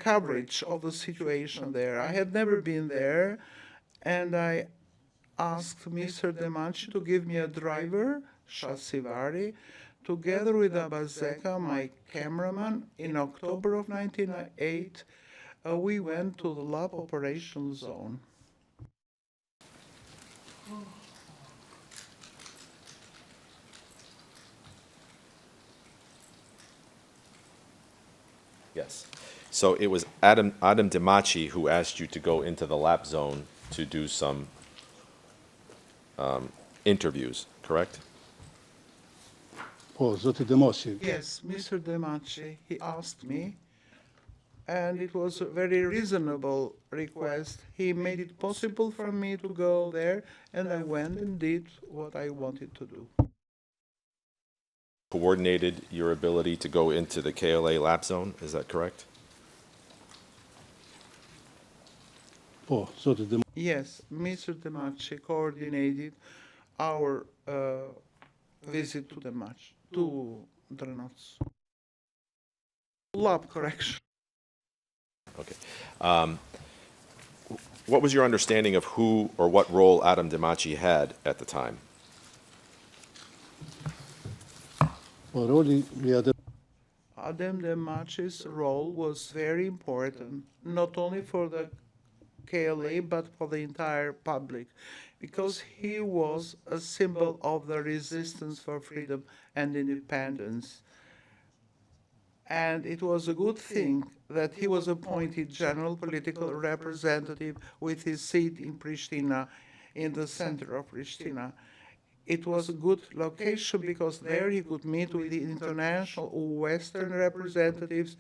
coverage of the situation there. I had never been there, and I asked Mr. Demaci to give me a driver, Shasivari, together with Abazeka, my cameraman, in October of 1998. We went to the lab operational zone. Yes. So it was Adam Demaci who asked you to go into the LAP zone to do some interviews, correct? Po, zoti Demosi. Yes, Mr. Demaci, he asked me and it was a very reasonable request. He made it possible for me to go there, and I went and did what I wanted to do. Coordinated your ability to go into the KLA lap zone, is that correct? Yes, Mr. Thaçi coordinated our visit to the match, to Dranots. Lab correction. Okay. What was your understanding of who or what role Adam Demaci had at the time? Adam Demaci's role was very important, not only for the KLA, but for the entire public, because he was a symbol of the resistance for freedom and independence. And it was a good thing that he was appointed general political representative with his seat in Pristina, in the center of Pristina. It was a good location because there he could meet with the international Western representatives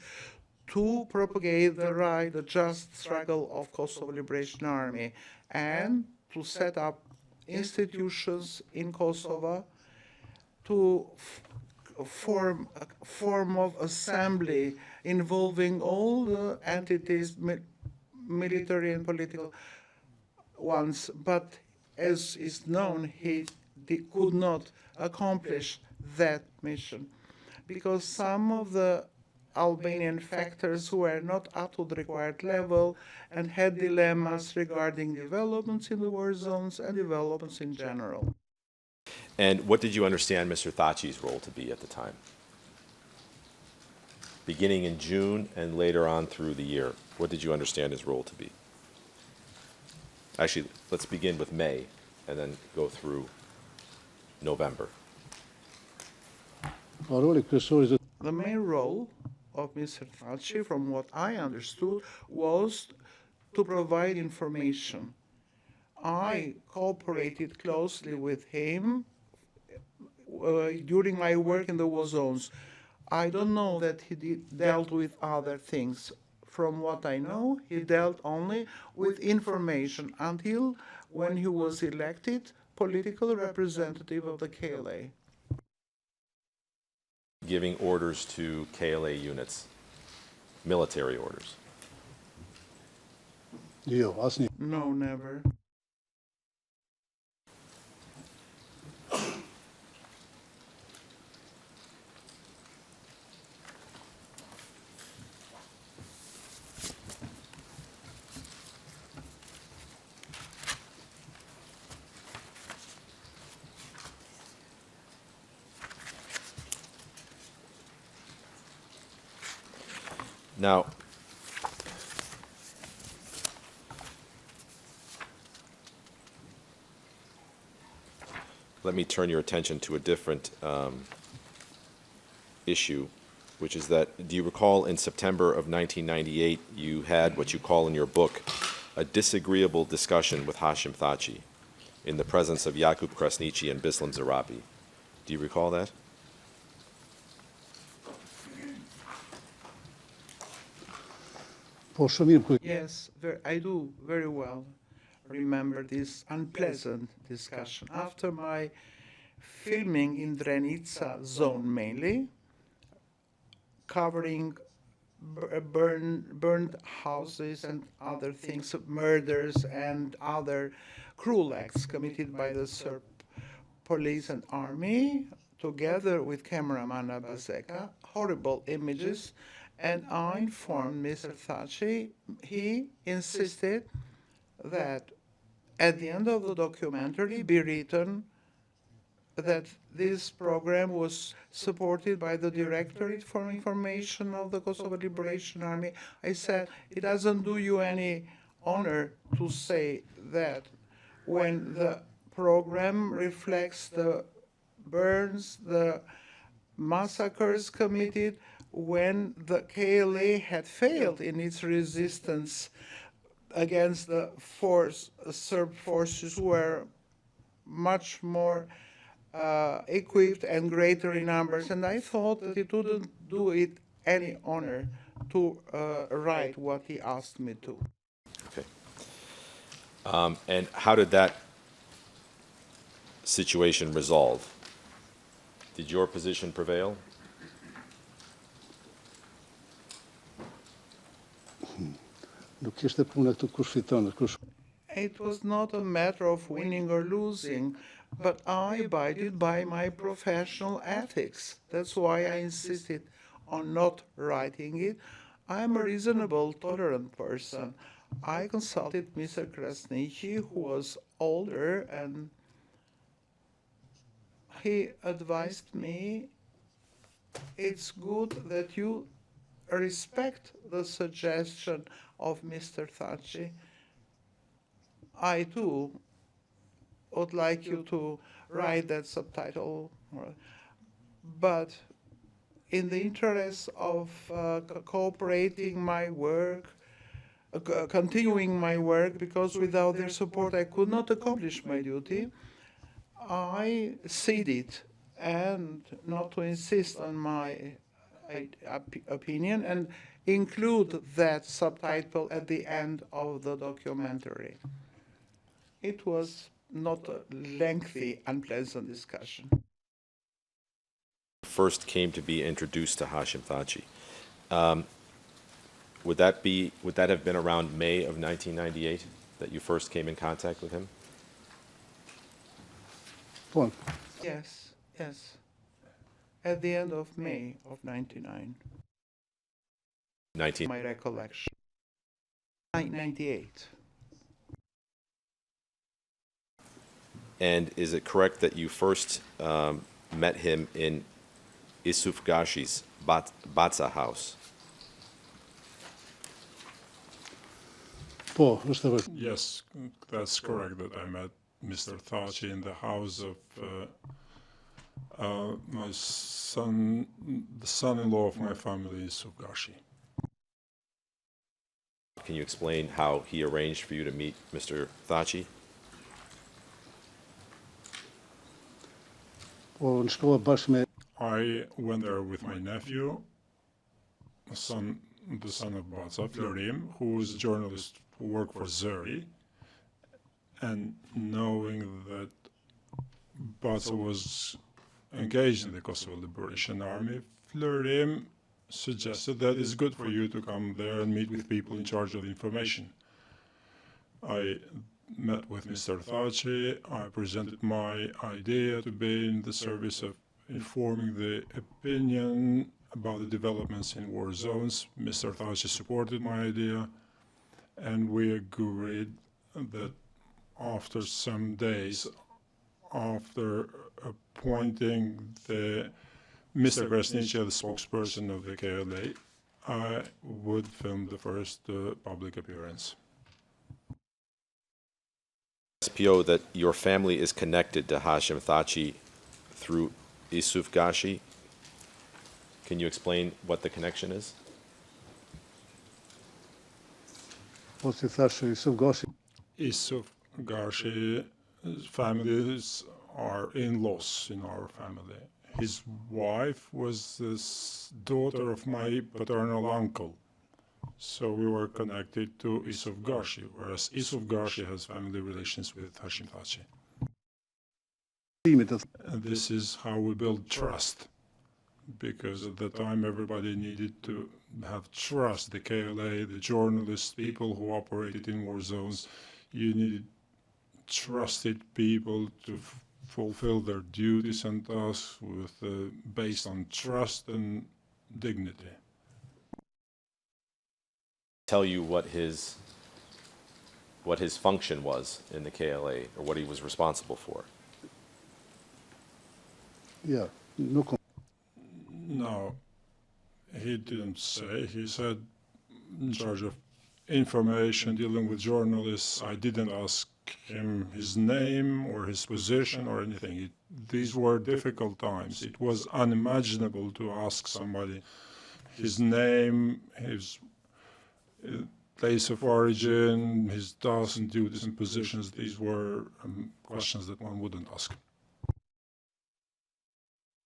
to propagate the just struggle of Kosovo Liberation Army and to set up institutions in Kosovo to form a form of assembly involving all the entities, military and political ones. But as is known, he could not accomplish that mission because some of the Albanian factors were not up to the required level and had dilemmas regarding developments in the war zones and developments in general. And what did you understand Mr. Thaçi's role to be at the time? Beginning in June and later on through the year, what did you understand his role to be? Actually, let's begin with May and then go through November. The main role of Mr. Thaçi, from what I understood, was to provide information. I cooperated closely with him during my work in the war zones. I don't know that he dealt with other things. From what I know, he dealt only with information until when he was elected political representative of the KLA. Giving orders to KLA units, military orders. No, never. Now, let me turn your attention to a different issue, which is that, do you recall in September of 1998, you had what you call in your book a disagreeable discussion with Hashim Thaçi in the presence of Jakub Krasniqi and Bislam Zarabi? Do you recall that? Yes, I do very well remember this unpleasant discussion. After my filming in Drenica zone mainly, covering burned houses and other things, murders and other cruel acts committed by the Serb police and army, together with cameraman Abazeka, horrible images, and I informed Mr. Thaçi. He insisted that at the end of the documentary be written that this program was supported by the Directorate for Information of the Kosovo Liberation Army. I said, it doesn't do you any honor to say that when the program reflects the burns, the massacres committed, when the KLA had failed in its resistance against the Serb forces who were much more equipped and greater in numbers, and I thought that it wouldn't do it any honor to write what he asked me to. Okay. And how did that situation resolve? Did your position prevail? It was not a matter of winning or losing, but I abided by my professional ethics. That's why I insisted on not writing it. I am a reasonable, tolerant person. I consulted Mr. Krasnitsky, who was older, and he advised me it's good that you respect the suggestion of Mr. Thaçi. I too would like you to write that subtitle, but in the interest of cooperating my work, continuing my work, because without their support I could not accomplish my duty, I ceded and not to insist on my opinion and include that subtitle at the end of the documentary. It was not a lengthy, unpleasant discussion. First came to be introduced to Hashim Thaçi. Would that have been around May of 1998 that you first came in contact with him? Yes, yes. At the end of May of 99. 19. My recollection. 98. And is it correct that you first met him in Isuf Gashi's Batza house? Yes, that's correct, that I met Mr. Thaçi in the house of my son, the son-in-law of my family, Isuf Gashi. Can you explain how he arranged for you to meet Mr. Thaçi? I went there with my nephew, the son of Batza, Florim, who is a journalist who worked for Zeri, and knowing that Batza was engaged in the Kosovo Liberation Army, Florim suggested that it's good for you to come there and meet with people in charge of information. I met with Mr. Thaçi. I presented my idea to be in the service of informing the opinion about the developments in war zones. Mr. Thaçi supported my idea, and we agreed that after some days, after appointing Mr. Krasnitsky, the spokesperson of the KLA, I would film the first public appearance. SPO, that your family is connected to Hashim Thaçi through Isuf Gashi. Can you explain what the connection is? Isuf Gashi families are in-laws in our family. His wife was the daughter of my paternal uncle. So we were connected to Isuf Gashi, whereas Isuf Gashi has family relations with Hashim Thaçi. And this is how we build trust, because at the time everybody needed to have trust. The KLA, the journalists, people who operated in war zones, you needed trusted people to fulfill their duties and tasks based on trust and dignity. Tell you what his function was in the KLA, or what he was responsible for. Yeah, No, he didn't say. He said in charge of information, dealing with journalists. I didn't ask him his name or his position or anything. These were difficult times. It was unimaginable to ask somebody his name, his place of origin, his tasks and duties and positions. These were questions that one wouldn't ask.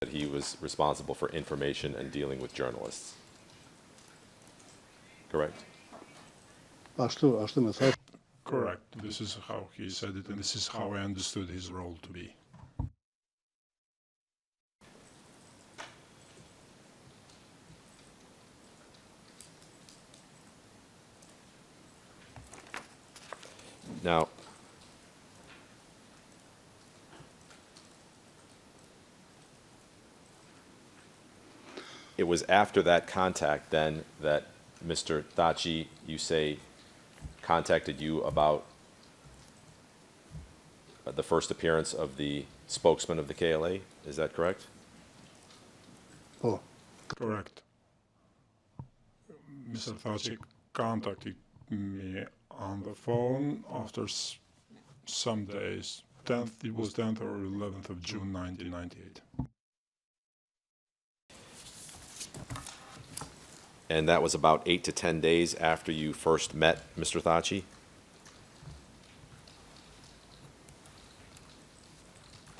That he was responsible for information and dealing with journalists. correct? Ashtu me thash, Correct. This is how he said it, and this is how I understood his role to be. Now, it was after that contact then that Mr. Thaçi, you say, contacted you about the first appearance of the spokesman of the KLA, is that correct? po, Correct. Mr. Thaçi contacted me on the phone after some days. It was 10th or 11th of June 1998. And that was about 8 to 10 days after you first met Mr. Thaçi?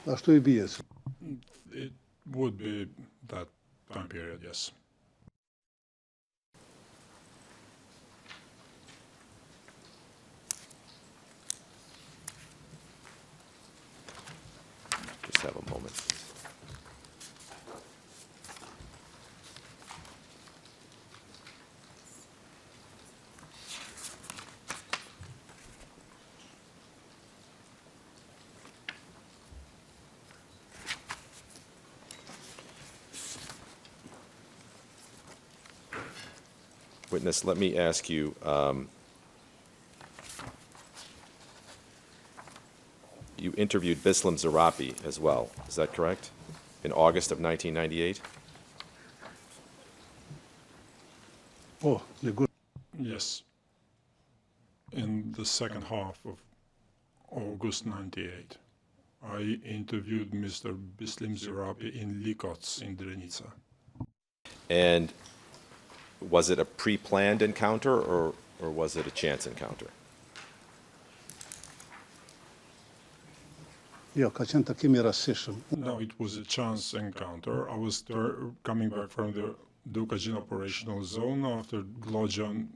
ashtu I bie. It would be that time period, yes. Just have a moment. Witness, let me ask you, you interviewed Bislam Zarapi as well, is that correct? In August of 1998? Po, ligur, Yes. In the second half of August 98, I interviewed Mr. Bislim Zirapi in Likots in Drenica. And was it a pre-planned encounter or was it a chance encounter? jo, ka qenë takimi rastësishëm. No, it was a chance encounter. I was coming back from the Dukajin operational zone after Glojan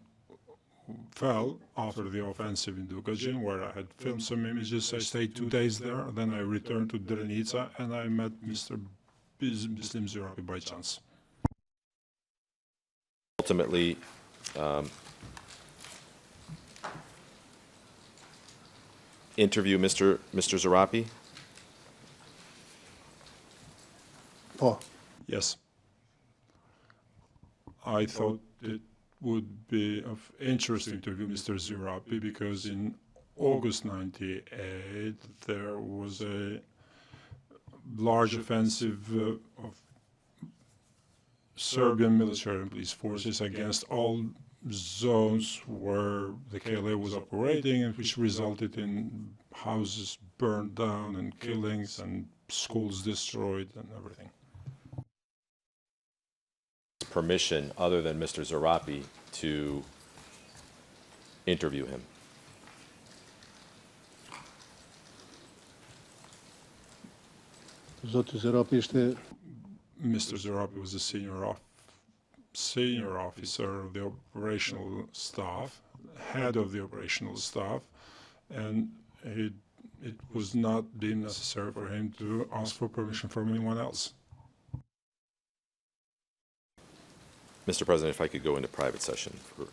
fell after the offensive in Dukajin, where I had filmed some images. I stayed 2 days there. Then I returned to Drenica and I met Mr. Bislim Zirapi by chance. Ultimately, interview Mr. Zarapi? Po, Yes. I thought it would be of interest to interview Mr. Zirapi because in August 98 there was a large offensive of Serbian military and police forces against all zones where the KLA was operating, and which resulted in houses burned down and killings and schools destroyed and everything. Permission other than Mr. Zarapi to interview him? zoti Zerapi ishte Mr. Zarapi was a senior officer of the operational staff, head of the operational staff, and it was not deemed necessary for him to ask for permission from anyone else. Mr. President, if I could go into private session for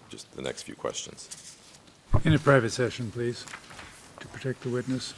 just the next few questions. In a private session, please, to protect the witness.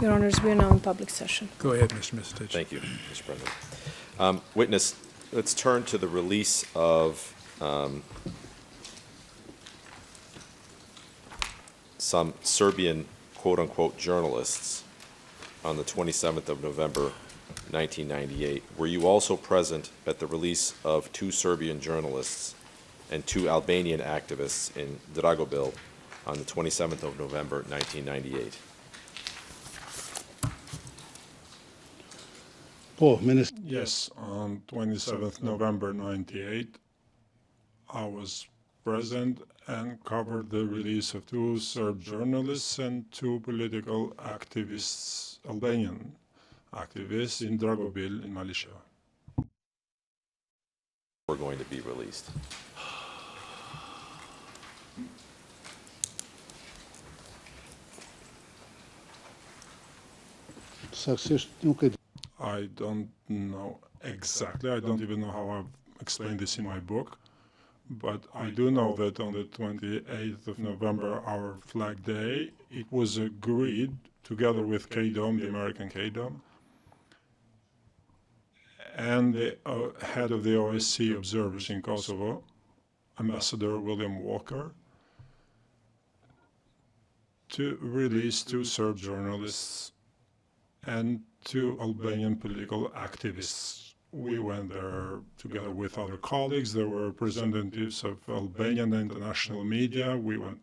Your Honors, we are now in public session. Go ahead, Mr. Mistich. Thank you, Mr. President. Witness, let's turn to the release of some Serbian quote-unquote journalists on the 27th of November, 1998. Were you also present at the release of 2 Serbian journalists and 2 Albanian activists in Dragobil on the 27th of November, 1998? Po, minister, Yes, on 27th November 98, I was present and covered the release of 2 Serb journalists and 2 political activists, Albanian activists in Dragobil in Malaysia. Were going to be released. saksisht nuk e di. I don't know exactly. I don't even know how I've explained this in my book. But I do know that on the 28th of November, our Flag Day, it was agreed, together with KDOM, the American KDOM, and the head of the OSCE observers in Kosovo, Ambassador William Walker, to release 2 Serb journalists and 2 Albanian political activists. We went there together with other colleagues. There were representatives of Albanian and international media. We went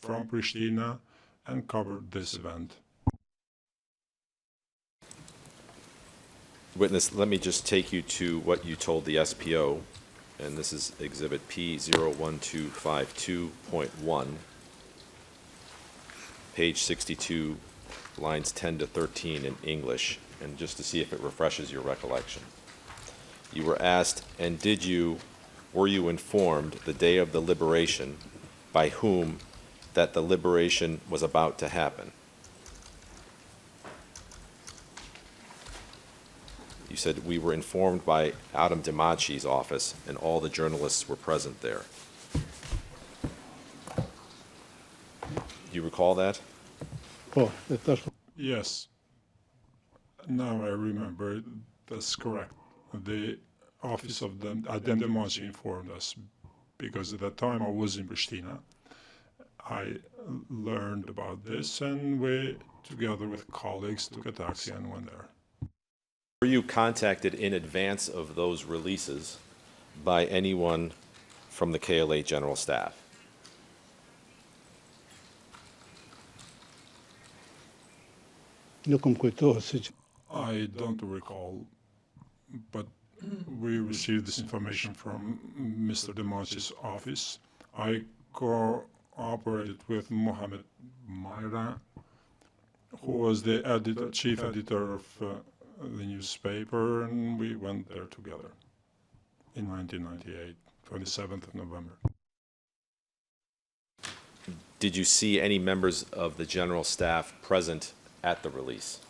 from Pristina and covered this event. Witness, let me just take you to what you told the SPO, and this is Exhibit P01252.1, page 62, lines 10 to 13 in English, and just to see if it refreshes your recollection. You were asked, and were you informed the day of the liberation by whom that the liberation was about to happen? You said, we were informed by Adam Demaci's office, and all the journalists were present there. Do you recall that? Po, e tash po. Yes. Now I remember, that's correct. The office of Adem Demaci informed us, because at that time I was in Pristina. I learned about this, and we, together with colleagues, took a taxi and went there. Were you contacted in advance of those releases by anyone from the KLA General Staff? Nuk më kujtohet se që I don't recall, but we received this information from Mr. Demaci's office. I cooperated with Mohamed Mayra, who was the chief editor of the newspaper, and we went there together in 1998, 27th of November. Did you see any members of the General Staff present at the release?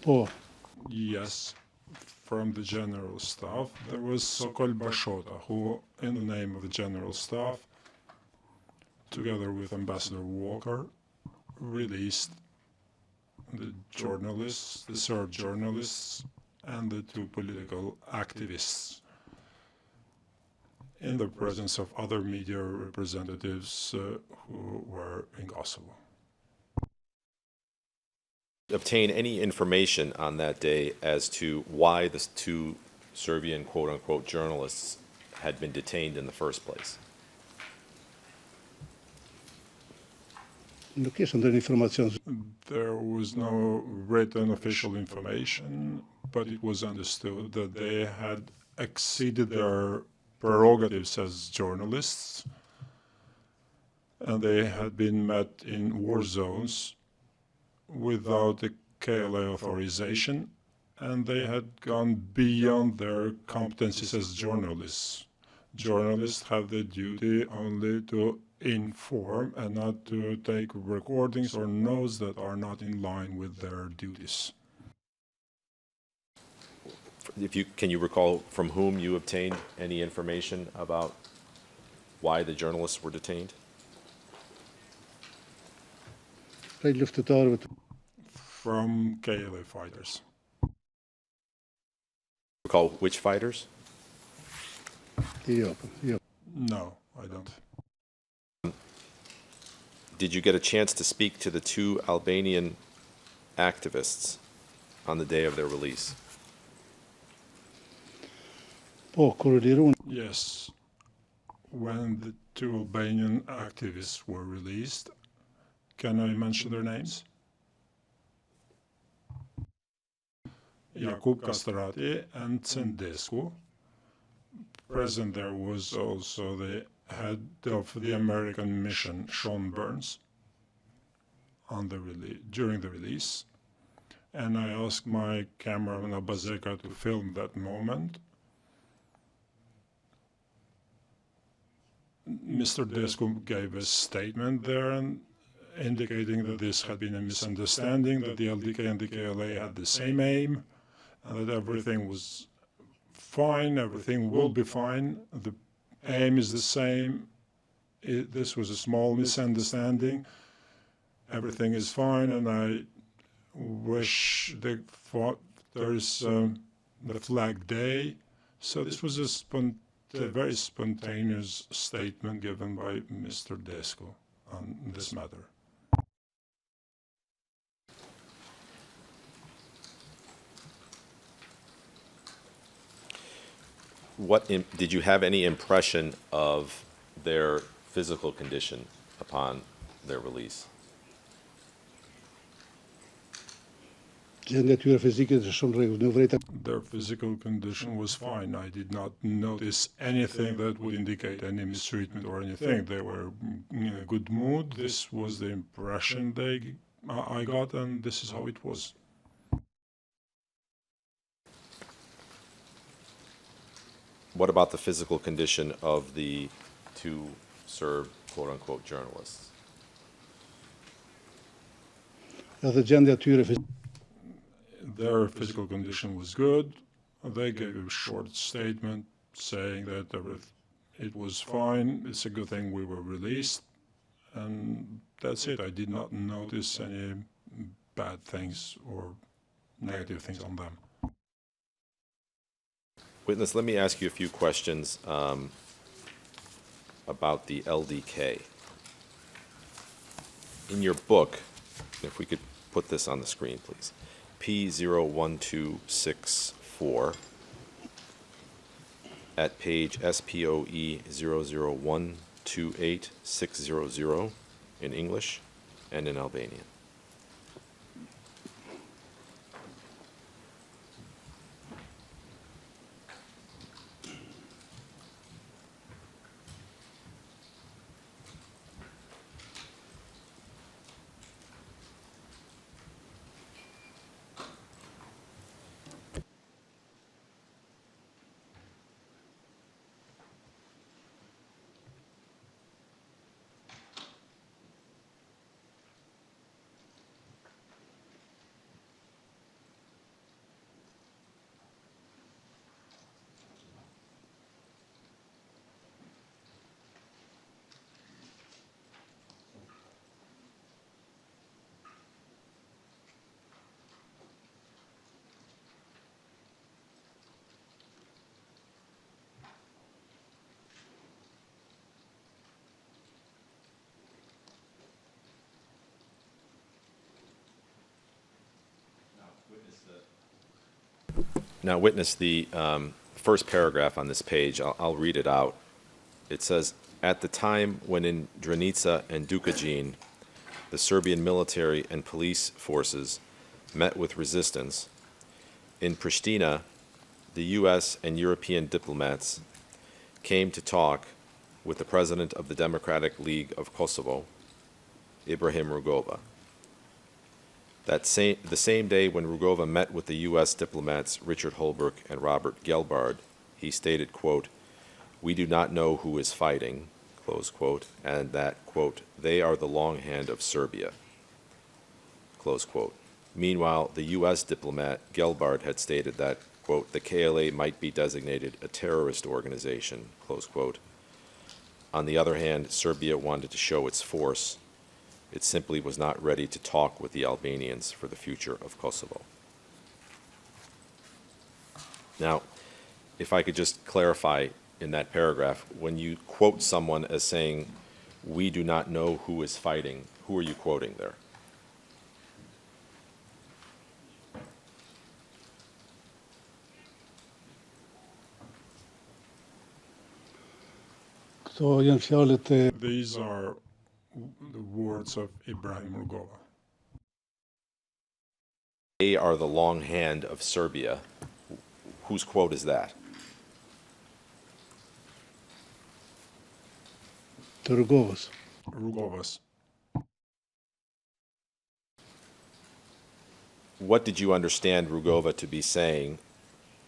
po, Yes, from the General Staff. There was Sokol Bashota, who, in the name of the General Staff, together with Ambassador Walker, released the journalists, the Serb journalists, and the 2 political activists in the presence of other media representatives who were in Kosovo. Obtain any information on that day as to why the 2 Serbian quote-unquote journalists had been detained in the first place? nuk ishte ndonjë informacion. There was no written official information, but it was understood that they had exceeded their prerogatives as journalists, and they had been met in war zones without the KLA authorization, and they had gone beyond their competencies as journalists. Journalists have the duty only to inform and not to take recordings or notes that are not in line with their duties. Can you recall from whom you obtained any information about why the journalists were detained? Prej luftëtarëve të from KLA fighters. Recall which fighters? jo. No, I don't. Did you get a chance to speak to the two Albanian activists on the day of their release? Po, kur u lirun, Yes. When the two Albanian activists were released, can I mention their names? Jakub Kastrati and Tsendescu. Present there was also the head of the American mission, Sean Burns, during the release. And I asked my cameraman Abazeka to film that moment. Mr. Descu gave a statement there and indicating that this had been a misunderstanding, that the LDK and the KLA had the same aim, and that everything was fine, everything will be fine, the aim is the same. This was a small misunderstanding, everything is fine, and I wish there's the Flag Day. So this was a very spontaneous statement given by Mr. Descu on this matter. Did you have any impression of their physical condition upon their release? gjendja e tyre fizike është shumë rregull. Në vërtetë Their physical condition was fine. I did not notice anything that would indicate any mistreatment or anything. They were in a good mood. This was the impression I got, and this is how it was. What about the physical condition of the two Serb quote-unquote journalists? edhe gjendja e tyre fizike Their physical condition was good. They gave a short statement saying that it was fine. It's a good thing we were released. And that's it. I did not notice any bad things or negative things on them. Witness, let me ask you a few questions about the LDK. In your book, if we could put this on the screen, please. P01264 at page SPOE 0012860 in English and in Albanian. Now witness the first paragraph on this page. I'll read it out. It says, at the time when in Drenica and Dukajin, the Serbian military and police forces met with resistance, in Pristina, the U.S. and European diplomats came to talk with the president of the Democratic League of Kosovo, Ibrahim Rugova. The same day when Rugova met with the U.S. diplomats Richard Holbrooke and Robert Gelbard, he stated, quote, we do not know who is fighting, close quote, and that, quote, they are the long hand of Serbia, close quote. Meanwhile, the U.S. diplomat Gelbard had stated that, quote, the KLA might be designated a terrorist organization, close quote. On the other hand, Serbia wanted to show its force It simply was not ready to talk with the Albanians for the future of Kosovo. Now, if I could just clarify in that paragraph, when you quote someone as saying, "We do not know who is fighting," who are you quoting there? These are the words of Ibrahim Rugova. They are the long hand of Serbia. Whose quote is that? Rugovas. What did you understand Rugova to be saying?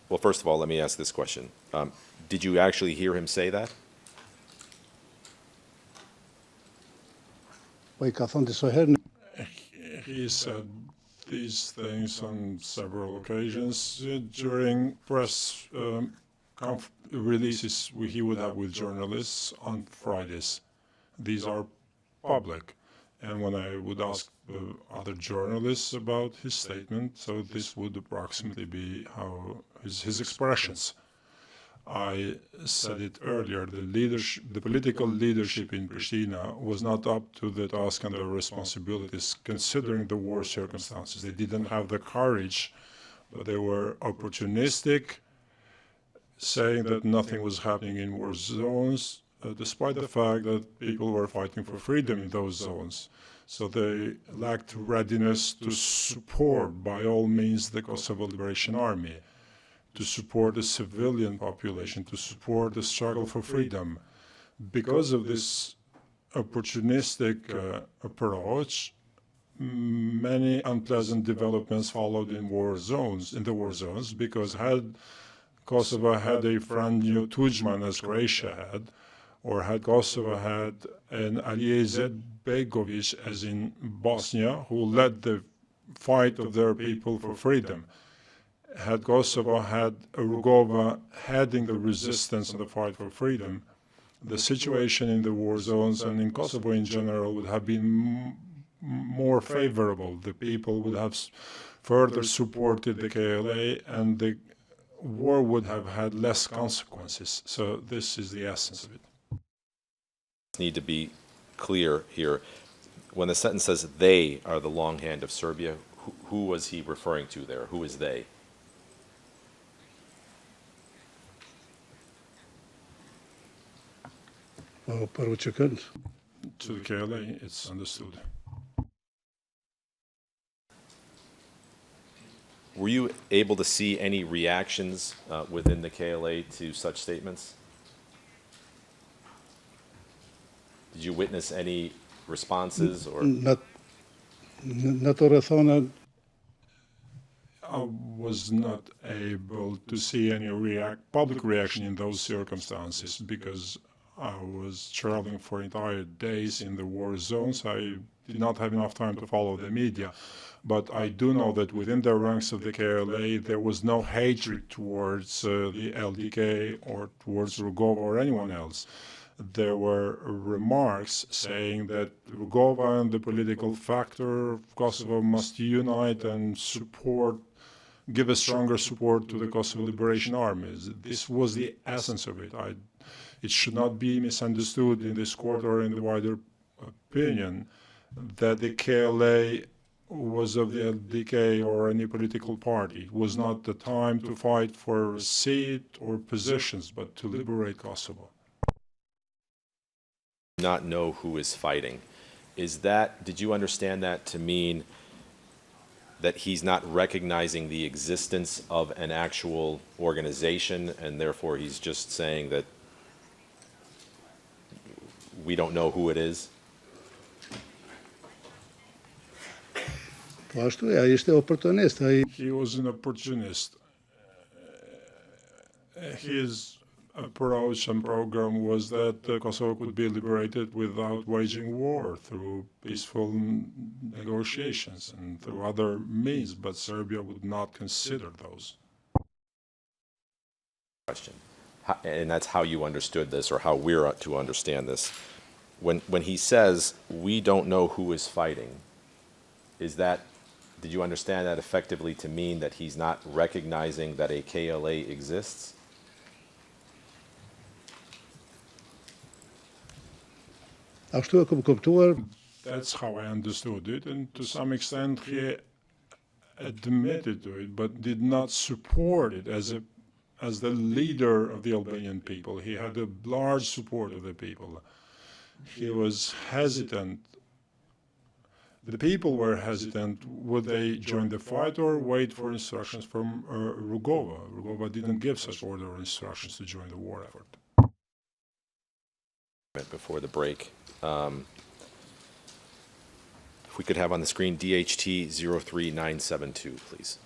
Well, first of all, let me ask this question. Did you actually hear him say that? He said these things on several occasions during press releases he would have with journalists on Fridays. These are public. And when I would ask other journalists about his statement, so this would approximately be how his expressions. I said it earlier, the political leadership in Pristina was not up to the task and the responsibilities considering the war circumstances. They didn't have the courage, but they were opportunistic, saying that nothing was happening in war zones, despite the fact that people were fighting for freedom in those zones. So they lacked readiness to support, by all means, the Kosovo Liberation Army, to support the civilian population, to support the struggle for freedom. Because of this opportunistic approach, many unpleasant developments followed in the war zones, because had Kosovo had a Franjo Tudjman, as Croatia had, or had Kosovo had an Alija Begovic, as in Bosnia, who led the fight of their people for freedom, had Kosovo had Rugova heading the resistance and the fight for freedom, the situation in the war zones and in Kosovo in general would have been more favorable. The people would have further supported the KLA, and the war would have had less consequences. So this is the essence of it. Need to be clear here. When the sentence says they are the long hand of Serbia, who was he referring to there? Who is they? To the KLA, it's understood. Were you able to see any reactions within the KLA to such statements? Did you witness any responses or? I was not able to see any public reaction in those circumstances because I was traveling for entire days in the war zones. I did not have enough time to follow the media. But I do know that within the ranks of the KLA, there was no hatred towards the LDK or towards Rugova or anyone else. There were remarks saying that Rugova and the political factor of Kosovo must unite and give a stronger support to the Kosovo Liberation Armies. This was the essence of it. It should not be misunderstood in this court or in the wider opinion that the KLA was of the LDK or any political party. It was not the time to fight for a seat or positions, but to liberate Kosovo. Not know who is fighting. Did you understand that to mean that he's not recognizing the existence of an actual organization and therefore he's just saying that we don't know who it is? He was an opportunist. His approach and program was that Kosovo could be liberated without waging war through peaceful negotiations and through other means, but Serbia would not consider those. Question. And that's how you understood this, or how we're to understand this. when he says, we don't know who is fighting, did you understand that effectively to mean that he's not recognizing that a KLA exists? That's how I understood it, and to some extent he admitted to it, but did not support it as the leader of the Albanian people. He had a large support of the people. He was hesitant. The people were hesitant. Would they join the fight or wait for instructions from Rugova? Rugova didn't give such order or instructions to join the war effort. Before the break. If we could have on the screen DHT 03972, please.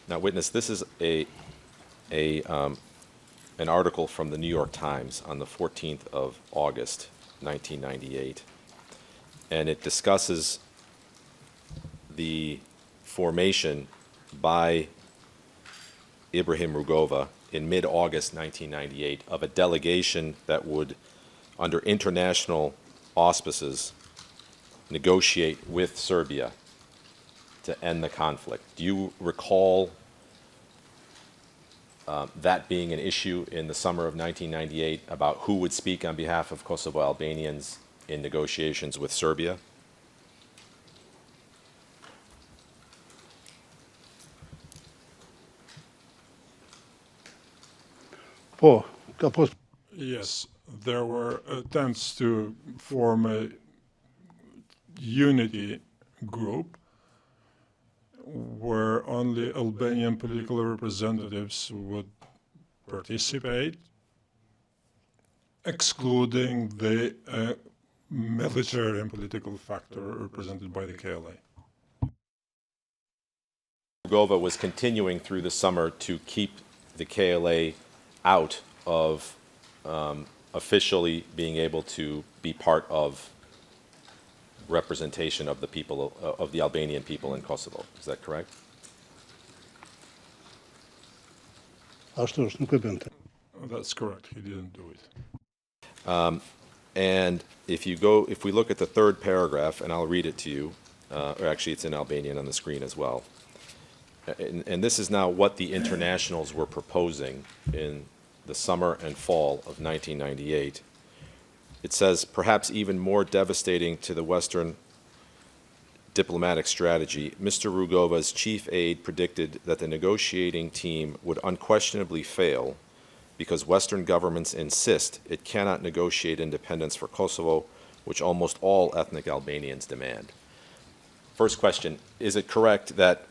Now, witness, this is an article from the New York Times on the 14th of August, 1998, and it discusses the formation by Ibrahim Rugova in mid-August 1998 of a delegation that would, under international auspices, negotiate with Serbia to end the conflict. Do you recall that being an issue in the summer of 1998 about who would speak on behalf of Kosovo Albanians in negotiations with Serbia? Yes, there were attempts to form a unity group where only Albanian political representatives would participate, excluding the military and political factor represented by the KLA. Rugova was continuing through the summer to keep the KLA out of officially being able to be part of representation of the people, of the Albanian people in Kosovo. Is that correct? That's correct. He didn't do it. And if we look at the third paragraph, and I'll read it to you, or actually it's in Albanian on the screen as well. And this is now what the internationals were proposing in the summer and fall of 1998. It says, perhaps even more devastating to the Western diplomatic strategy, Mr. Rugova's chief aide predicted that the negotiating team would unquestionably fail because Western governments insist it cannot negotiate independence for Kosovo, which almost all ethnic Albanians demand. First question, is it correct that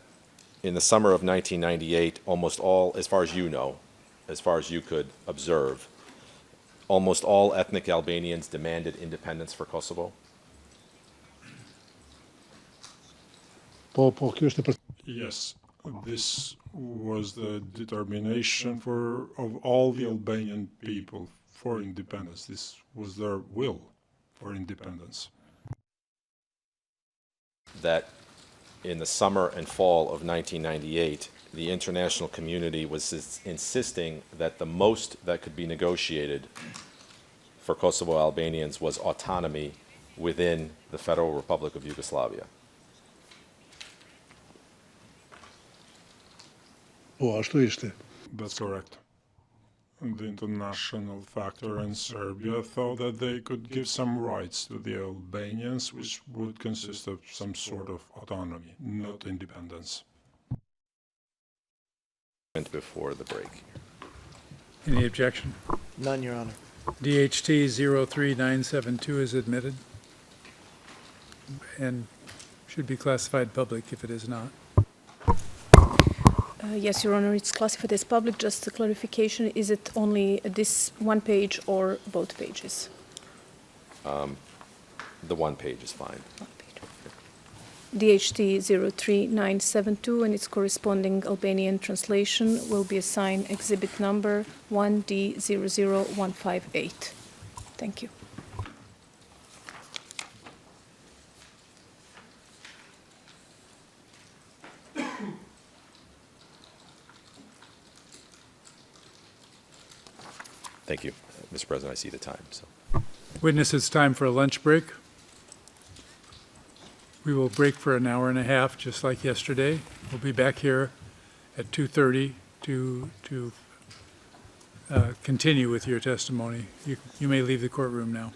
in the summer of 1998, almost all, as far as you know, as far as you could observe, almost all ethnic Albanians demanded independence for Kosovo? Yes, this was the determination of all the Albanian people for independence. This was their will for independence. That in the summer and fall of 1998, the international community was insisting that the most that could be negotiated for Kosovo Albanians was autonomy within the Federal Republic of Yugoslavia. That's correct. The international factor in Serbia thought that they could give some rights to the Albanians, which would consist of some sort of autonomy, not independence. Before the break. Any objection? None, Your Honor. DHT 03972 is admitted and should be classified public if it is not. Yes, Your Honor, it's classified as public. Just a clarification, is it only this one page or both pages? The one page is fine. One page. DHT 03972 and its corresponding Albanian translation will be assigned exhibit number 1D00158. Thank you. Thank you. Mr. President, I see the time, so. Witness, it's time for a lunch break. We will break for an hour and a half, just like yesterday. We'll be back here at 2:30 to continue with your testimony. You may leave the courtroom now.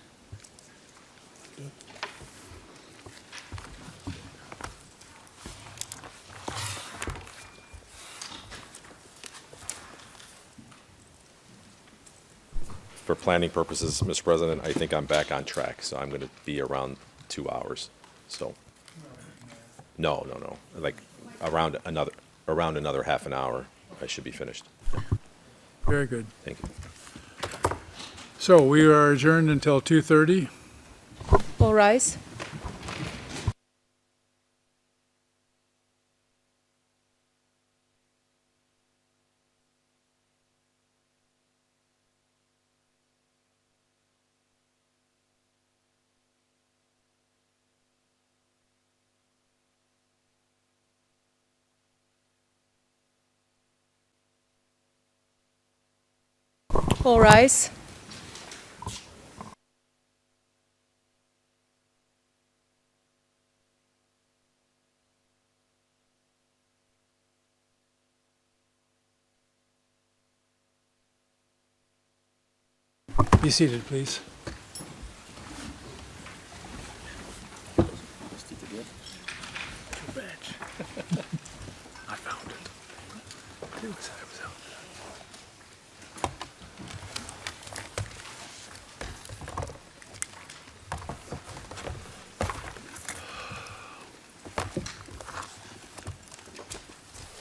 For planning purposes, Mr. President, I think I'm back on track, so I'm going to be around 2 hours. So, no. Like around another half an hour, I should be finished. Very good. Thank you. So we are adjourned until 2:30. All rise. All rise. Be seated, please. I found it. It was out.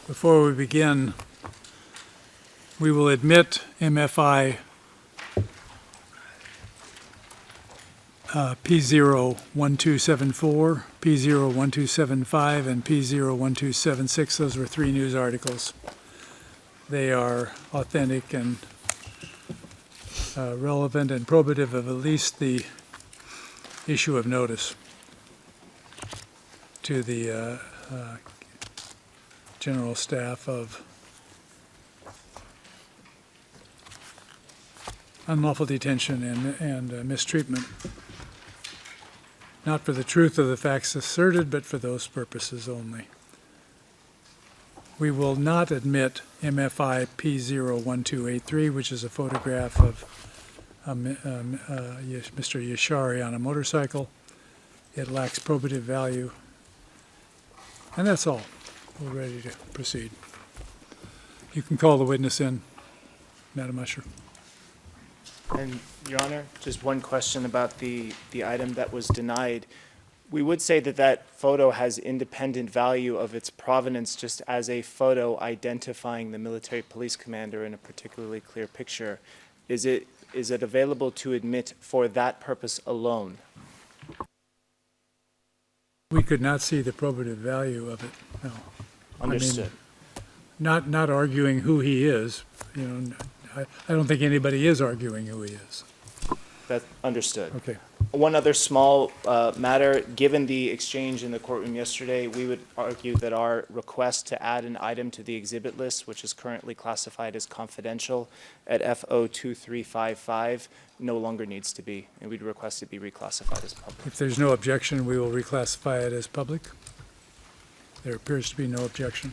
Before we begin, we will admit MFI P01274, P01275, and P01276. Those were 3 news articles. They are authentic and relevant and probative of at least the issue of notice to the general staff of unlawful detention and mistreatment, not for the truth of the facts asserted, but for those purposes only. We will not admit MFI P01283, which is a photograph of Mr. Yashari on a motorcycle. It lacks probative value. And that's all. We're ready to proceed. You can call the witness in, Madam Usher. And, Your Honor, just one question about the item that was denied. We would say that that photo has independent value of its provenance just as a photo identifying the military police commander in a particularly clear picture. Is it available to admit for that purpose alone? We could not see the probative value of it, no. Understood. I mean, not arguing who he is, you know, I don't think anybody is arguing who he is. That's understood. Okay. One other small matter, given the exchange in the courtroom yesterday, we would argue that our request to add an item to the exhibit list, which is currently classified as confidential at FO2355, no longer needs to be, and we'd request it be reclassified as public. If there's no objection, we will reclassify it as public. There appears to be no objection.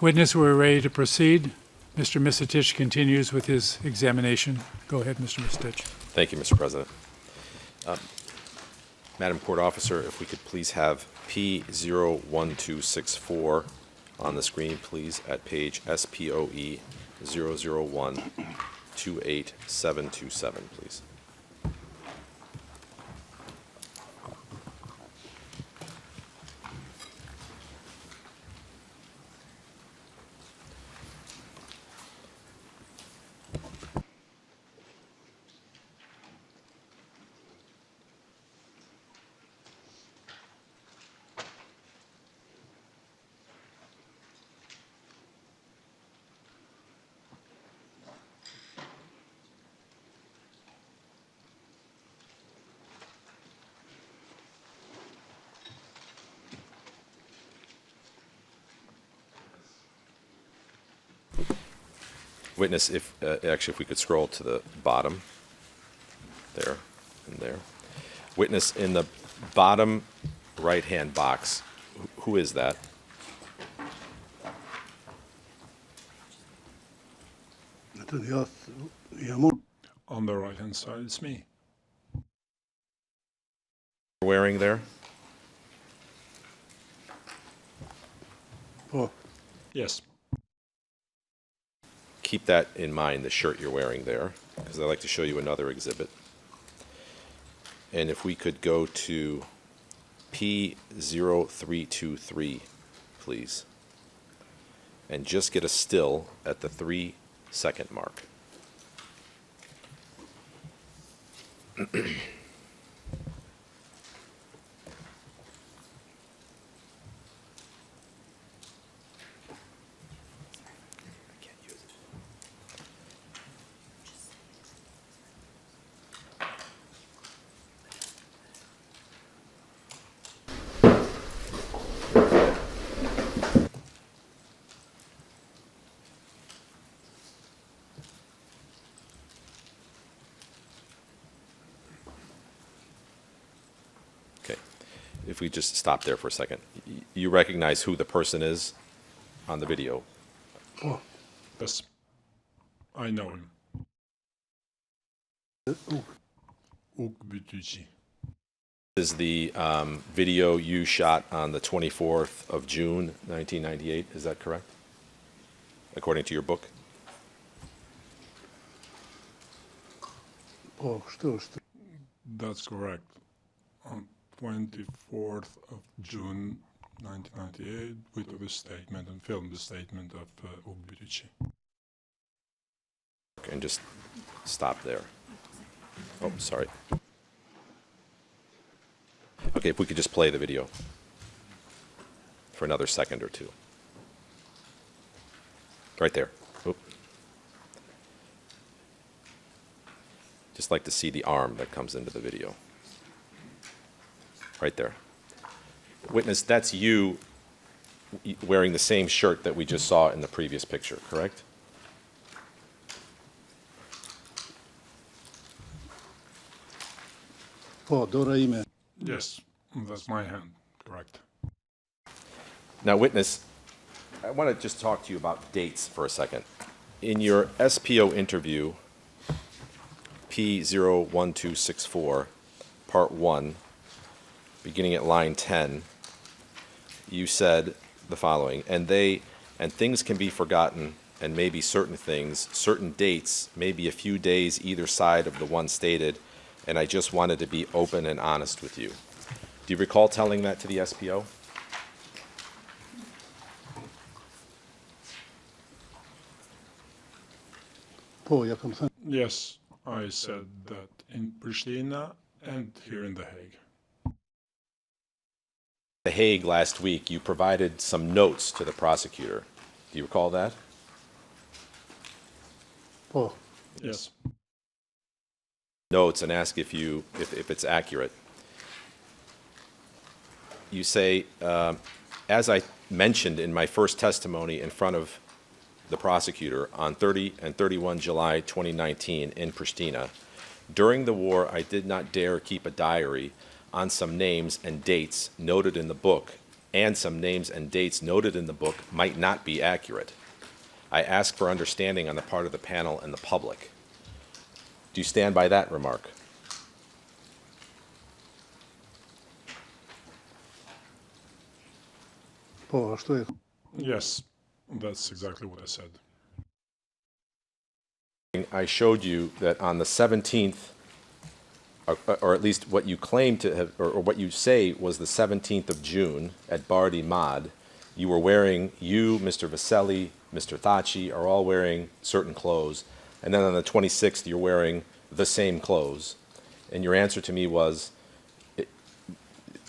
Witness, we're ready to proceed. Mr. Misitich continues with his examination. Go ahead, Mr. Misitich. Thank you, Mr. President. Madam Court Officer, if we could please have P01264 on the screen, please, at page SPOE 001 28727, please. Witness, if we could scroll to the bottom, there and there. Witness, in the bottom right-hand box, who is that? On the right-hand side, it's me. Wearing there? Yes. Keep that in mind, the shirt you're wearing there, because I'd like to show you another exhibit. And if we could go to P0323, please, and just get a still at the 3-second mark. Okay, if we just stop there for a second. You recognize who the person is on the video? Yes. I know him. This is the video you shot on the 24th of June, 1998. Is that correct? According to your book? That's correct. On 24th of June 1998, we took a statement and filmed the statement of Ugbitici. And just stop there. Oh, sorry. Okay, if we could just play the video for another second or two. Right there. Oop. Just like to see the arm that comes into the video. Right there. Witness, that's you wearing the same shirt that we just saw in the previous picture, correct? Yes, that's my hand, correct. Now, witness, I want to just talk to you about dates for a second. In your SPO interview, P01264, Part 1, beginning at line 10, you said the following, and things can be forgotten, and maybe certain things, certain dates, maybe a few days either side of the one stated, and I just wanted to be open and honest with you. Do you recall telling that to the SPO? Yes, I said that in Pristina and here in The Hague. The Hague last week, you provided some notes to the prosecutor. Do you recall that? Yes. Notes and ask if it's accurate. You say, as I mentioned in my first testimony in front of the prosecutor on 30 and 31 July 2019 in Pristina, during the war I did not dare keep a diary on some names and dates noted in the book, and some names and dates noted in the book might not be accurate. I ask for understanding on the part of the panel and the public. Do you stand by that remark? Yes, that's exactly what I said. I showed you that on the 17th, or at least what you claim to have, or what you say was the 17th of June at Bardi Mod, you were wearing, you, Mr. Vaselli, Mr. Thaçi are all wearing certain clothes, and then on the 26th you're wearing the same clothes. And your answer to me was,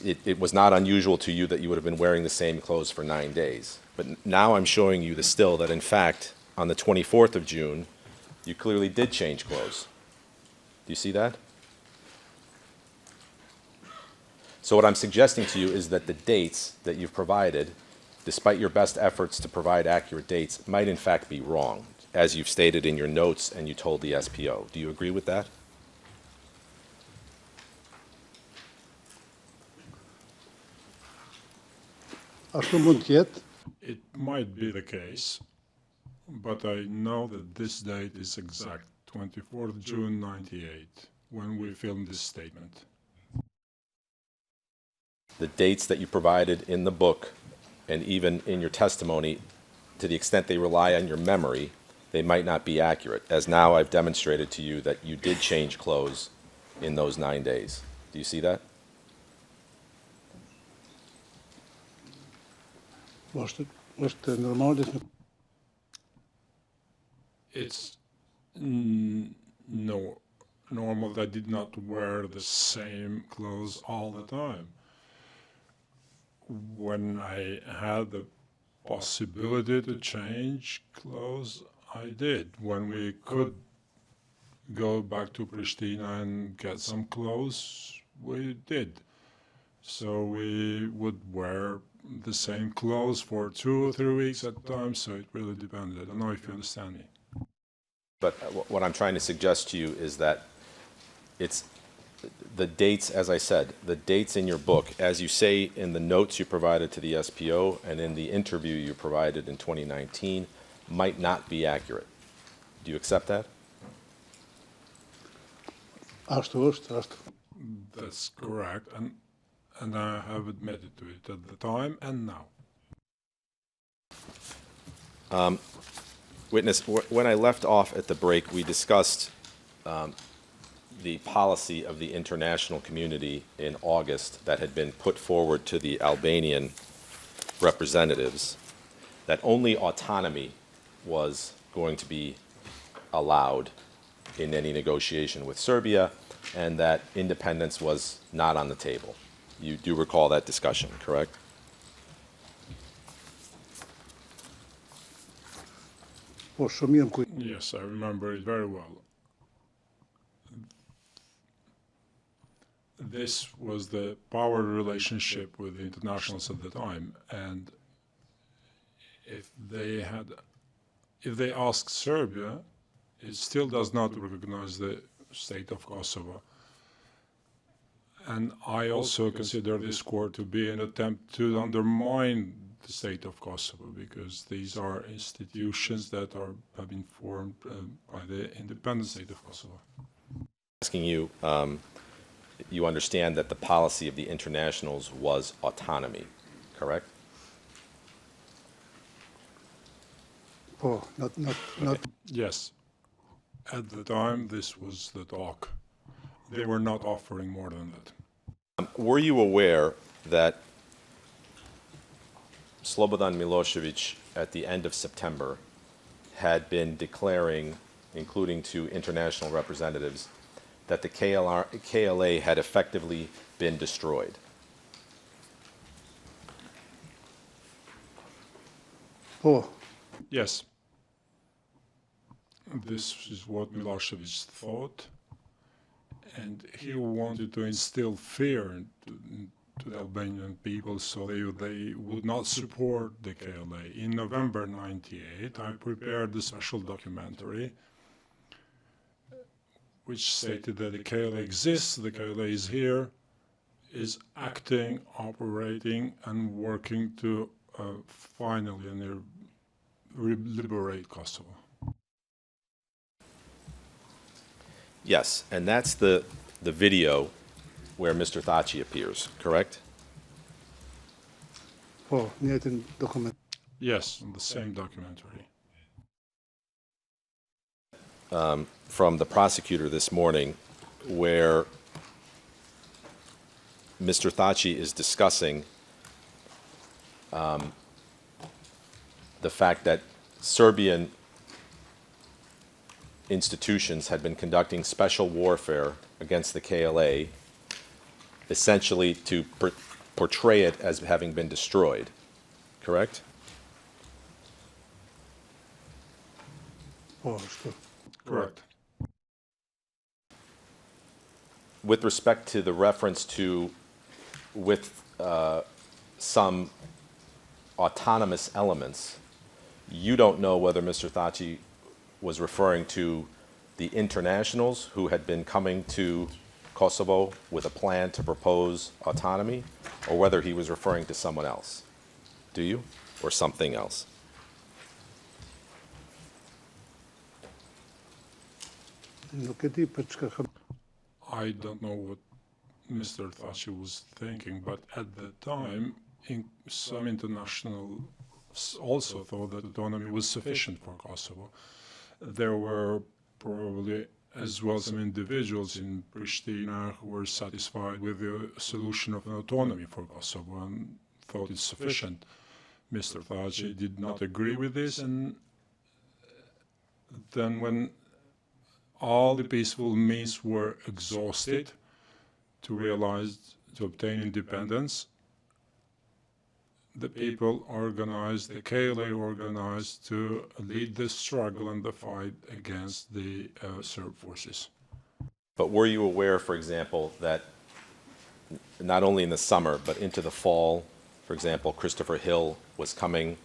it was not unusual to you that you would have been wearing the same clothes for 9 days. But now I'm showing you the still that in fact, on the 24th of June, you clearly did change clothes. Do you see that? So what I'm suggesting to you is that the dates that you've provided, despite your best efforts to provide accurate dates, might in fact be wrong, as you've stated in your notes and you told the SPO. Do you agree with that? Ashtu mund të jetë, It might be the case, but I know that this date is exact, 24th June 98, when we filmed this statement. The dates that you provided in the book and even in your testimony, to the extent they rely on your memory, they might not be accurate, as now I've demonstrated to you that you did change clothes in those 9 days. Do you see that? është normale. It's no normal that I did not wear the same clothes all the time. When I had the possibility to change clothes, I did. When we could go back to Pristina and get some clothes, we did. So we would wear the same clothes for 2 or 3 weeks at a time, so it really depended. I don't know if you understand me. But what I'm trying to suggest to you is that it's the dates, as I said, the dates in your book, as you say in the notes you provided to the SPO and in the interview you provided in 2019, might not be accurate. Do you accept that? Ashtu. That's correct, and I have admitted to it at the time and now. Witness, when I left off at the break, we discussed the policy of the international community in August that had been put forward to the Albanian representatives, that only autonomy was going to be allowed in any negotiation with Serbia, and that independence was not on the table. You do recall that discussion, correct? Yes, I remember it very well. This was the power relationship with the internationals at the time, and if they asked Serbia, it still does not recognize the state of Kosovo. And I also consider this court to be an attempt to undermine the state of Kosovo, because these are institutions that have been formed by the independent state of Kosovo. Asking you, you understand that the policy of the internationals was autonomy, correct? Not. Yes. At the time, this was the talk. They were not offering more than that. Were you aware that Slobodan Milosevic, at the end of September, had been declaring, including to international representatives, that the KLA had effectively been destroyed? Yes. This is what Milosevic thought, and he wanted to instill fear into the Albanian people so they would not support the KLA. In November '98, I prepared a special documentary which stated that the KLA exists, the KLA is here, is acting, operating, and working to finally liberate Kosovo. Yes, and that's the video where Mr. Thaçi appears, correct? Yes, in the same documentary. From the prosecutor this morning, where Mr. Thaçi is discussing the fact that Serbian institutions had been conducting special warfare against the KLA, essentially to portray it as having been destroyed, correct? Correct. With respect to the reference to with some autonomous elements, you don't know whether Mr. Thaçi was referring to the internationals who had been coming to Kosovo with a plan to propose autonomy, or whether he was referring to someone else. Do you? Or something else? I don't know what Mr. Thaçi was thinking, but at the time, some internationals also thought that autonomy was sufficient for Kosovo. There were probably as well some individuals in Pristina who were satisfied with the solution of an autonomy for Kosovo and thought it's sufficient. Mr. Thaçi did not agree with this, and then when all the peaceful means were exhausted to obtain independence, the people organized, the KLA organized to lead the struggle and the fight against the Serb forces. But were you aware, for example, that not only in the summer, but into the fall, for example, Christopher Hill was coming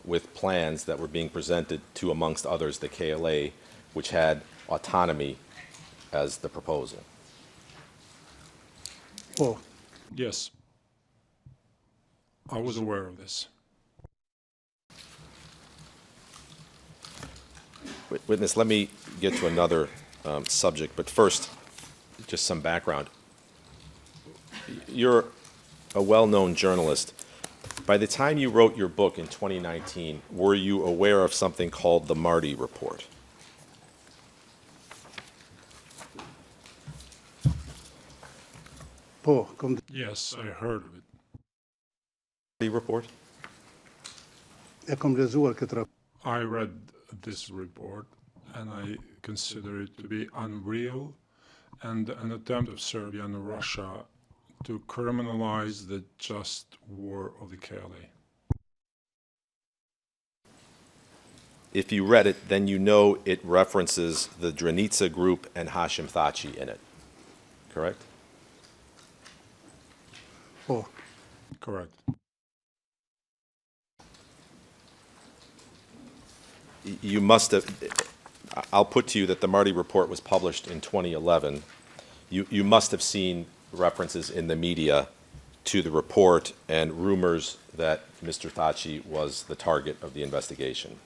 with plans that were being presented to, amongst others, the KLA, which had autonomy as the proposal? Yes, I was aware of this. Witness, let me get to another subject, but first, just some background. You're a well-known journalist. By the time you wrote your book in 2019, were you aware of something called the Marty Report? Yes, I heard of it. Marty Report? I read this report and I consider it to be unreal and an attempt of Serbia and Russia to criminalize the just war of the KLA. If you read it, then you know it references the Drenica group and Hashim Thaçi in it, correct? Correct. You must have, I'll put to you that the Marty Report was published in 2011. You must have seen references in the media to the report and rumors that Mr. Thaçi was the target of the investigation,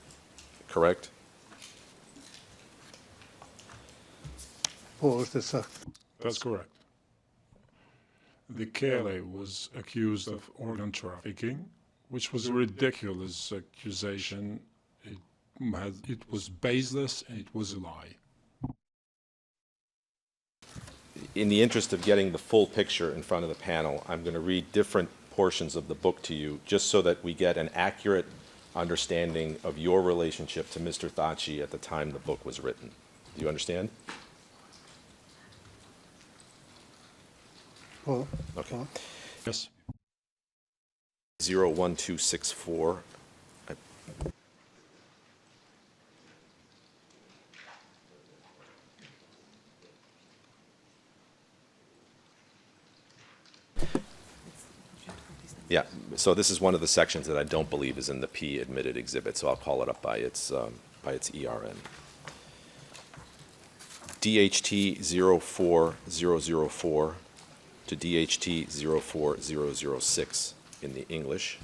correct? That's correct. The KLA was accused of organ trafficking, which was a ridiculous accusation. It was baseless and it was a lie. In the interest of getting the full picture in front of the panel, I'm going to read different portions of the book to you just so that we get an accurate understanding of your relationship to Mr. Thaçi at the time the book was written. Do you understand? Okay. Yes. 01264. Yeah, so this is one of the sections that I don't believe is in the P admitted exhibit, so I'll call it up by its ERN. DHT 04004 to DHT 04006 in the English,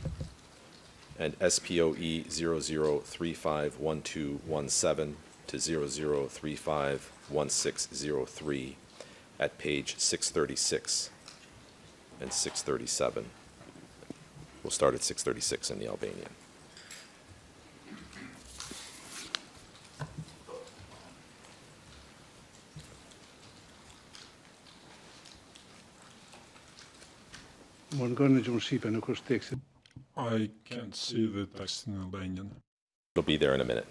and SPOE 00351217 to 00351603 at page 636 and 637. We'll start at 636 in the Albanian. Më në gjuhën shqipe, nuk është teksti. I can't see the text in Albanian. It'll be there in a minute.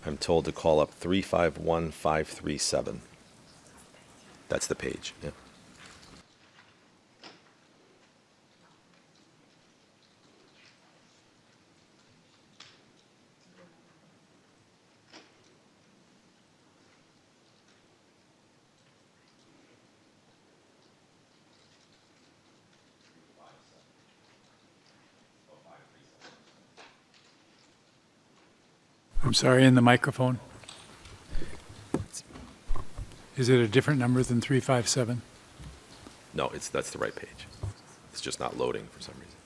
I'm told to call up 351537. That's the page. Yeah. I'm sorry, in the microphone. Is it a different number than 357? No, that's the right page. It's just not loading for some reason.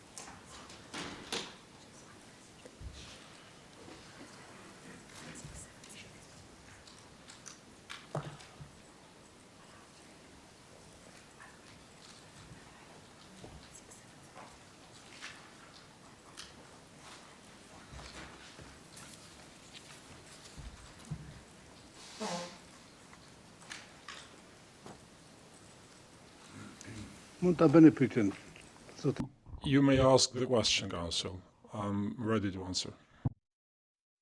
Mund ta bëni pyetjen. Zotë. You may ask the question, Counsel. I'm ready to answer.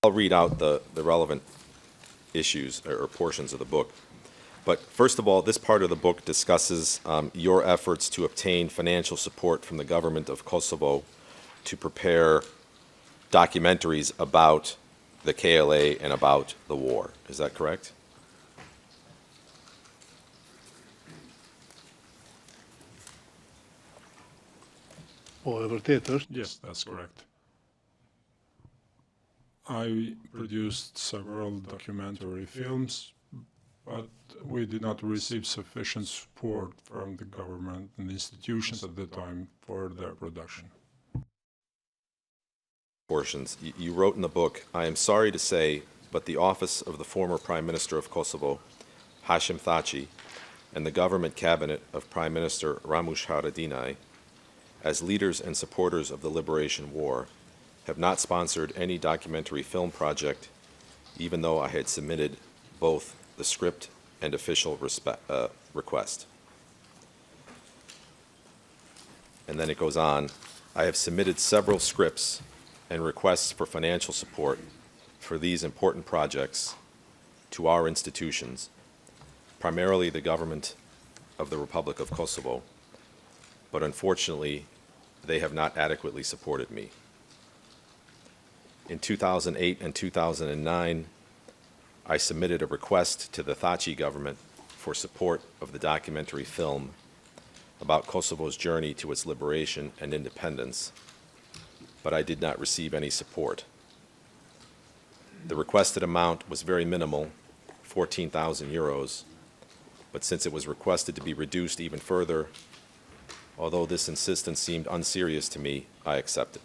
I'll read out the relevant issues or portions of the book. But first of all, this part of the book discusses your efforts to obtain financial support from the government of Kosovo to prepare documentaries about the KLA and about the war. Is that correct? Po, e vërtetë është. Yes, that's correct. I produced several documentary films, but we did not receive sufficient support from the government and institutions at the time for their production. Portions. You wrote in the book, I am sorry to say, but the office of the former Prime Minister of Kosovo, Hashim Thaçi, and the government cabinet of Prime Minister Ramush Haradinaj, as leaders and supporters of the Liberation War, have not sponsored any documentary film project, even though I had submitted both the script and official request. And then it goes on, I have submitted several scripts and requests for financial support for these important projects to our institutions, primarily the government of the Republic of Kosovo, but unfortunately, they have not adequately supported me. In 2008 and 2009, I submitted a request to the Thaçi government for support of the documentary film about Kosovo's journey to its liberation and independence, but I did not receive any support. The requested amount was very minimal, 14,000 euros, but since it was requested to be reduced even further, although this insistence seemed unserious to me, I accepted.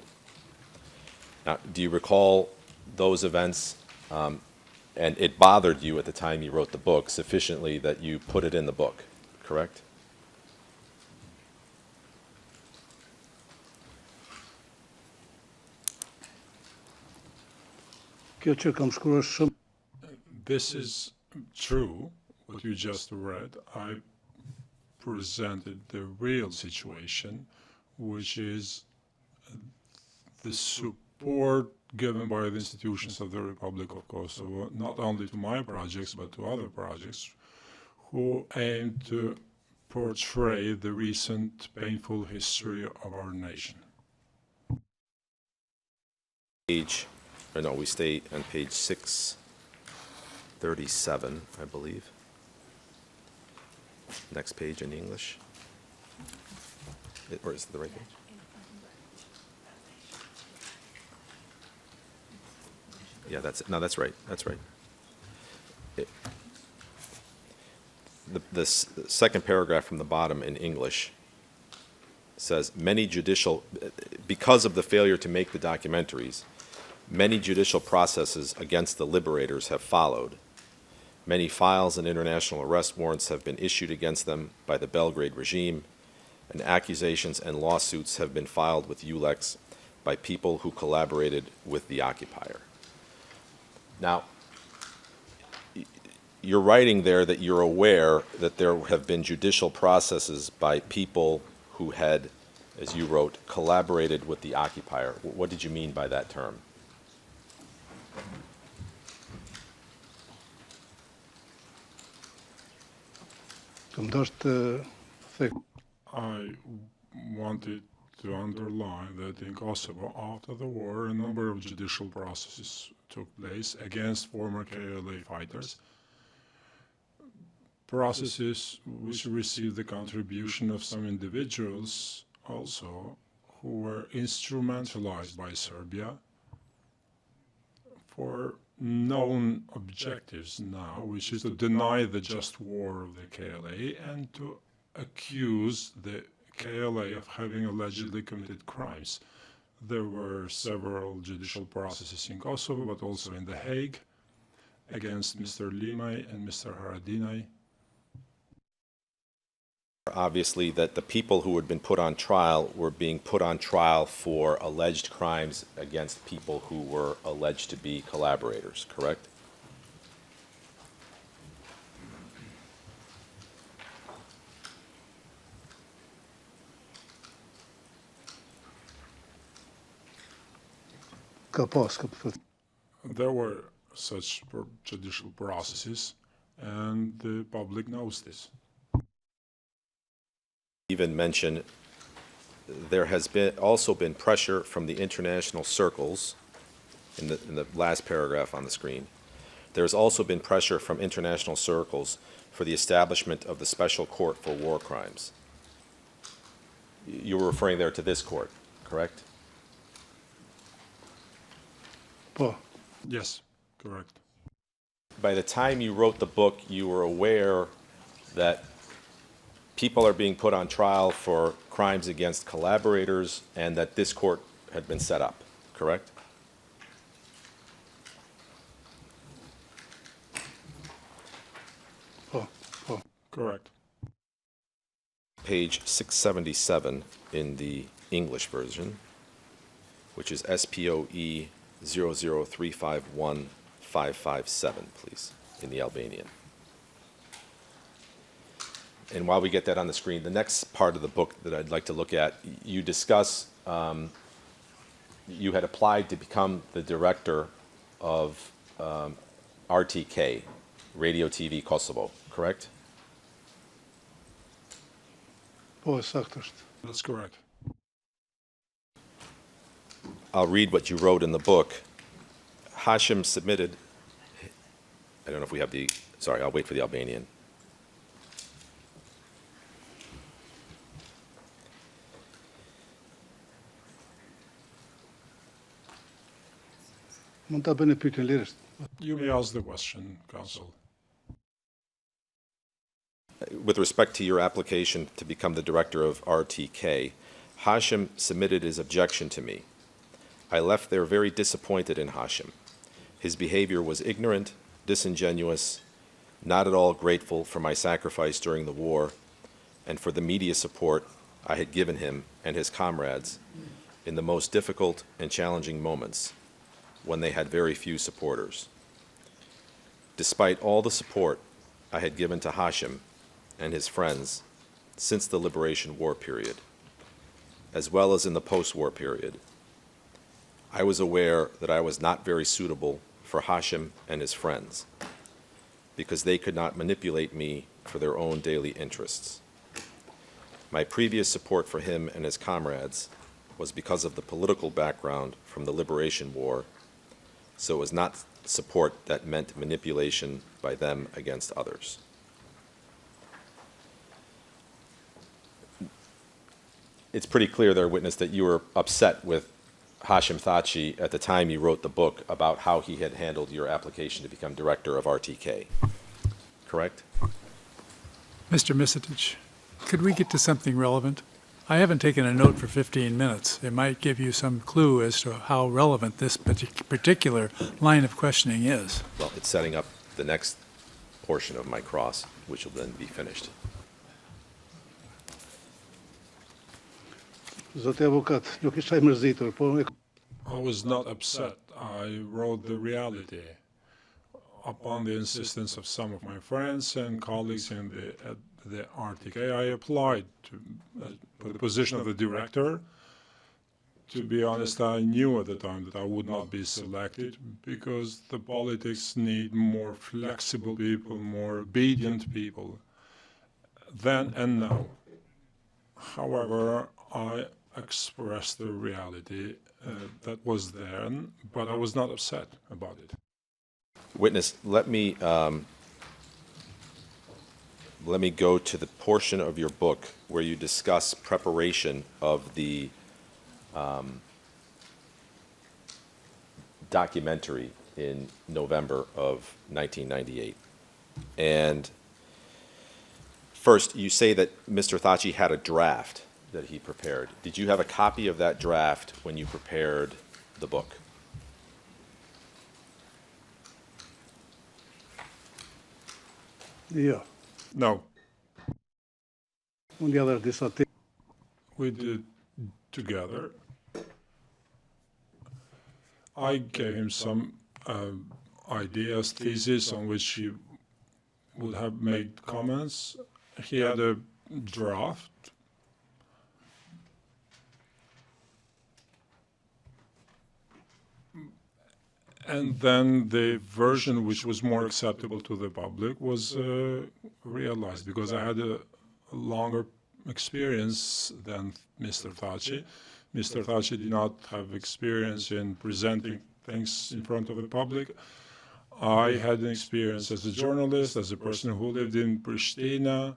Now, do you recall those events, and it bothered you at the time you wrote the book sufficiently that you put it in the book, correct? Kjo që kam shkruar shumë. This is true, what you just read. I presented the real situation, which is the support given by the institutions of the Republic of Kosovo, not only to my projects, but to other projects, who aim to portray the recent painful history of our nation. We stay on page 637, I believe. Next page in English. Or is it the right page? Yeah, that's right. The second paragraph from the bottom in English says, because of the failure to make the documentaries, many judicial processes against the liberators have followed. Many files and international arrest warrants have been issued against them by the Belgrade regime, and accusations and lawsuits have been filed with ULEX by people who collaborated with the occupier. Now, you're writing there that you're aware that there have been judicial processes by people who had, as you wrote, collaborated with the occupier. What did you mean by that term? I wanted to underline that in Kosovo, after the war, a number of judicial processes took place against former KLA fighters, processes which received the contribution of some individuals also who were instrumentalized by Serbia for known objectives now, which is to deny the just war of the KLA and to accuse the KLA of having allegedly committed crimes. There were several judicial processes in Kosovo, but also in The Hague, against Mr. Limaj and Mr. Haradinaj. Obviously, that the people who had been put on trial were being put on trial for alleged crimes against people who were alleged to be collaborators, correct? There were such judicial processes, and the public knows this. Even mention there has also been pressure from the international circles in the last paragraph on the screen. There's also been pressure from international circles for the establishment of the Special Court for War Crimes. You were referring there to this court, correct? Yes, correct. By the time you wrote the book, you were aware that people are being put on trial for crimes against collaborators and that this court had been set up, correct? Correct. Page 677 in the English version, which is SPOE 00351-557, please, in the Albanian. And while we get that on the screen, the next part of the book that I'd like to look at, you discuss, you had applied to become the director of RTK, Radio TV Kosovo, correct? That's correct. I'll read what you wrote in the book. Hashim submitted, I don't know if we have the, sorry, I'll wait for the Albanian. You may ask the question, Counsel. With respect to your application to become the director of RTK, Hashim submitted his objection to me. I left there very disappointed in Hashim. His behavior was ignorant, disingenuous, not at all grateful for my sacrifice during the war and for the media support I had given him and his comrades in the most difficult and challenging moments when they had very few supporters. Despite all the support I had given to Hashim and his friends since the Liberation War period, as well as in the post-war period, I was aware that I was not very suitable for Hashim and his friends because they could not manipulate me for their own daily interests. My previous support for him and his comrades was because of the political background from the Liberation War, so it was not support that meant manipulation by them against others. It's pretty clear there, witness, that you were upset with Hashim Thaçi at the time you wrote the book about how he had handled your application to become director of RTK, correct? Mr. Misitich, could we get to something relevant? I haven't taken a note for 15 minutes. It might give you some clue as to how relevant this particular line of questioning is. Well, it's setting up the next portion of my cross, which will then be finished. Zoti avokat, nuk isha I mërzitur, po I was not upset. I wrote the reality. Upon the insistence of some of my friends and colleagues in the RTK, I applied for the position of the director. To be honest, I knew at the time that I would not be selected because the politics need more flexible people, more obedient people then and now. However, I expressed the reality that was there, but I was not upset about it. Witness, let me go to the portion of your book where you discuss preparation of the documentary in November of 1998. And first, you say that Mr. Thaçi had a draft that he prepared. Did you have a copy of that draft when you prepared the book? yeah. No, Unë ja disa ti. we did together. I gave him some ideas, theses on which he would have made comments. He had a draft. And then the version which was more acceptable to the public was realized because I had a longer experience than Mr. Thaçi. Mr. Thaçi did not have experience in presenting things in front of the public. I had an experience as a journalist, as a person who lived in Pristina.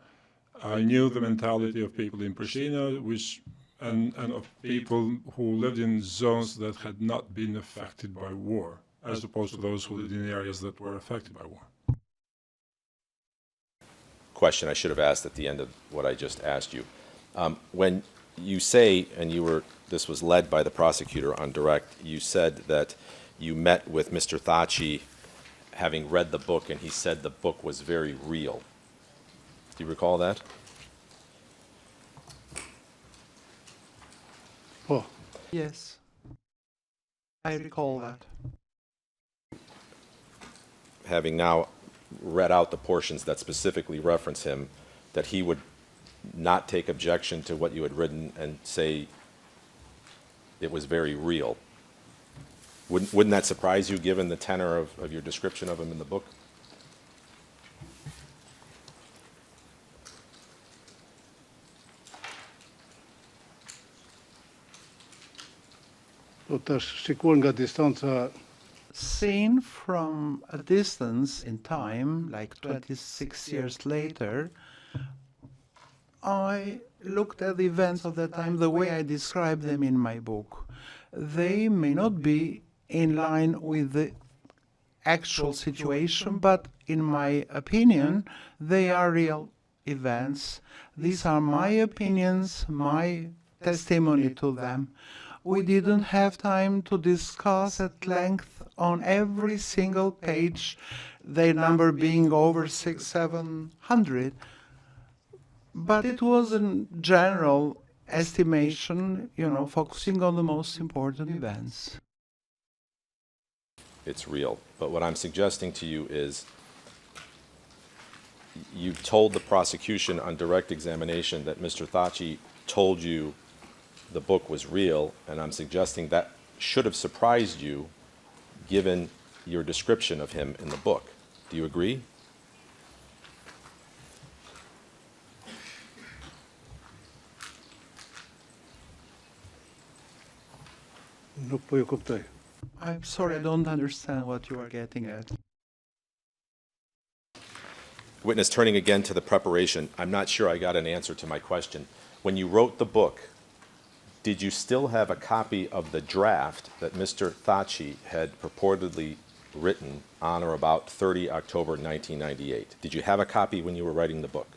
I knew the mentality of people in Pristina, and of people who lived in zones that had not been affected by war, as opposed to those who lived in areas that were affected by war. Question I should have asked at the end of what I just asked you. When you say, and this was led by the prosecutor on direct, you said that you met with Mr. Thaçi having read the book, and he said the book was very real. Do you recall that? Po. Yes, I recall that. Having now read out the portions that specifically reference him, that he would not take objection to what you had written and say it was very real. Wouldn't that surprise you, given the tenor of your description of him in the book? Po tash shikuar nga distanca. Seen from a distance in time, like 26 years later, I looked at the events of that time the way I describe them in my book. They may not be in line with the actual situation, but in my opinion, they are real events. These are my opinions, my testimony to them. We didn't have time to discuss at length on every single page, their number being over 600-700, but it was a general estimation, focusing on the most important events. It's real. But what I'm suggesting to you is you told the prosecution on direct examination that Mr. Thaçi told you the book was real, and I'm suggesting that should have surprised you given your description of him in the book. Do you agree? Nuk po ju kuptoj. I'm sorry, I don't understand what you are getting at. Witness, turning again to the preparation, I'm not sure I got an answer to my question. When you wrote the book, did you still have a copy of the draft that Mr. Thaçi had purportedly written on or about 30 October 1998? Did you have a copy when you were writing the book?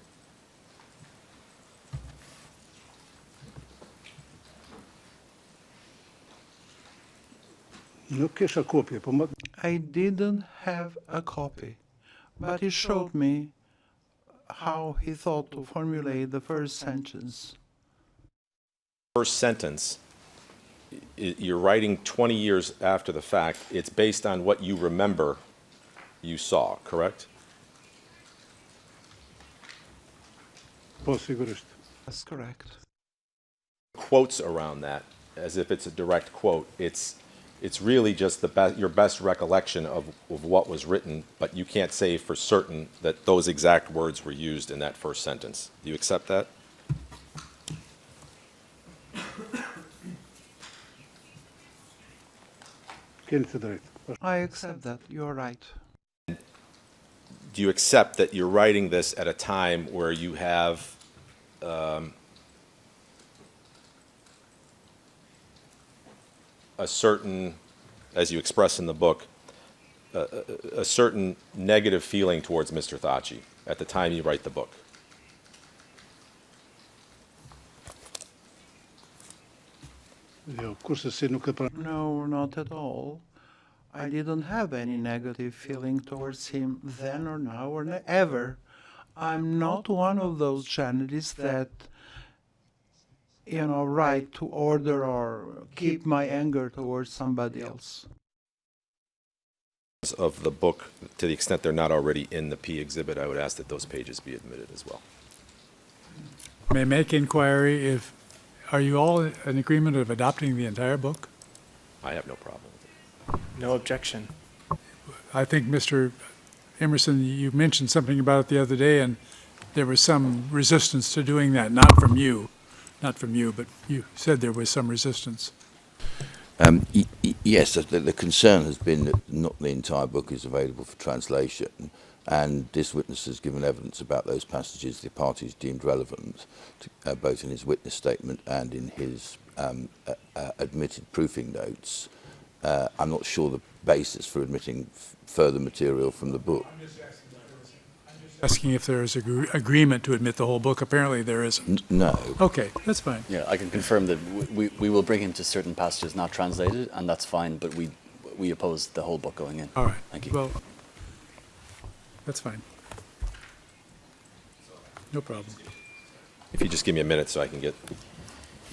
Nuk kisha kopje, po më I didn't have a copy, but he showed me how he thought to formulate the first sentence. First sentence, you're writing 20 years after the fact. It's based on what you remember you saw, correct? po sigurisht. That's correct. Quotes around that, as if it's a direct quote. It's really just your best recollection of what was written, but you can't say for certain that those exact words were used in that first sentence. Do you accept that? Keni të drejtë. I accept that. You're right. Do you accept that you're writing this at a time where you have a certain, as you express in the book, a certain negative feeling towards Mr. Thaçi at the time you write the book? Jo, kurse si nuk e pra. No, not at all. I didn't have any negative feeling towards him then or now or ever. I'm not one of those journalists that, write to order or keep my anger towards somebody else. Of the book, to the extent they're not already in the P exhibit, I would ask that those pages be admitted as well. May I make inquiry are you all in agreement of adopting the entire book? I have no problem with it. No objection. I think, Mr. Emerson, you mentioned something about it the other day, and there was some resistance to doing that, not from you, but you said there was some resistance. Yes, the concern has been that not the entire book is available for translation, and this witness has given evidence about those passages the parties deemed relevant, both in his witness statement and in his admitted proofing notes. I'm not sure the basis for admitting further material from the book. Asking if there is agreement to admit the whole book. Apparently there isn't. No. Okay, that's fine. Yeah, I can confirm that we will bring him to certain passages not translated, and that's fine, but we oppose the whole book going in. All right. Thank you. Well, that's fine. No problem. If you just give me a minute so I can get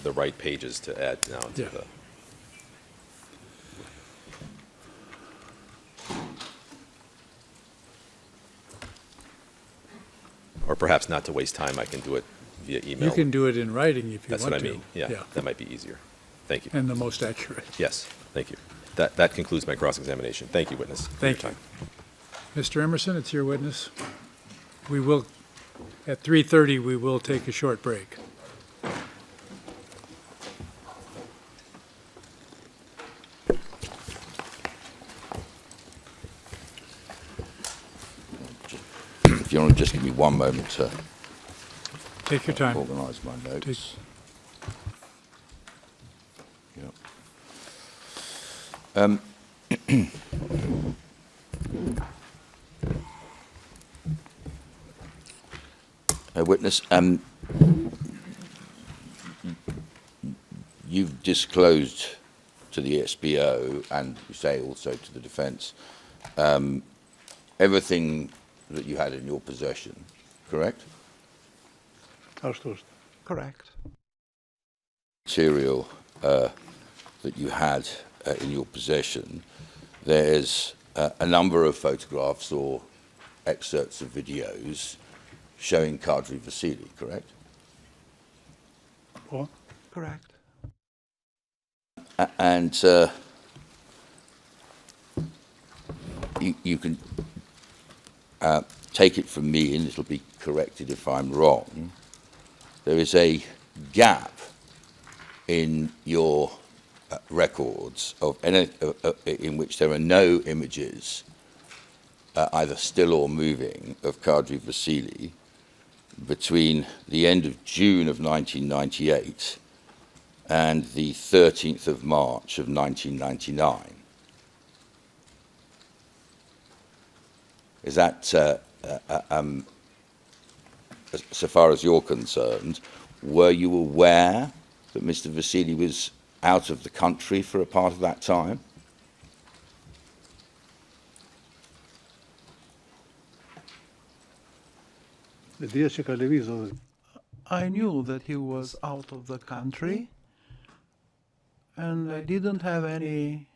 the right pages to add now to Yeah. the... Or perhaps not to waste time, I can do it via email. You can do it in writing if you That's want what to. I mean. Yeah, that might be easier. Thank you. And the most accurate. Yes, thank you. That concludes my cross-examination. Thank you, witness. for your Thank you. time. Mr. Emerson, it's your witness. We will, at 3:30, we will take a short break. If you want to just give me one moment to Take your time. organise my notes. Yeah. Witness, you've disclosed to the SBO and you say also to the defence everything that you had in your possession, correct? Ashtu është. Correct. Material that you had in your possession, there's a number of photographs or excerpts of videos showing Kadri Vasili, correct? Po. Correct. And you can take it from me, and it'll be corrected if I'm wrong. There is a gap in your records in which there are no images, either still or moving, of Kadri Vasili between the end of June of 1998 and the 13th of March of 1999. Is that, so far as you're concerned, were you aware that Mr. Vasili was out of the country for a part of that time? I knew that he was out of the country, and I didn't have any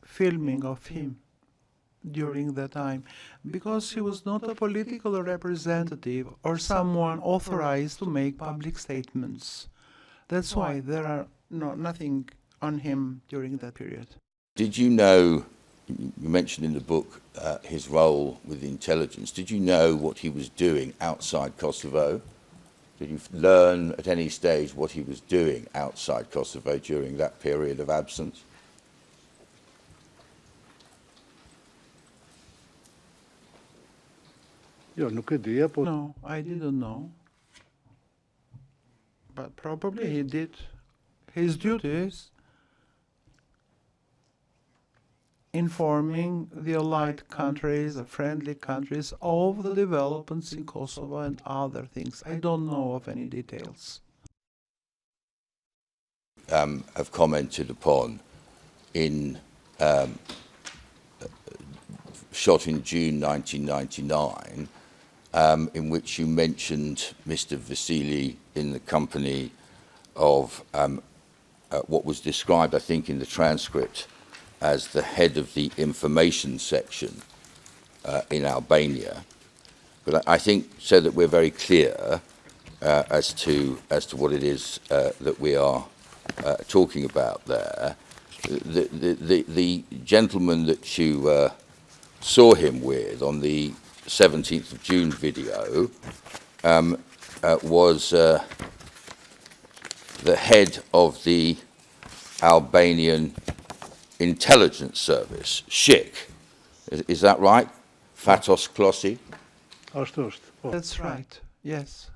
filming of him during that time, because he was not a political representative or someone authorized to make public statements. That's why there are nothing on him during that period. Did you know, you mentioned in the book his role with intelligence, did you know what he was doing outside Kosovo? Did you learn at any stage what he was doing outside Kosovo during that period of absence? No, I didn't know. But probably he did his duties informing the allied countries, the friendly countries, of the developments in Kosovo and other things. I don't know of any details. Have commented upon in shot in June 1999, in which you mentioned Mr. Vasili in the company of what was described, I think, in the transcript as the head of the information section in Albania. But I think, so that we're very clear as to what it is that we are talking about there, the gentleman that you saw him with on the 17th of June video was the head of the Albanian intelligence service, SHIK. Is that right? Fatos Klossi? That's right, yes.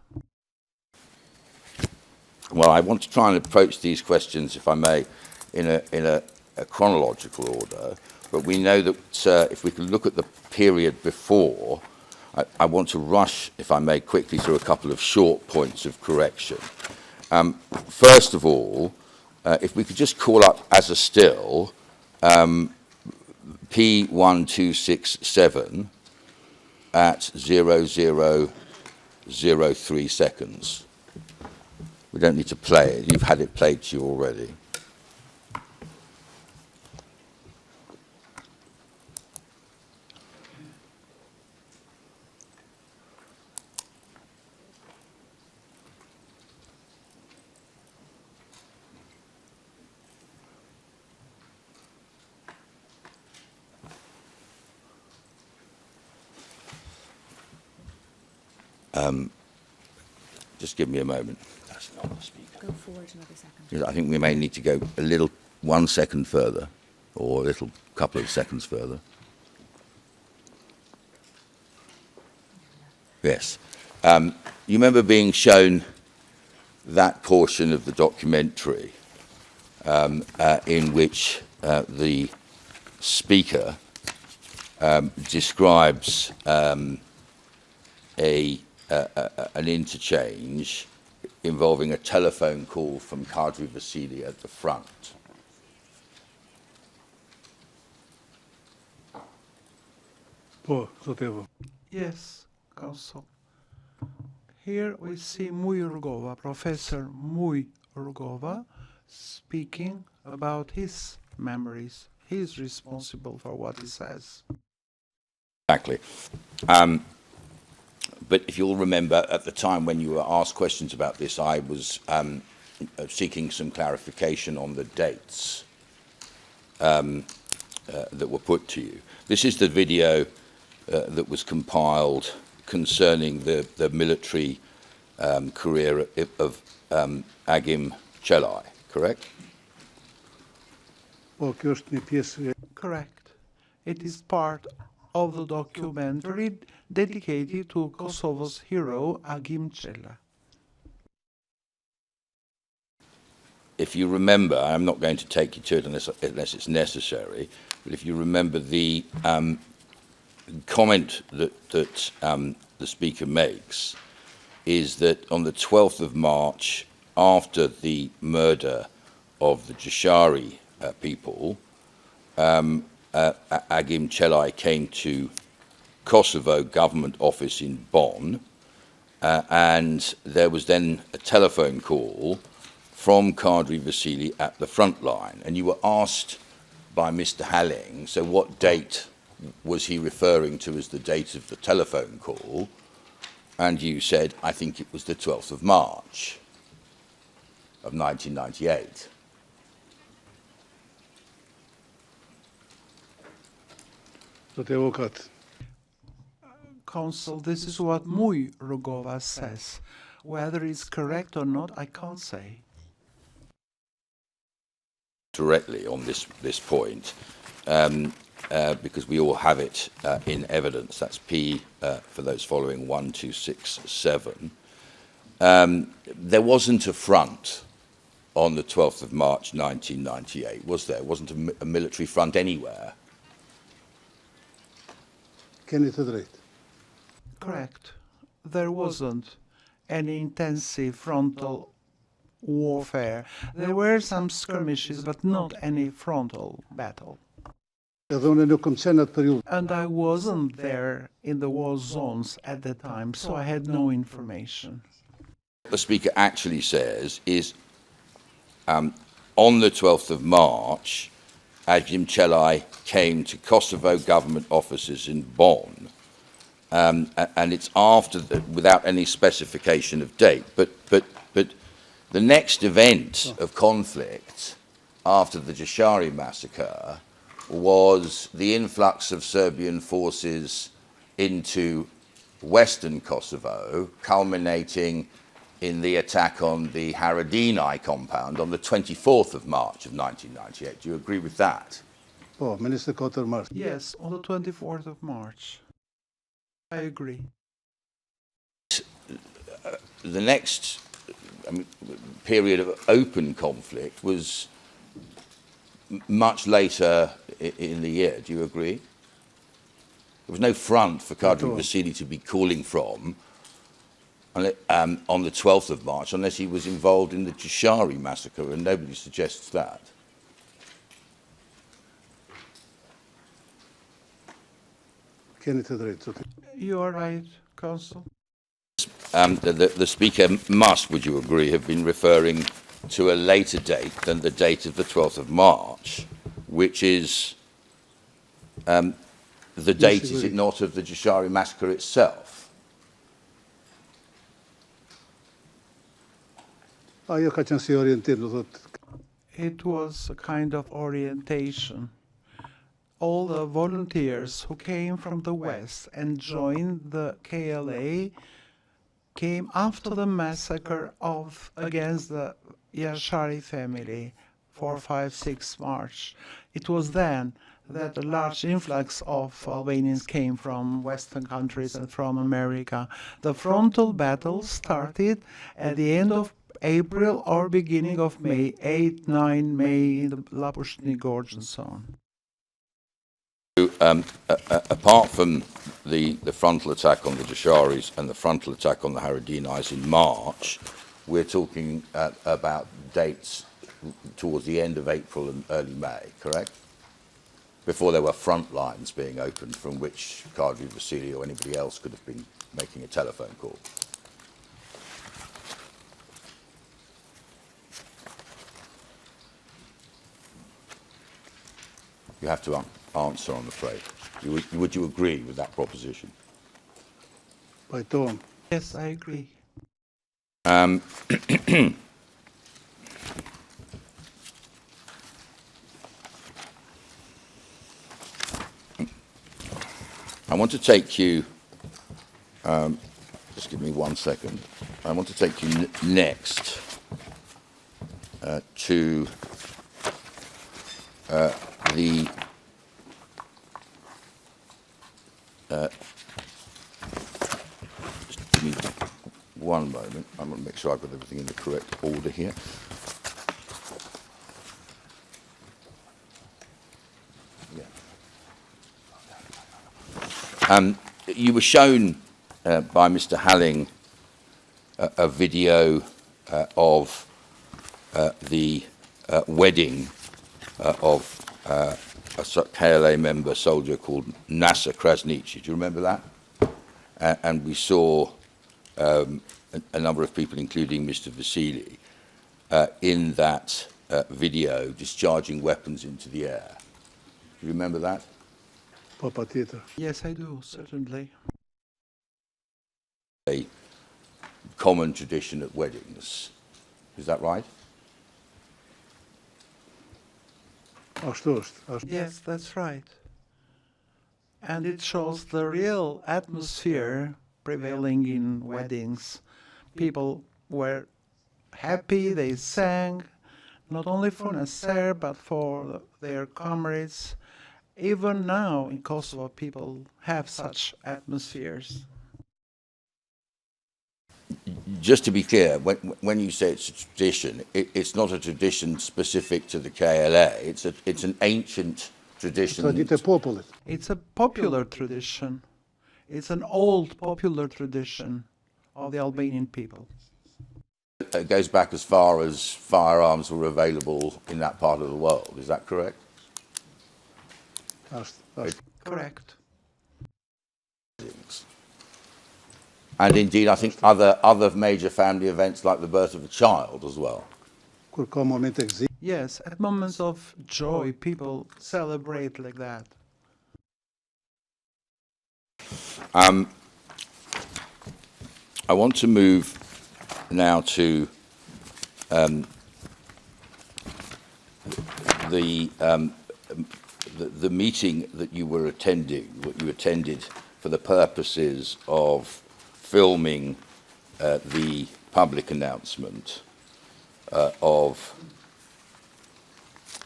Well, I want to try and approach these questions, if I may, in a chronological order. But we know that if we can look at the period before, I want to rush, if I may, quickly through a couple of short points of correction. First of all, if we could just call up as a still P1267 at 0003 seconds. We don't need to play it. You've had it played to you already. Just give me a moment. That's not the speaker. Go forward another second. I think we may need to go a little, 1 second further, or a little couple of seconds further. Yes. You remember being shown that portion of the documentary in which the speaker describes an interchange involving a telephone call from Kadri Vasili at the front. Yes, Council. Here we see Mujurgova, Professor Mujurgova, speaking about his memories. He's responsible for what he says. Exactly. But if you'll remember, at the time when you were asked questions about this, I was seeking some clarification on the dates that were put to you. This is the video that was compiled concerning the military career of Agim Chelai, correct? Correct. It is part of the documentary dedicated to Kosovo's hero Agim Chelai. If you remember, I'm not going to take you to it unless it's necessary, but if you remember the comment that the Speaker makes is that on the 12th of March, after the murder of the Jashari people, Agim Chelai came to Kosovo government office in Bonn, and there was then a telephone call from Kadri Vasili at the front line. And you were asked by Mr. Halling, so what date was he referring to as the date of the telephone call? And you said, I think it was the 12th of March of 1998. Counsel, this is what Mój Rogova says. Whether it's correct or not, I can't say. Directly on this point, because we all have it in evidence. That's P for those following 1, 2, 6, 7. There wasn't a front on the 12th of March 1998, was there? Wasn't a military front anywhere? Can you iterate? Correct. There wasn't any intensive frontal warfare. There were some skirmishes, but not any frontal battle. And I wasn't there in the war zones at the time, so I had no information. What the Speaker actually says is, on the 12th of March, Agim Chelai came to Kosovo government offices in Bonn, and it's after, without any specification of date, but the next event of conflict after the Jashari massacre was the influx of Serbian forces into western Kosovo, culminating in the attack on the Haradinaj compound on the 24th of March of 1998. Do you agree with that? Oh, Minister Kotter-Mars. Yes, on the 24th of March. I agree. The next period of open conflict was much later in the year. Do you agree? There was no front for Kadri Vasili to be calling from on the 12th of March unless he was involved in the Jashari massacre, and nobody suggests that. Can you iterate? You are right, Counsel. The Speaker must, would you agree, have been referring to a later date than the date of the 12th of March, which is the date, is it not, of the Jashari massacre itself? It was a kind of orientation. All the volunteers who came from the West and joined the KLA came after the massacre against the Jashari family, 4, 5, 6 March. It was then that a large influx of Albanians came from Western countries and from America. The frontal battle started at the end of April or beginning of May, 8, 9 May in the Lapushni Gorge and so on. Apart from the frontal attack on the Jasharis and the frontal attack on the Haradinajs in March, we're talking about dates towards the end of April and early May, correct? Before there were front lines being opened from which Kadri Vasili or anybody else could have been making a telephone call. You have to answer, I'm afraid. Would you agree with that proposition? By Tom. Yes, I agree. I want to take you, just give me 1 second. I want to take you next to the just give me 1 moment. I want to make sure I've got everything in the correct order here. You were shown by Mr. Halling a video of the wedding of a KLA member soldier called Nasser Krasniqi. Do you remember that? And we saw a number of people, including Mr. Vasily, in that video discharging weapons into the air. Do you remember that? Yes, I do, certainly. A common tradition at weddings. Is that right? Yes, that's right. And it shows the real atmosphere prevailing in weddings. People were happy, they sang, not only for Nasser, but for their comrades. Even now in Kosovo, people have such atmospheres. Just to be clear, when you say it's a tradition, it's not a tradition specific to the KLA. It's an ancient tradition. It's a popular tradition. It's an old popular tradition of the Albanian people. It goes back as far as firearms were available in that part of the world. Is that correct? Correct. And indeed, I think other major family events like the birth of a child as well. Yes, at moments of joy, people celebrate like that. I want to move now to the meeting that you were attending, what you attended for the purposes of filming the public announcement of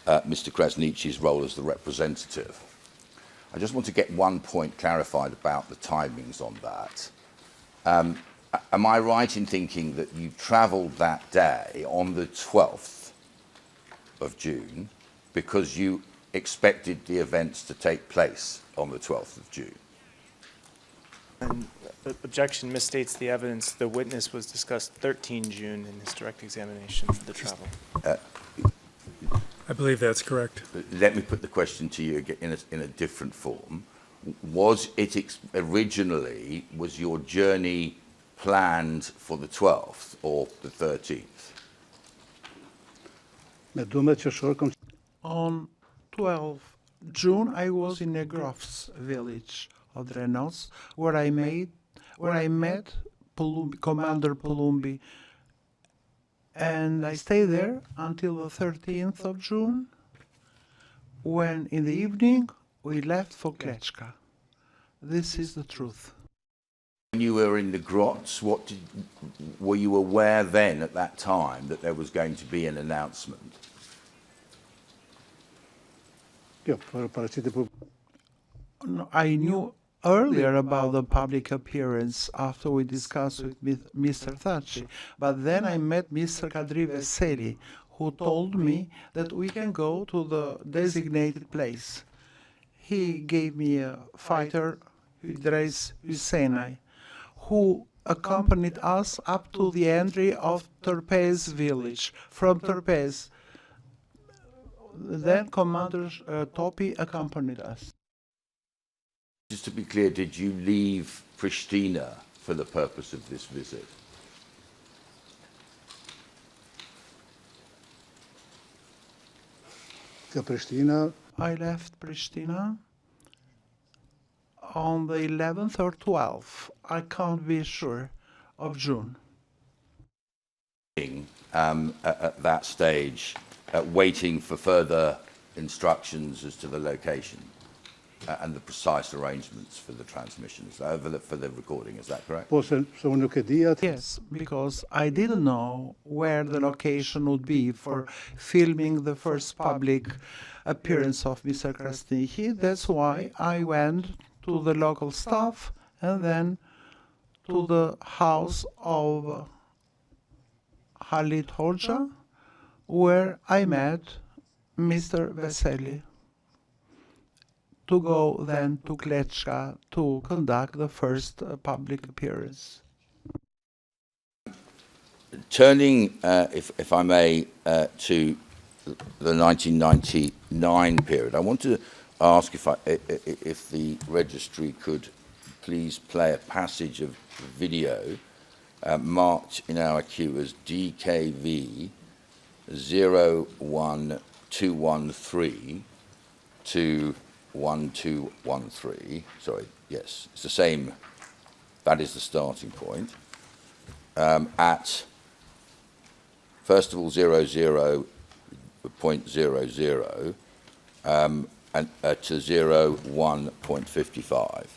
Mr. Krasniqi's role as the representative. I just want to get 1 point clarified about the timings on that. Am I right in thinking that you travelled that day on the 12th of June because you expected the events to take place on the 12th of June? And the objection misstates the evidence. The witness was discussed 13 June in his direct examination for the travel. I believe that's correct. Let me put the question to you again in a different form. Was it originally, was your journey planned for the 12th or the 13th? On 12 June, I was in Negrov's village of Drenos, where I met Commander Palumbi, and I stayed there until the 13th of June, when in the evening we left for Klečka. This is the truth. When you were in the grots, were you aware then at that time that there was going to be an announcement? No, I knew earlier about the public appearance after we discussed with Mr. Thaçi, but then I met Mr. Kadri Veseli, who told me that we can go to the designated place. He gave me a fighter, Idris Husseini, who accompanied us up to the entry of Terpez village. From Terpez, then Commander Topi accompanied us. Just to be clear, did you leave Pristina for the purpose of this visit? I left Pristina on the 11th or 12th, I can't be sure, of June. At that stage, waiting for further instructions as to the location? and the precise arrangements for the transmissions, for the recording. Is that correct? Yes, because I didn't know where the location would be for filming the first public appearance of Mr. Krasniqi. That's why I went to the local staff and then to the house of Halit Hoxha, where I met Mr. Veseli, to go then to Klečka to conduct the first public appearance. Turning, if I may, to the 1999 period, I want to ask if the registry could please play a passage of video marked in our queue as DKV 01213 to 1213. Sorry, yes, it's the same. That is the starting point. At first of all 00.00 and to 01.55.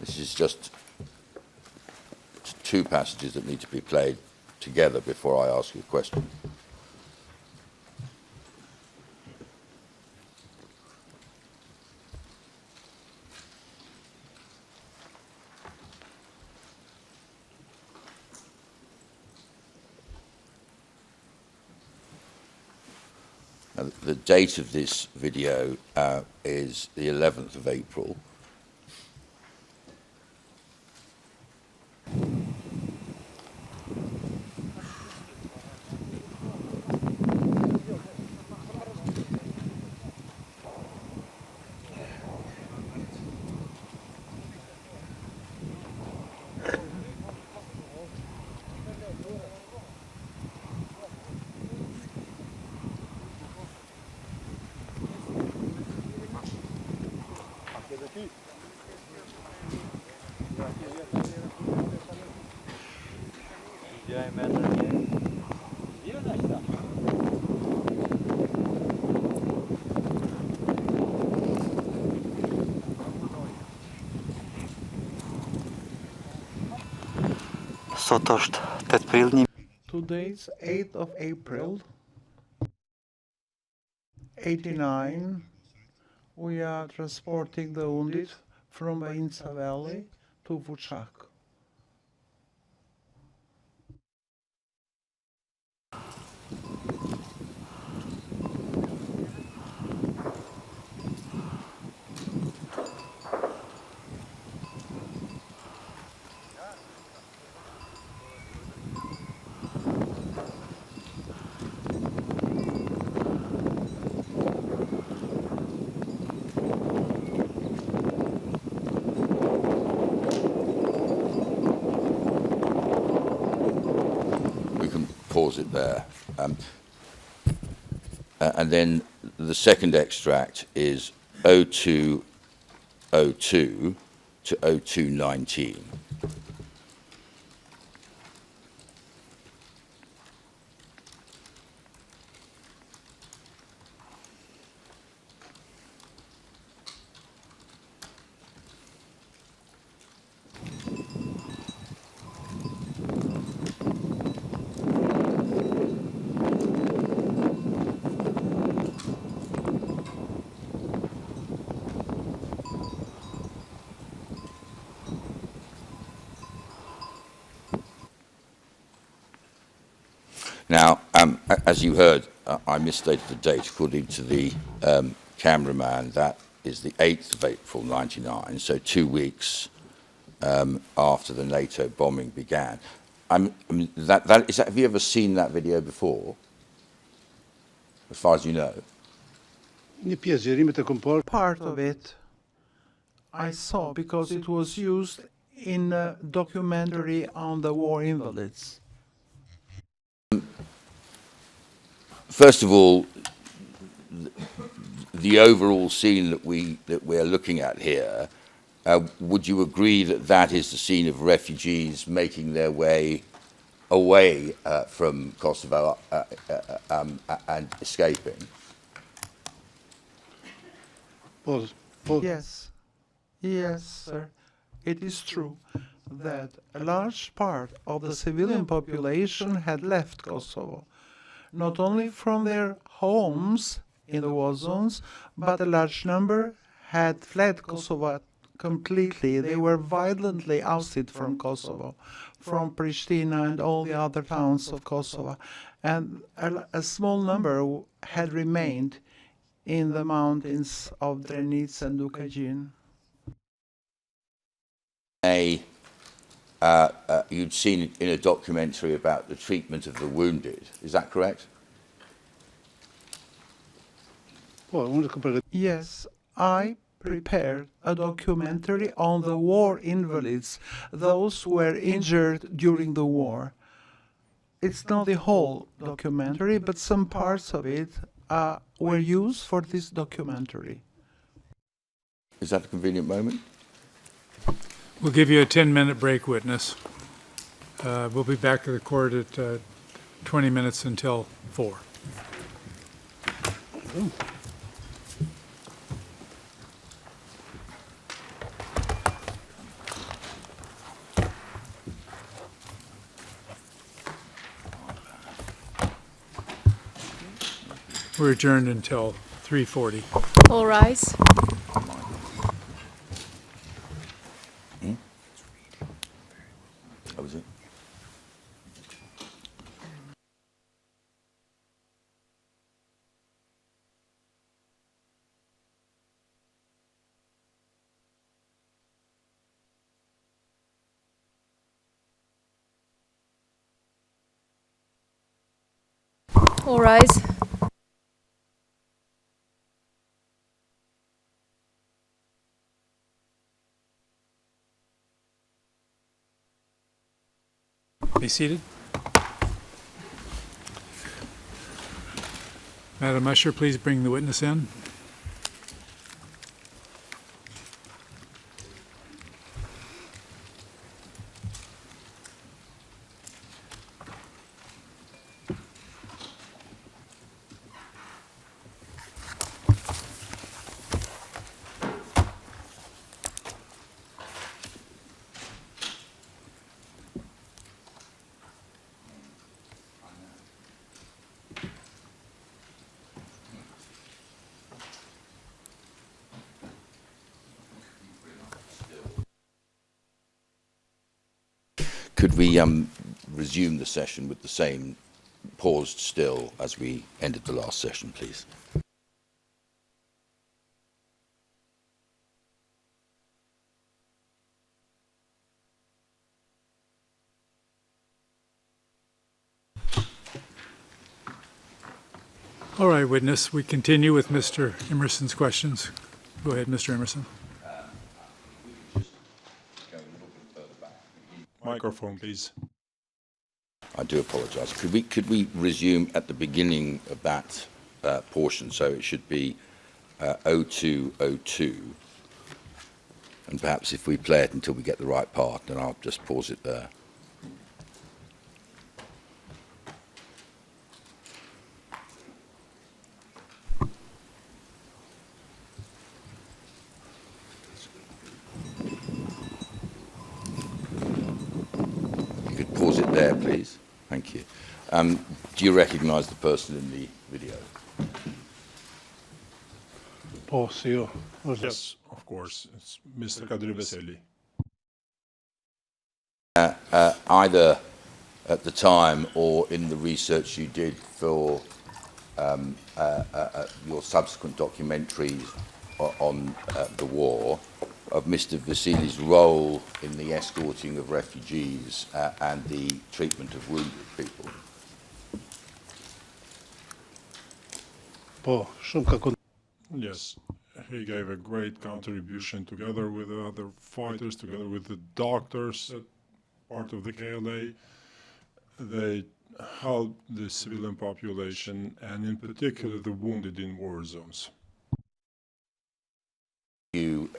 This is just two passages that need to be played together before I ask you a question. Now, the date of this video is the 11th of April. Today's 8th of April, 89. We are transporting the wounded from Baința Valley to Vučjak. Pause it there. And then the second extract is 0202 to 0219. Now, as you heard, I misstated the date. According to the cameraman, that is the 8th of April, 99, so 2 weeks after the NATO bombing began. Have you ever seen that video before, as far as you know? Part of it I saw because it was used in a documentary on the war invalids. First of all, the overall scene that we're looking at here would you agree that that is the scene of refugees making their way away from Kosovo and escaping? Yes, yes, sir. It is true that a large part of the civilian population had left Kosovo, not only from their homes in the war zones, but a large number had fled Kosovo completely. They were violently ousted from Kosovo, from Pristina and all the other towns of Kosovo. And a small number had remained in the mountains of Drenica and Dukajin. You'd seen it in a documentary about the treatment of the wounded. Is that correct? Yes, I prepared a documentary on the war invalids, those who were injured during the war. It's not the whole documentary, but some parts of it were used for this documentary. Is that a convenient moment? We'll give you a 10-minute break, witness. We'll be back to the court at 20 minutes until 4. We're adjourned until 3:40. All rise. That was it. All rise. Be seated. Madam Usher, please bring the witness in. Could we resume the session with the same paused still as we ended the last session, please? All right, witness, we continue with Mr. Emerson's questions. Go ahead, Mr. Emerson. Microphone, please. I do apologise. Could we resume at the beginning of that portion? So it should be 0202. And perhaps if we play it until we get the right part, then I'll just pause it there. You could pause it there, please. Thank you. Do you recognise the person in the video? Yes, of course. It's Mr. Kadri Veseli. Either at the time or in the research you did for your subsequent documentaries on the war, of Mr. Vasili's role in the escorting of refugees and the treatment of wounded people. Yes, he gave a great contribution together with the other fighters, together with the doctors, part of the KLA. They helped the civilian population and in particular the wounded in war zones. You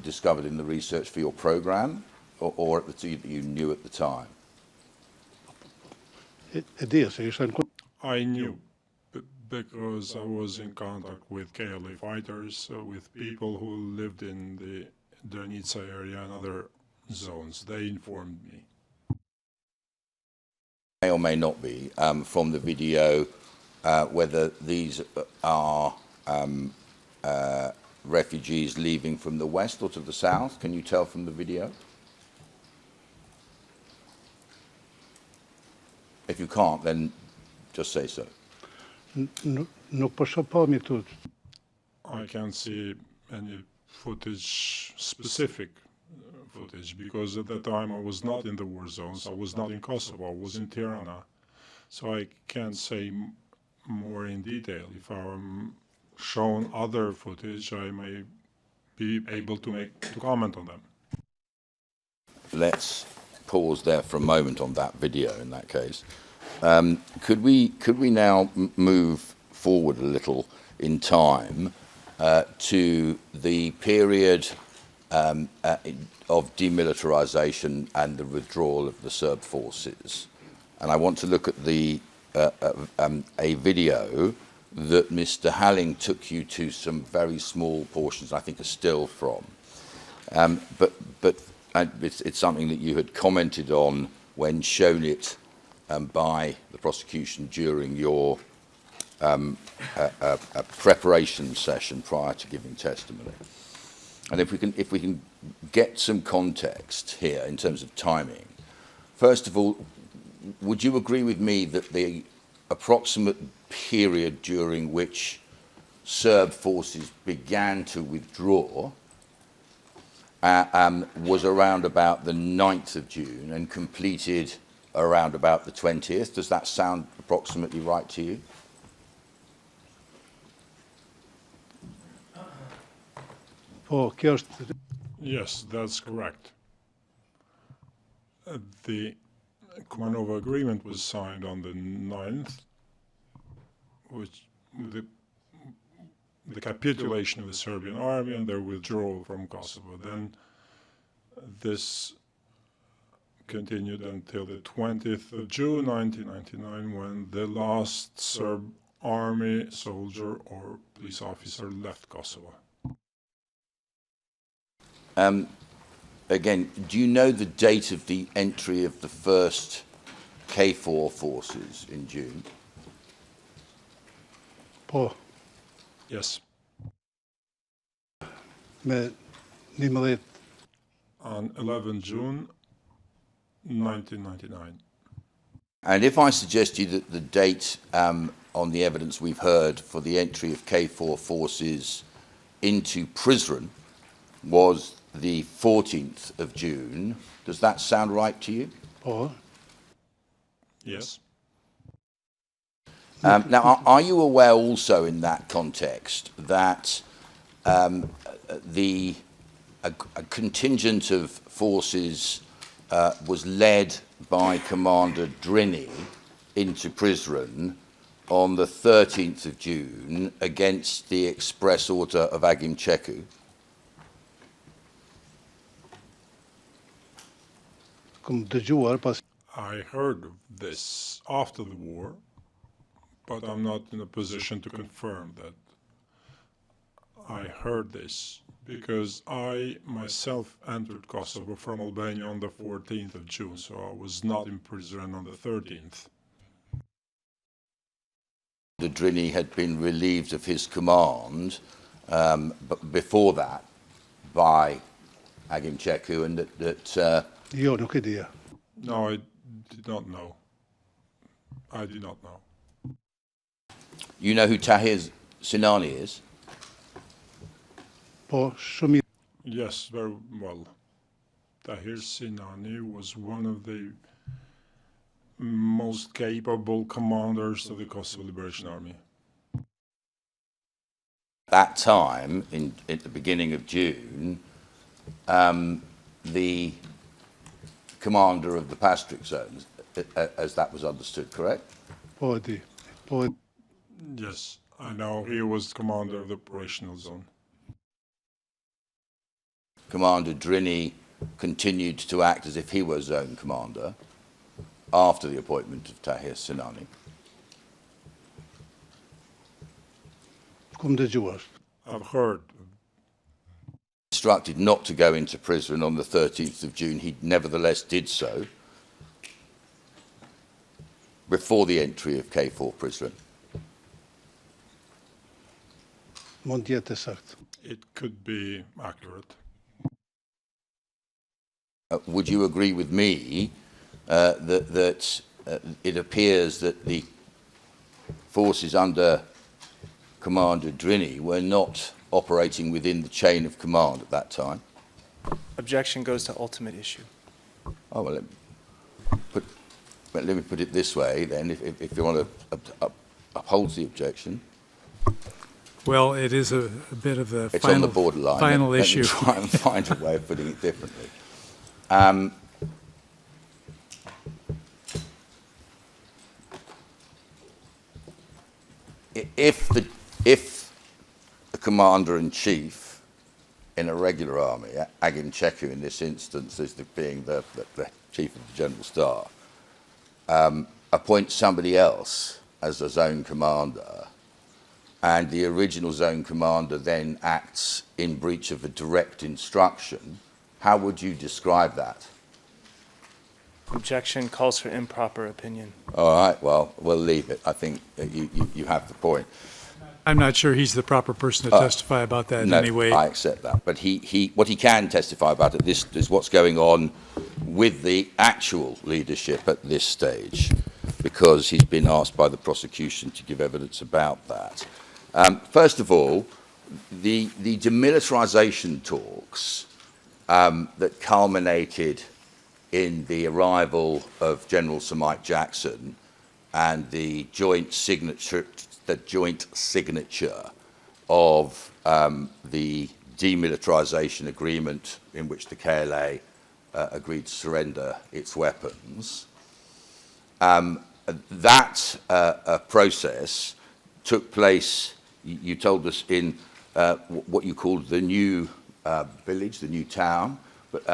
discovered in the research for your program, or at the that you knew at the time? I knew because I was in contact with KLA fighters, with people who lived in the Danica area and other zones. They informed me. May or may not be from the video whether these are refugees leaving from the west or to the south. Can you tell from the video? If you can't, then just say so. I can't see any footage, specific footage, because at that time I was not in the war zones. I was not in Kosovo. I was in Tirana. So I can't say more in detail. If I'm shown other footage, I may be able to comment on them. Let's pause there for a moment on that video. In that case, could we now move forward a little in time to the period of demilitarization and the withdrawal of the Serb forces? And I want to look at the a video that Mr. Halling took you to some very small portions, I think, a still from. But it's something that you had commented on when shown it by the prosecution during your preparation session prior to giving testimony. And if we can get some context here in terms of timing, first of all, would you agree with me that the approximate period during which Serb forces began to withdraw was around about the 9th of June and completed around about the 20th? Does that sound approximately right to you? Yes, that's correct. The Kumanova agreement was signed on the 9th, which the capitulation of the Serbian army and their withdrawal from Kosovo. Then this continued until the 20th of June 1999, when the last Serb army soldier or police officer left Kosovo. Again, do you know the date of the entry of the first KFOR forces in June? Yes. On 11 June 1999. And if I suggest to you that the date on the evidence we've heard for the entry of KFOR forces into Prizren was the 14th of June, does that sound right to you? Yes. Now, are you aware also in that context that a contingent of forces was led by Commander Drini into Prizren on the 13th of June against the express order of Agim Ceku? I heard of this after the war, but I'm not in a position to confirm that. I heard this because I myself entered Kosovo from Albania on the 14th of June, so I was not in prison on the 13th. Drini had been relieved of his command but before that by Agim Ceku, and that No, I did not know. I did not know. You know who Tahir Sinani is? Yes, very well. Tahir Sinani was one of the most capable commanders of the Kosovo Liberation Army. That time, at the beginning of June, the commander of the Pastric zones, as that was understood, correct? Yes, I know he was commander of the operational zone. Commander Drini continued to act as if he was zone commander after the appointment of Tahir Sinani? Kum dëgjuar. I've heard. Instructed not to go into prison on the 13th of June, he nevertheless did so before the entry of K4 Prizren. Mund jetë sakt. It could be accurate. Would you agree with me that it appears that the forces under Commander Drini were not operating within the chain of command at that time? Objection goes to ultimate issue. Oh, well, let me put it this way then, if you want to uphold the objection. Well, it is a bit of the It's on the borderline. final Let issue. me try and find a way of putting it differently. If the commander-in-chief in a regular army, Agin Cheku in this instance is being the chief of the general staff, appoints somebody else as a zone commander, and the original zone commander then acts in breach of a direct instruction, how would you describe that? Objection calls for improper opinion. All right, well, we'll leave it. I think that you have the point. I'm not sure he's the proper person to testify about that No, anyway. I accept that. But what he can testify about at this is what's going on with the actual leadership at this stage, because he's been asked by the prosecution to give evidence about that. First of all, the demilitarization talks that culminated in the arrival of General Sir Mike Jackson and the joint signature of the demilitarization agreement in which the KLA agreed to surrender its weapons. That process took place, you told us, in what you called the new village, the new town. But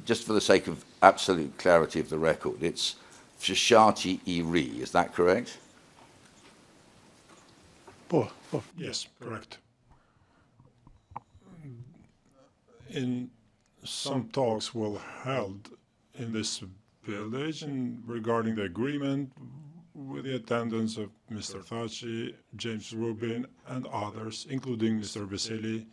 just for the sake of absolute clarity of the record, it's Thaçi, is that correct? Yes, correct. In some talks were held in this village and regarding the agreement with the attendance of Mr. Thaçi, James Rubin, and others, including Mr. Vasily.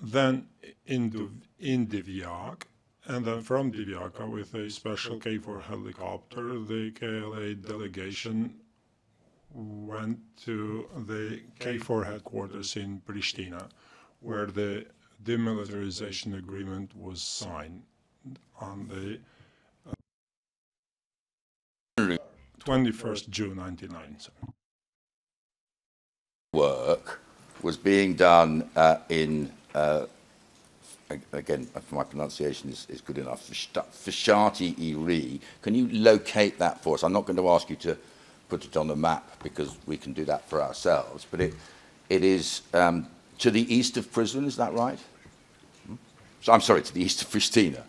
Then in Divyak, and then from Divyak with a special K4 helicopter, the KLA delegation went to the K4 headquarters in Pristina, where the demilitarization agreement was signed on the 21st June 1999. Work was being done in, again, if my pronunciation is good enough, Thaçi. Can you locate that for us? I'm not going to ask you to put it on the map because we can do that for ourselves, but it is to the east of Prizren, is that right? So, I'm sorry, to the east of Pristina.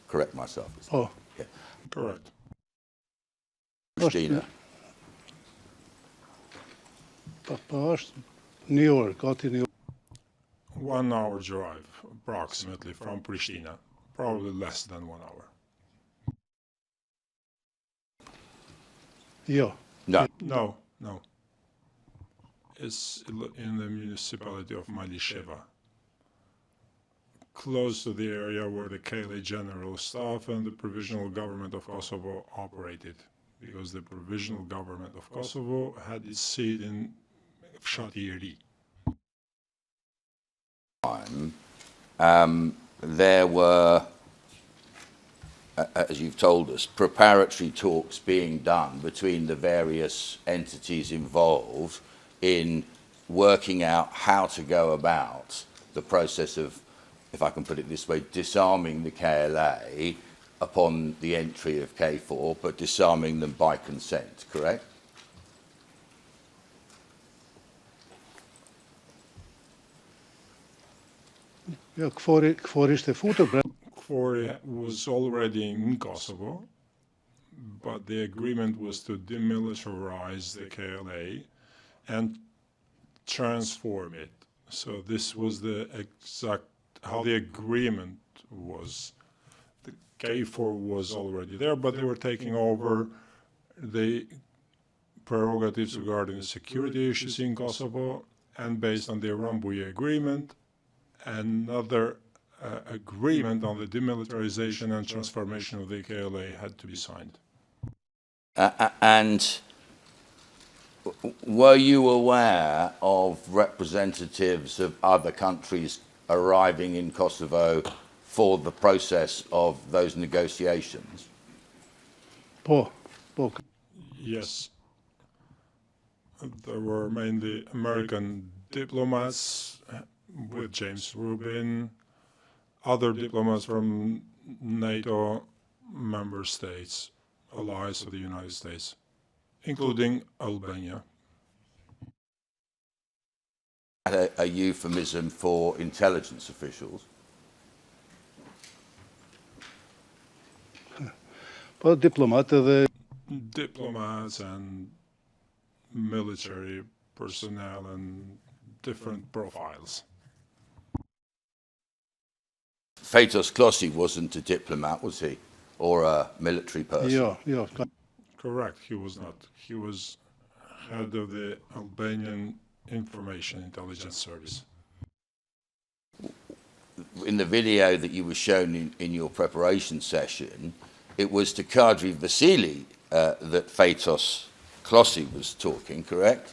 Correct myself. Oh. Yeah. Correct. Pristina. New York, New York. 1 hour drive, approximately, from Pristina. Probably less than 1 hour. Yeah. No. It's in the municipality of Malisheva, close to the area where the KLA General Staff and the Provisional Government of Kosovo operated, because the Provisional Government of Kosovo had its seat in Thaçi. There were, as you've told us, preparatory talks being done between the various entities involved in working out how to go about the process of, if I can put it this way, disarming the KLA upon the entry of K4, but disarming them by consent, correct? Ja, kvar is the photo. Kvori was already in Kosovo, but the agreement was to demilitarize the KLA and transform it. So this was the exact how the agreement was. The KFOR was already there, but they were taking over the prerogatives regarding the security issues in Kosovo, and based on the Rambouillet agreement, another agreement on the demilitarization and transformation of the KLA had to be signed. And were you aware of representatives of other countries arriving in Kosovo for the process of those negotiations? Yes. There were mainly American diplomats with James Rubin, other diplomats from NATO member states, allies of the United States, including Albania. A euphemism for intelligence officials? Well, diplomats and military personnel and different profiles. Fetos Klossi wasn't a diplomat, was he? Or a military person? Yeah. Correct, he was not. He was head of the Albanian Information Intelligence Service. In the video that you were shown in your preparation session, it was to Kadri Vasili that Fetos Klossi was talking, correct?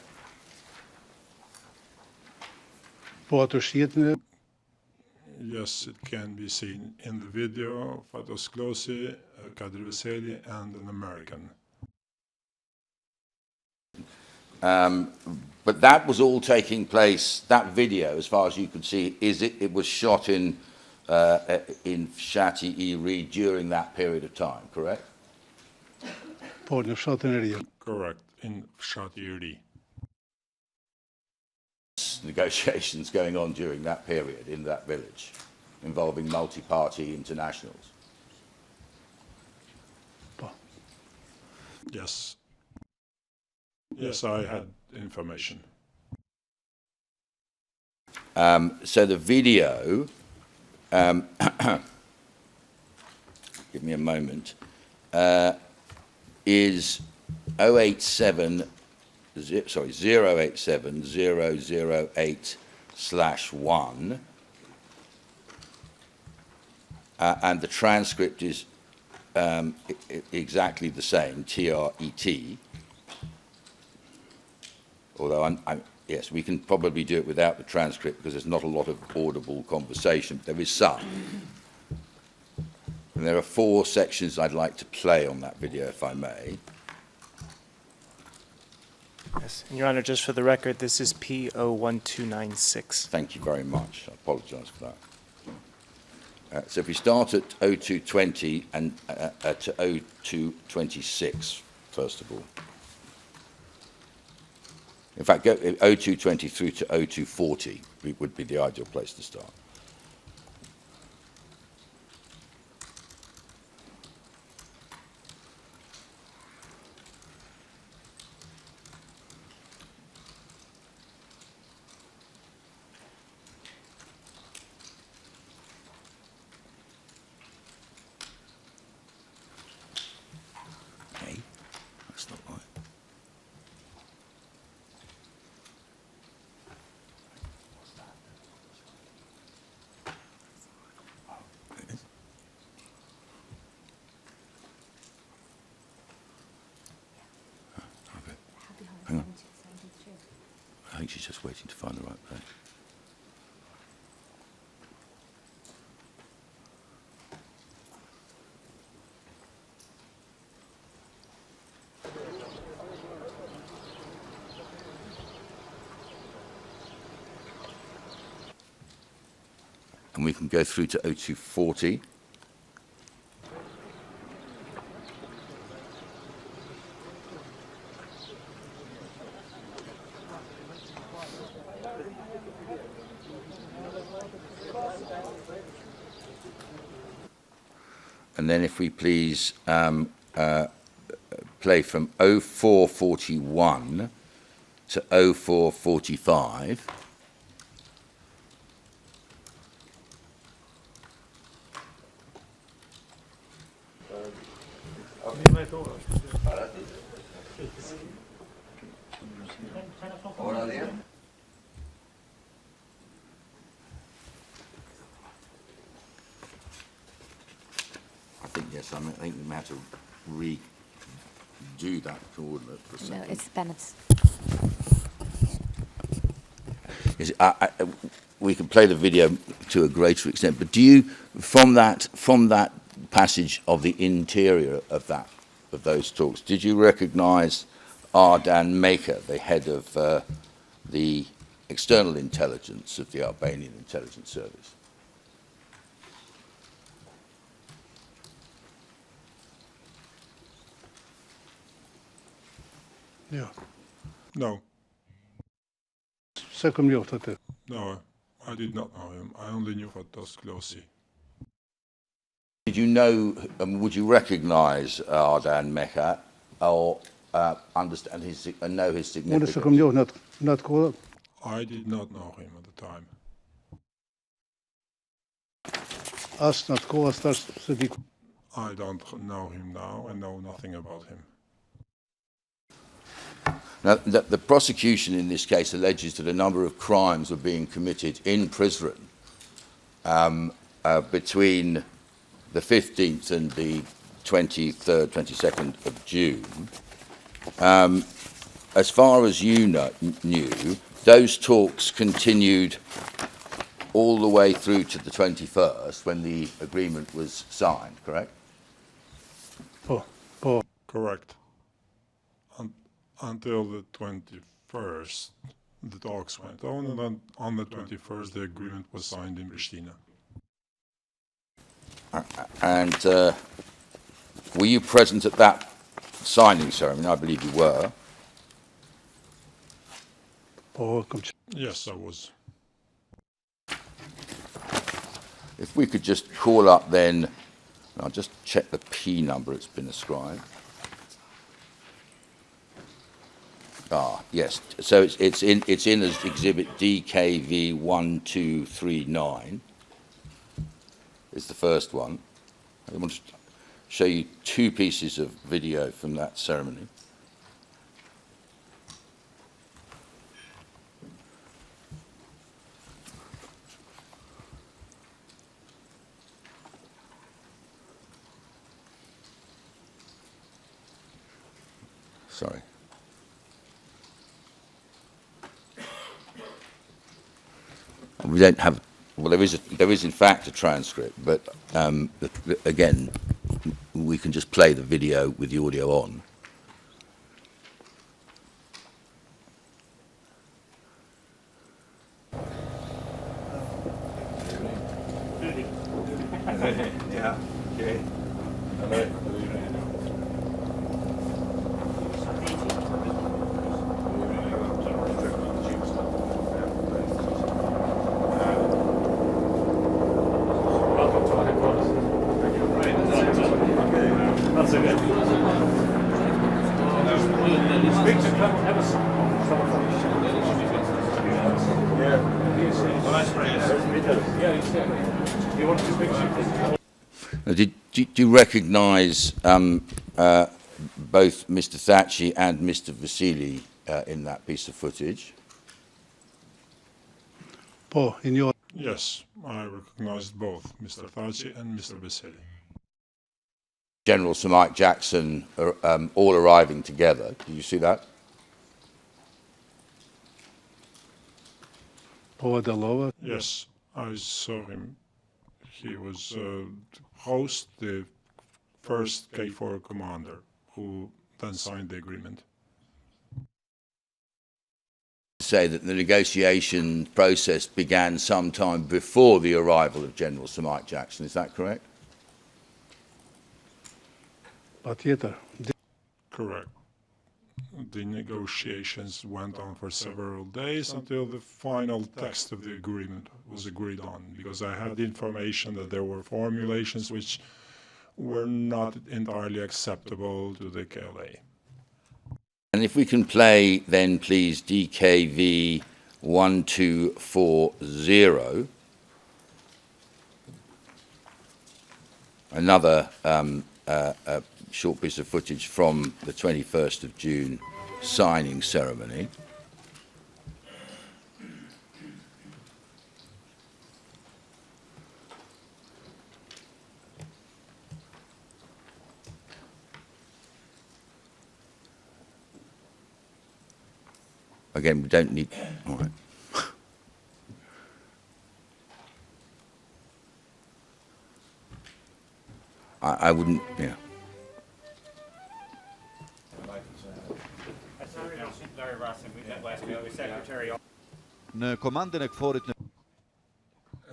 Yes, it can be seen in the video. Fetos Klossi, Kadri Vasili, and an American. But that was all taking place, that video, as far as you could see, it was shot in Shati Iri during that period of time, correct? Correct, in Shati Iri. Negotiations going on during that period in that village, involving multi-party internationals. Yes. Yes, I had information. So the video, give me a moment, is 087 008/1, and the transcript is exactly the same, TRET. Although, yes, we can probably do it without the transcript because there's not a lot of audible conversation. There is some. And there are 4 sections I'd like to play on that video, if I may. Yes, and Your Honor, just for the record, this is P01296. Thank you very much. I apologize for that. So if we start at 0220 and to 0226, first of all. In fact, go 0220 through to 0240 would be the ideal place to start. Okay, that's not right. Hang on. I think she's just waiting to find the right place. And we can go through to 0240. And then if we please play from 0441 to 0445. I think, yes, I think we may have to redo that coordinate for a second. No, it's Bennett's. Yes, we can play the video to a greater extent, but do you, from that passage of the interior of those talks, did you recognise Ardan Meka, the head of the external intelligence of the Albanian intelligence service? Yeah. No, Second mjot atë. no, I did not know him. I only knew Thaçi. Did you know, would you recognise Ardan Meka or understand know his Unë significance? se kom njohë në atë kohë. I did not know him at the time. As në atë kohë, as tash se di. I don't know him now. I know nothing about him. Now, the prosecution in this case alleges that a number of crimes were being committed in Prizren between the 15th and the 23rd, 22nd of June. As far as you knew, those talks continued all the way through to the 21st when the agreement was signed, correct? Po. Correct. Until the 21st, the talks went on, and then on the 21st, the agreement was signed in Pristina. And were you present at that signing ceremony? I believe you were. Po, kom Yes, I was. If we could just call up then, I'll just check the P number it's been ascribed. Ah, yes. So it's in as exhibit DKV 1239. Is the first one. I want to show you two pieces of video from that ceremony. Sorry. We don't have, well, there is in fact a transcript, but again, we can just play the video with the audio on. Yeah, okay. Did you recognise both Mr. Thaçi and Mr. Vasili in that piece of footage? Po, i njohë. Yes, I recognized both Mr. Thaçi and Mr. Vasili. General Sir Mike Jackson all arriving together. Did you see that? Po, Adalova. Yes, I saw him. He was host, the first K4 commander, who then signed the agreement. Say that the negotiation process began sometime before the arrival of General Sir Mike Jackson. Is that correct? Patjetër. Correct. The negotiations went on for several days until the final text of the agreement was agreed on, because I had the information that there were formulations which were not entirely acceptable to the KLA. And if we can play then please DKV 1240, another short piece of footage from the 21st of June signing ceremony. Again, we don't need, all right. I wouldn't, yeah.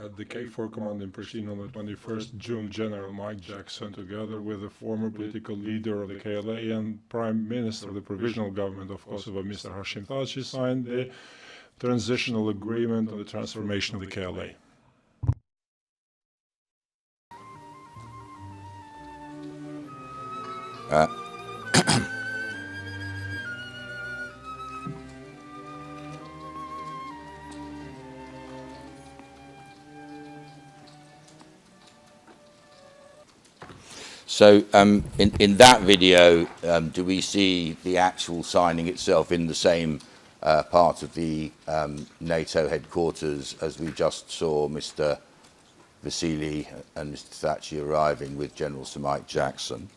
At the K4 command in Pristina on the 21st June, General Mike Jackson, together with the former political leader of the KLA and Prime Minister of the Provisional Government of Kosovo, Mr. Hashim Thaçi, signed the transitional agreement on the transformation of the KLA. So in that video, do we see the actual signing itself in the same part of the NATO headquarters as we just saw Mr. Vasily and Mr. Thaçi arriving with General Sir Mike Jackson?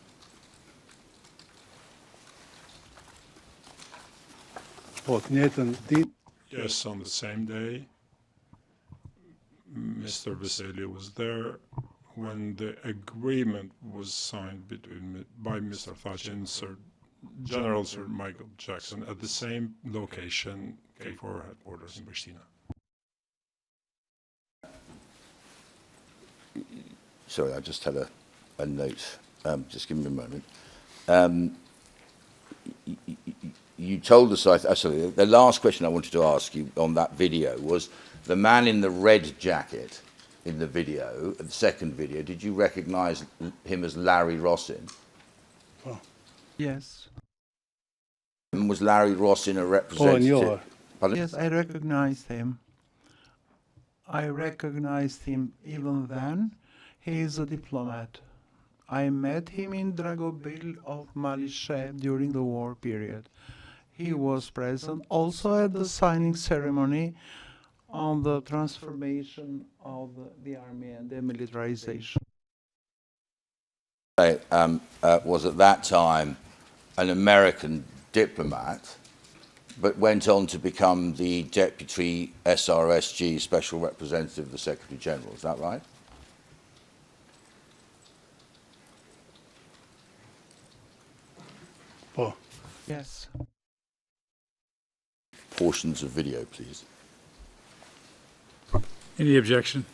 Yes, on the same day, Mr. Vasily was there when the agreement was signed by Mr. Thaçi and General Sir Michael Jackson at the same location, K4 headquarters in Pristina. Sorry, I just had a note. Just give me a moment. You told us, sorry, the last question I wanted to ask you on that video was the man in the red jacket in the video, the second video, did you recognize him as Larry Rossin? Oh. Yes. And was Larry Rossin a representative? Yes, I recognized him. I recognized him even then. He is a diplomat. I met him in Dragobil of Mališe during the war period. He was present also at the signing ceremony on the transformation of the army and demilitarization. Was at that time an American diplomat, but went on to become the Deputy SRSG Special Representative of the Secretary General. Is that right? Oh. Yes. Portions of video, please. Any objection?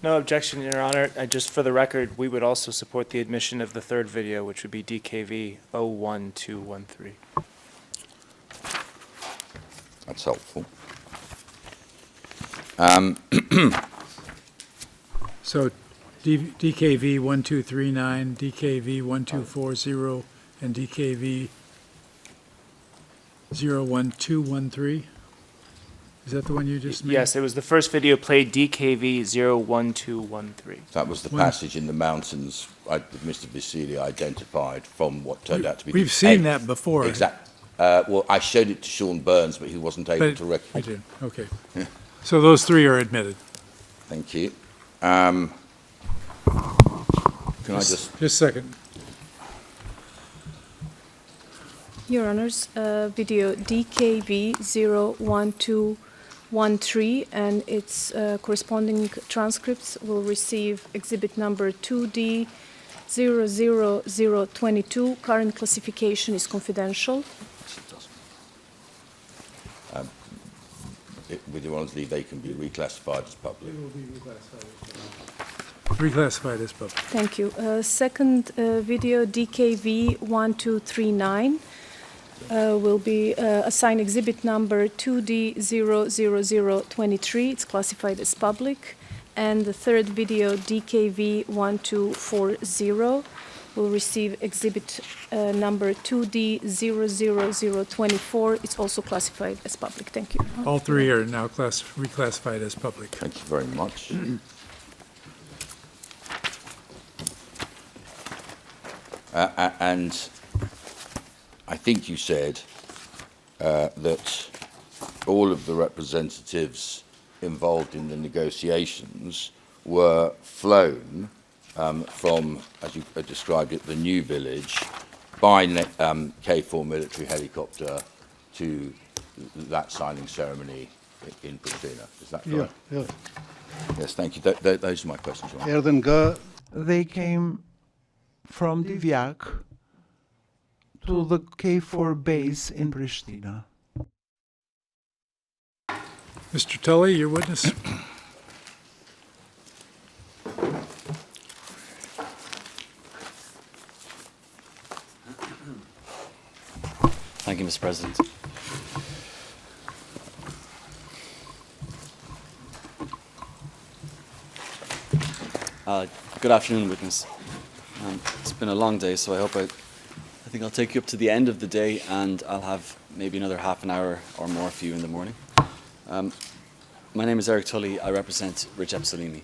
No objection, Your Honor. Just for the record, we would also support the admission of the third video, which would be DKV 01213. That's helpful. So DKV 1239, DKV 1240, and DKV 01213? Is that the one you just made? Yes, it was the first video played, DKV 01213. That was the passage in the mountains that Mr. Vasily identified from what turned out to be... We've seen that before. Exactly. Well, I showed it to Sean Burns, but he wasn't able to recognize it. Okay. So those three are admitted. Thank you. Can I just... Just a second. Your Honors, video DKV 01213 and its corresponding transcripts will receive exhibit number 2D 00022. Current classification is confidential. With your Honor's leave, they can be reclassified as public. They will be reclassified as public. Thank you. Second video DKV 1239. Will be assigned exhibit number 2D00023. It's classified as public. And the third video, DKV1240, will receive exhibit number 2D00024. It's also classified as public. Thank you. All three are now reclassified as public. Thank you very much. And I think you said that all of the representatives involved in the negotiations were flown from, as you described it, the new village by K4 military helicopter to that signing ceremony in Pristina. Is that correct? Yeah. Yes, thank you. Those are my questions. Your Honor. Erdhën nga They came from Divjak to the K4 base in Pristina. Mr. Tully, your witness. Thank you, Mr. President. Good afternoon, witness. It's been a long day, so I think I'll take you up to the end of the day, and I'll have maybe another half an hour or more for you in the morning. My name is Eric Tully. I represent Recep Salimi.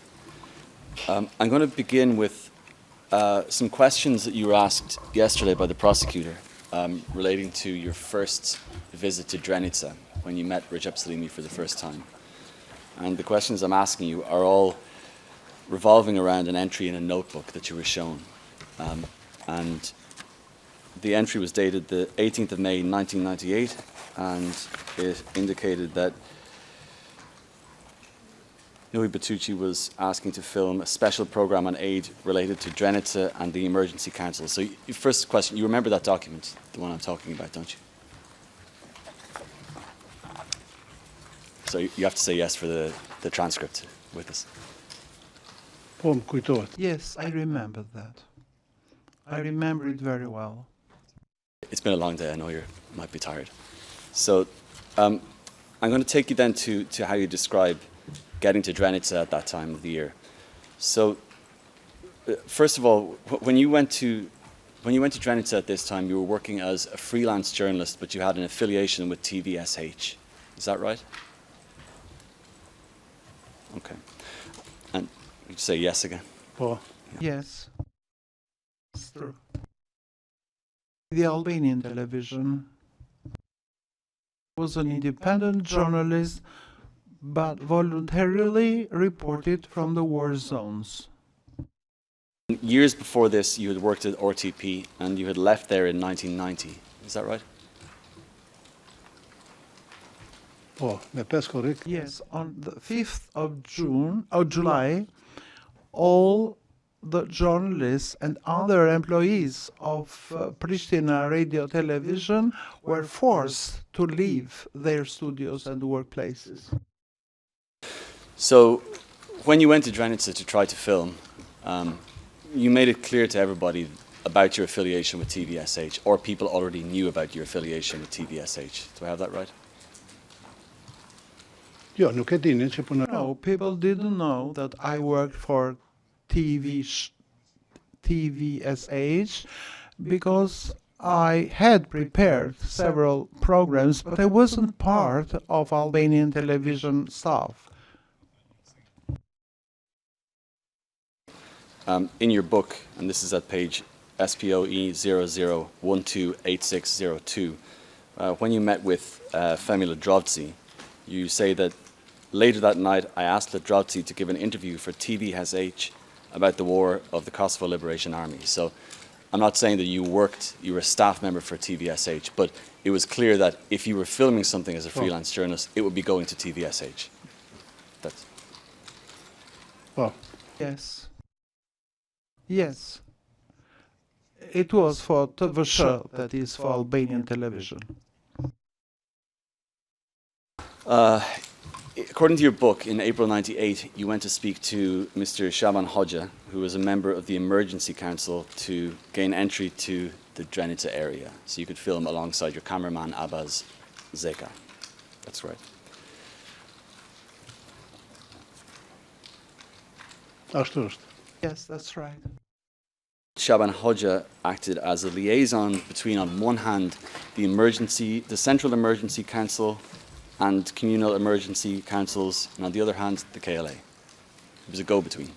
I'm going to begin with some questions that you were asked yesterday by the prosecutor relating to your first visit to Drenica when you met Recep Salimi for the first time. And the questions I'm asking you are all revolving around an entry in a notebook that you were shown. And the entry was dated the 18th of May 1998, and it indicated that Nui Batucci was asking to film a special program on aid related to Drenica and the Emergency Council. So first question, you remember that document, the one I'm talking about, don't you? So you have to say yes for the transcript with us. po më kujtohet. Yes, I remember that. I remember it very well. It's been a long day, I know you might be tired. So I'm going to take you then to how you describe getting to Drenica at that time of the year. So first of all, when you went to Drenica at this time, you were working as a freelance journalist, but you had an affiliation with TVSH. Is that right? Okay. And you say yes again? Po. Yes. It's true. The Albanian television was an independent journalist, but voluntarily reported from the war zones. Years before this, you had worked at RTP, and you had left there in 1990. Is that right? Po, me 5 korrik. Yes, on the 5th of July, all the journalists and other employees of Pristina Radio Television were forced to leave their studios and workplaces. So when you went to Drenica to try to film, you made it clear to everybody about your affiliation with TVSH, or people already knew about your affiliation with TVSH. Do I have that right? Jo, nuk e dinin që punoj. No, people didn't know that I worked for TVSH because I had prepared several programs, but I wasn't part of Albanian television staff. In your book, and this is at page SPOE 00128602, when you met with Femila Drovci, you say that later that night I asked Drovci to give an interview for TVSH about the war of the Kosovo Liberation Army. So I'm not saying that you were a staff member for TVSH, but it was clear that if you were filming something as a freelance journalist, it would be going to TVSH. That's... Po. Yes. Yes. It was for TVSH, that is for Albanian television. According to your book, in April '98, you went to speak to Mr. Shaban Hoxha, who was a member of the Emergency Council, to gain entry to the Drenica area, so you could film alongside your cameraman, Abbas Zeka. That's right. Ashtu është. Yes, that's right. Shaban Hodja acted as a liaison between, on one hand, the Central Emergency Council and Communal Emergency Councils, and on the other hand, the KLA. It was a go-between.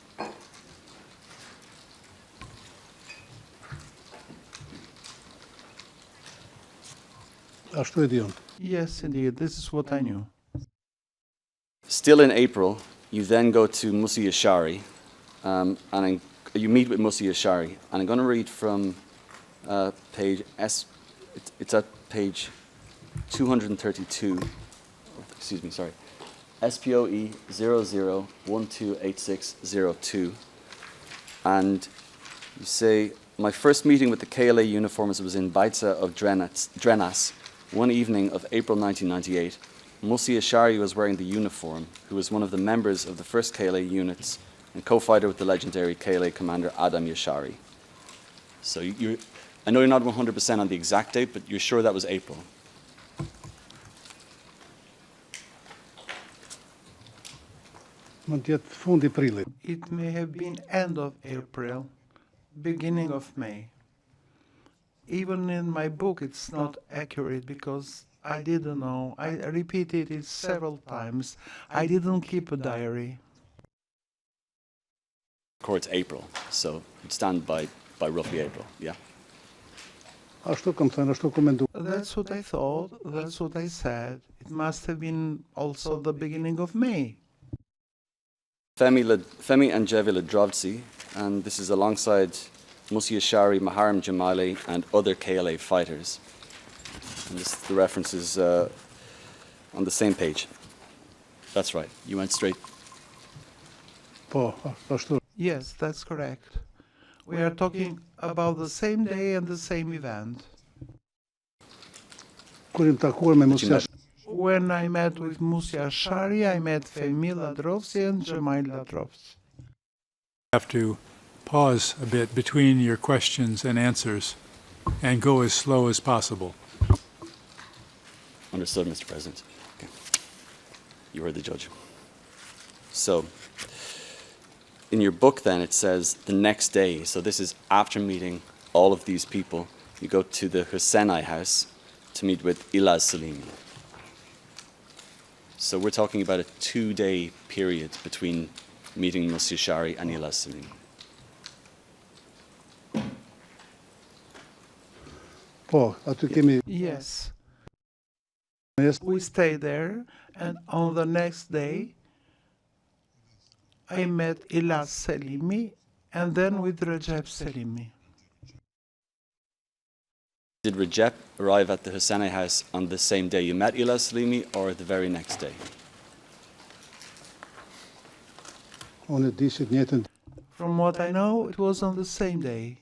Ashtu e diun. Yes, indeed, this is what I knew. Still in April, you then go to Musa Yashari, you meet with Musa Yashari, and I'm going to read from page it's at page 232, excuse me, sorry, SPOE 00128602, and you say, my first meeting with the KLA uniforms was in Baitsa of Drenas, one evening of April 1998. Musa Yashari was wearing the uniform, who was one of the members of the first KLA units and co-fighter with the legendary KLA commander Adam Yashari. So I know you're not 100% on the exact date, but you're sure that was April? Mund jetë fundi prillit. It may have been end of April, beginning of May. Even in my book, it's not accurate because I didn't know. I repeated it several times. I didn't keep a diary. It's April, so you'd stand by roughly April, yeah? Ashtu kam thënë, ashtu kam menduar. That's what I thought, that's what I said. It must have been also the beginning of May. Femi and Jevi Ledrovci, and this is alongside Musa Yashari, Maharam Jamali, and other KLA fighters. And the reference is on the same page. That's right, you went straight. Po, ashtu. Yes, that's correct. We are talking about the same day and the same event. Kur jam takuar me Musa. When I met with Musa Yashari, I met Femi Ledrovci and Jemail Ledrovci. Have to pause a bit between your questions and answers and go as slow as possible. Understood, Mr. President. Okay. You heard the judge. So, in your book then it says the next day, so this is after meeting all of these people, you go to the Hussenai house to meet with Ilaz Salimi. So we're talking about a 2-day period between meeting Musa Yashari and Ilaz Salimi. Po, aty kemi. Yes. We stayed there, and on the next day, I met Ilaz Salimi, and then with Recep Salimi. Did Recep arrive at the Hussenai house on the same day you met Ilaz Salimi, or the very next day? From what I know, it was on the same day.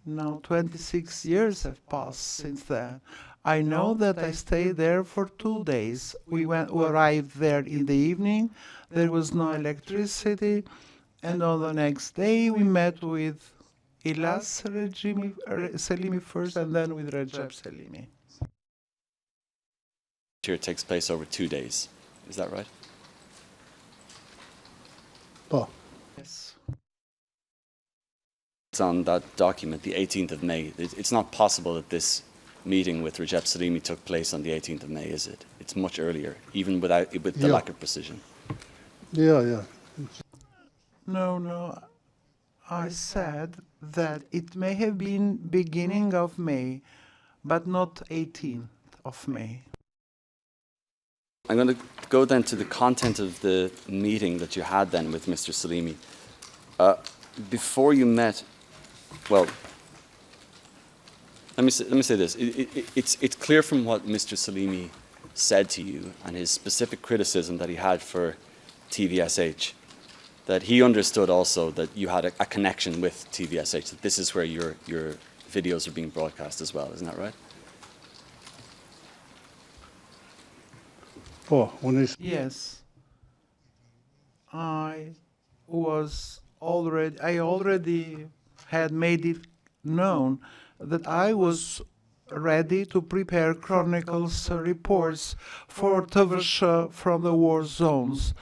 Now 26 years have passed since then. I know that I stayed there for 2 days. We arrived there in the evening. There was no electricity. And on the next day, we met with Ilaz Salimi first and then with Recep Salimi. It takes place over 2 days. Is that right? Po. Yes. It's on that document, the 18th of May. It's not possible that this meeting with Recep Salimi took place on the 18th of May, is it? It's much earlier, even with the lack of precision. Yeah. No. I said that it may have been beginning of May, but not 18th of May. I'm going to go then to the content of the meeting that you had then with Mr. Salimi. Before you met, well, let me say this. It's clear from what Mr. Salimi said to you and his specific criticism that he had for TVSH, that he understood also that you had a connection with TVSH, that this is where your videos are being broadcast as well, isn't that right? Yes. I already had made it known that I was ready to prepare chronicles reports for Thaçi from the war zones.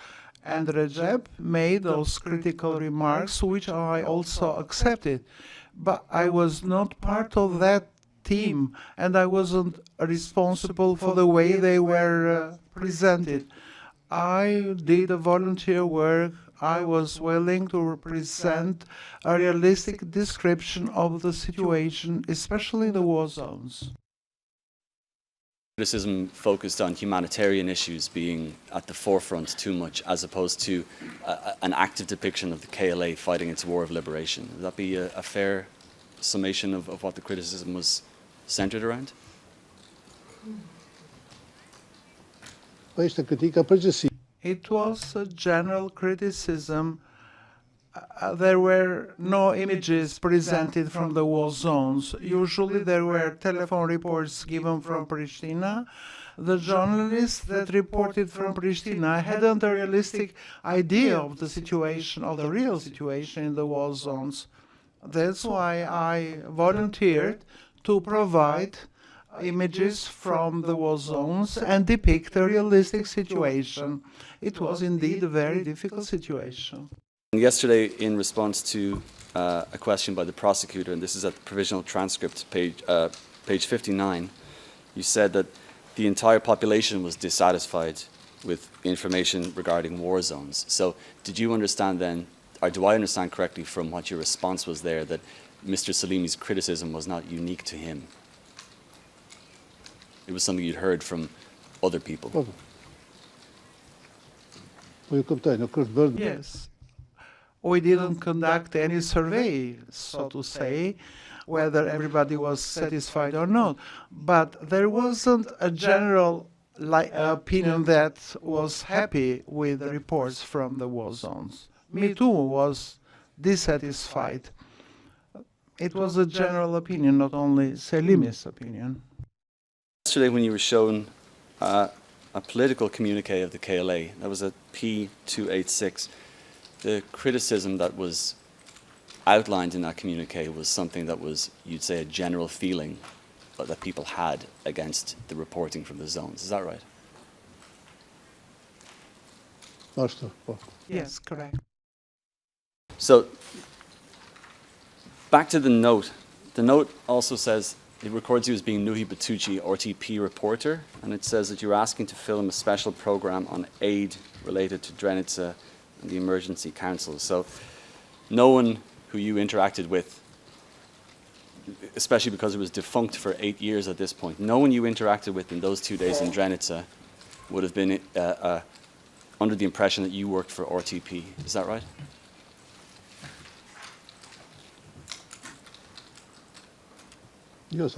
And Recep made those critical remarks, which I also accepted. But I was not part of that team, and I wasn't responsible for the way they were presented. I did a volunteer work. I was willing to present a realistic description of the situation, especially in the war zones. Criticism focused on humanitarian issues being at the forefront too much, as opposed to an active depiction of the KLA fighting its war of liberation. Would that be a fair summation of what the criticism was centered around? It was a general criticism. There were no images presented from the war zones. Usually there were telephone reports given from Pristina. The journalists that reported from Pristina hadn't a realistic idea of the situation, of the real situation in the war zones. That's why I volunteered to provide images from the war zones and depict a realistic situation. It was indeed a very difficult situation. Yesterday, in response to a question by the prosecutor, and this is at the provisional transcript, page 59, you said that the entire population was dissatisfied with information regarding war zones. So did you understand then, or do I understand correctly from what your response was there, that Mr. Salimi's criticism was not unique to him? It was something you'd heard from other people? Yes. We didn't conduct any survey, so to say, whether everybody was satisfied or not. But there wasn't a general opinion that was happy with the reports from the war zones. Me too was dissatisfied. It was a general opinion, not only Salimi's opinion. Yesterday, when you were shown a political communique of the KLA, that was at P286, the criticism that was outlined in that communique was something that was, you'd say, a general feeling that people had against the reporting from the zones. Is that right? Yes, correct. So, back to the note. The note also says, it records you as being Nuhi Batucci, RTP reporter, and it says that you're asking to film a special program on aid related to Drenica and the Emergency Council. So no one who you interacted with, especially because it was defunct for 8 years at this point, no one you interacted with in those 2 days in Drenica would have been under the impression that you worked for RTP. Is that right? There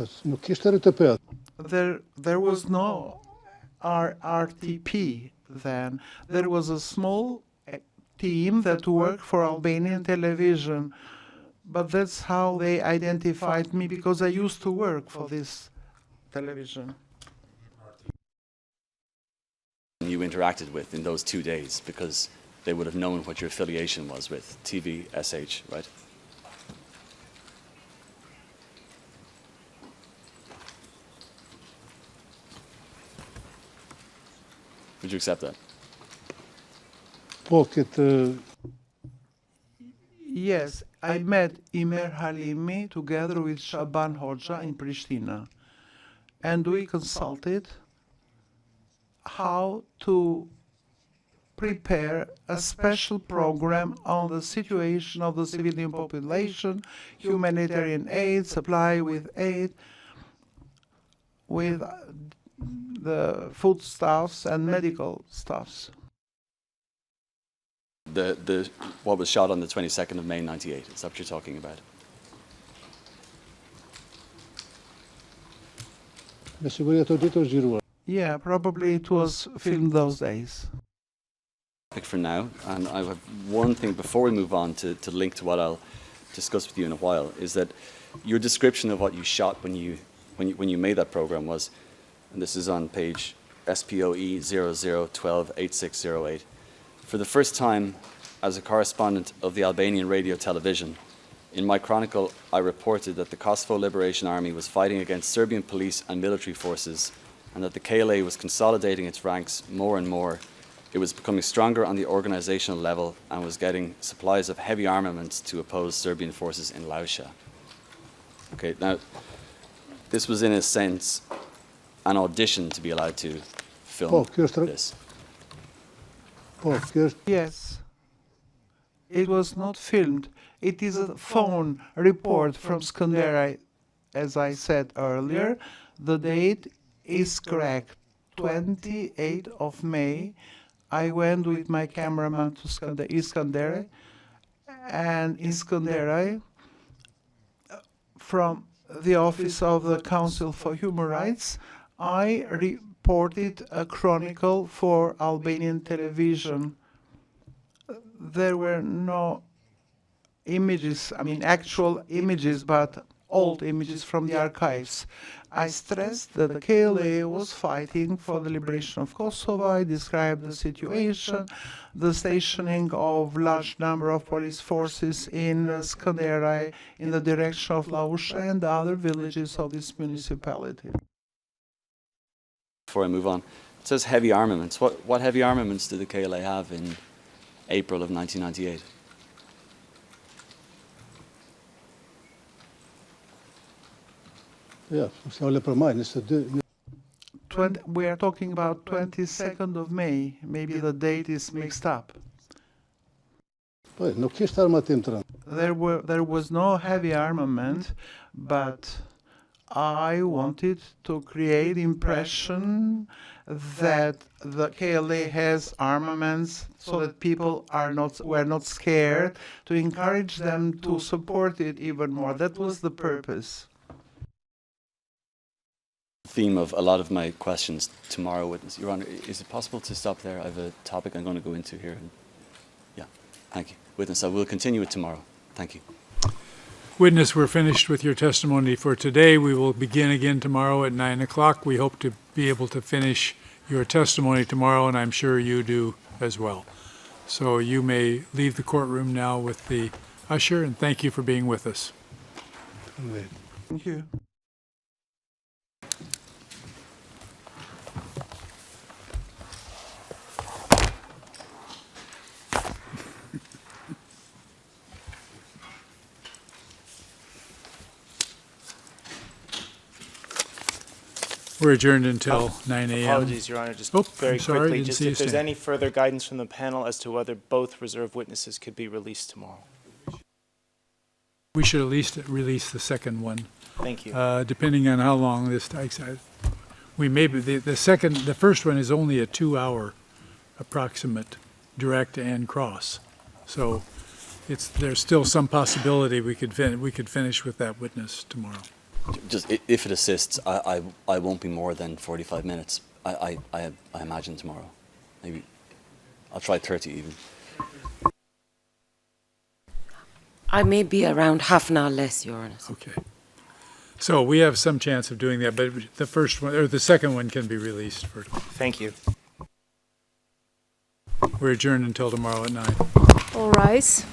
was no RTP then. There was a small team that worked for Albanian television, but that's how they identified me, because I used to work for this television. You interacted with in those 2 days, because they would have known what your affiliation was with TVSH, right? Would you accept that? Yes, I met Imer Halimi together with Shaban Hoxha in Pristina, and we consulted how to prepare a special program on the situation of the civilian population, humanitarian aid, supply with aid, with the foodstuffs and medical stuffs. What was shot on the 22nd of May 98, is that what you're talking about? Yeah, probably it was filmed those days. For now, and I have one thing before we move on to link to what I'll discuss with you in a while, is that your description of what you shot when you made that program was, and this is on page SPOE 00128608. For the first time, as a correspondent of the Albanian radio television, in my chronicle, I reported that the Kosovo Liberation Army was fighting against Serbian police and military forces, and that the KLA was consolidating its ranks more and more It was becoming stronger on the organizational level and was getting supplies of heavy armaments to oppose Serbian forces in Lauscha. Okay, now, this was in a sense an audition to be allowed to film this. Yes. It was not filmed. It is a phone report from Skandera, as I said earlier. The date is correct, 28th of May. I went with my cameraman to Skandera, and in Skandera, from the office of the Council for Human Rights, I reported a chronicle for Albanian television. There were no images, I mean actual images, but old images from the archives. I stressed that the KLA was fighting for the liberation of Kosovo. I described the situation, the stationing of large number of police forces in Skandera in the direction of Lauscha and the other villages of this municipality. Before I move on, it says heavy armaments. What heavy armaments did the KLA have in April of 1998? Ja, snarare på mig. Så We are talking about 22nd of May. Maybe the date is mixed up. no kishte armat intran. There was no heavy armament, but I wanted to create impression that the KLA has armaments so that people were not scared, to encourage them to support it even more. That was the purpose. Theme of a lot of my questions tomorrow, witness. Your Honor, is it possible to stop there? I have a topic I'm going to go into here. Yeah, thank you. Witness, I will continue it tomorrow. Thank you. Witness, we're finished with your testimony for today. We will begin again tomorrow at 9 o'clock. We hope to be able to finish your testimony tomorrow, and I'm sure you do as well. So you may leave the courtroom now with the usher, and thank you for being with us. Thank you. We're adjourned until 9 a.m. Apologies, Your Honor, just very I'm sorry, quickly, didn't just see you if there's stand. any further guidance from the panel as to whether both reserve witnesses could be released tomorrow. We should at least release the second one. Thank you. Depending on how long this takes. We may be, the first one is only a 2-hour approximate direct and cross. So there's still some possibility we could finish with that witness tomorrow. Just if it assists, I won't be more than 45 minutes. I imagine tomorrow. Maybe I'll try 30 even. I may be around half an hour less, Your Honor. Okay. So we have some chance of doing that, but the first one or the second one can be released for. Thank you. We're adjourned until tomorrow at 9. All rise.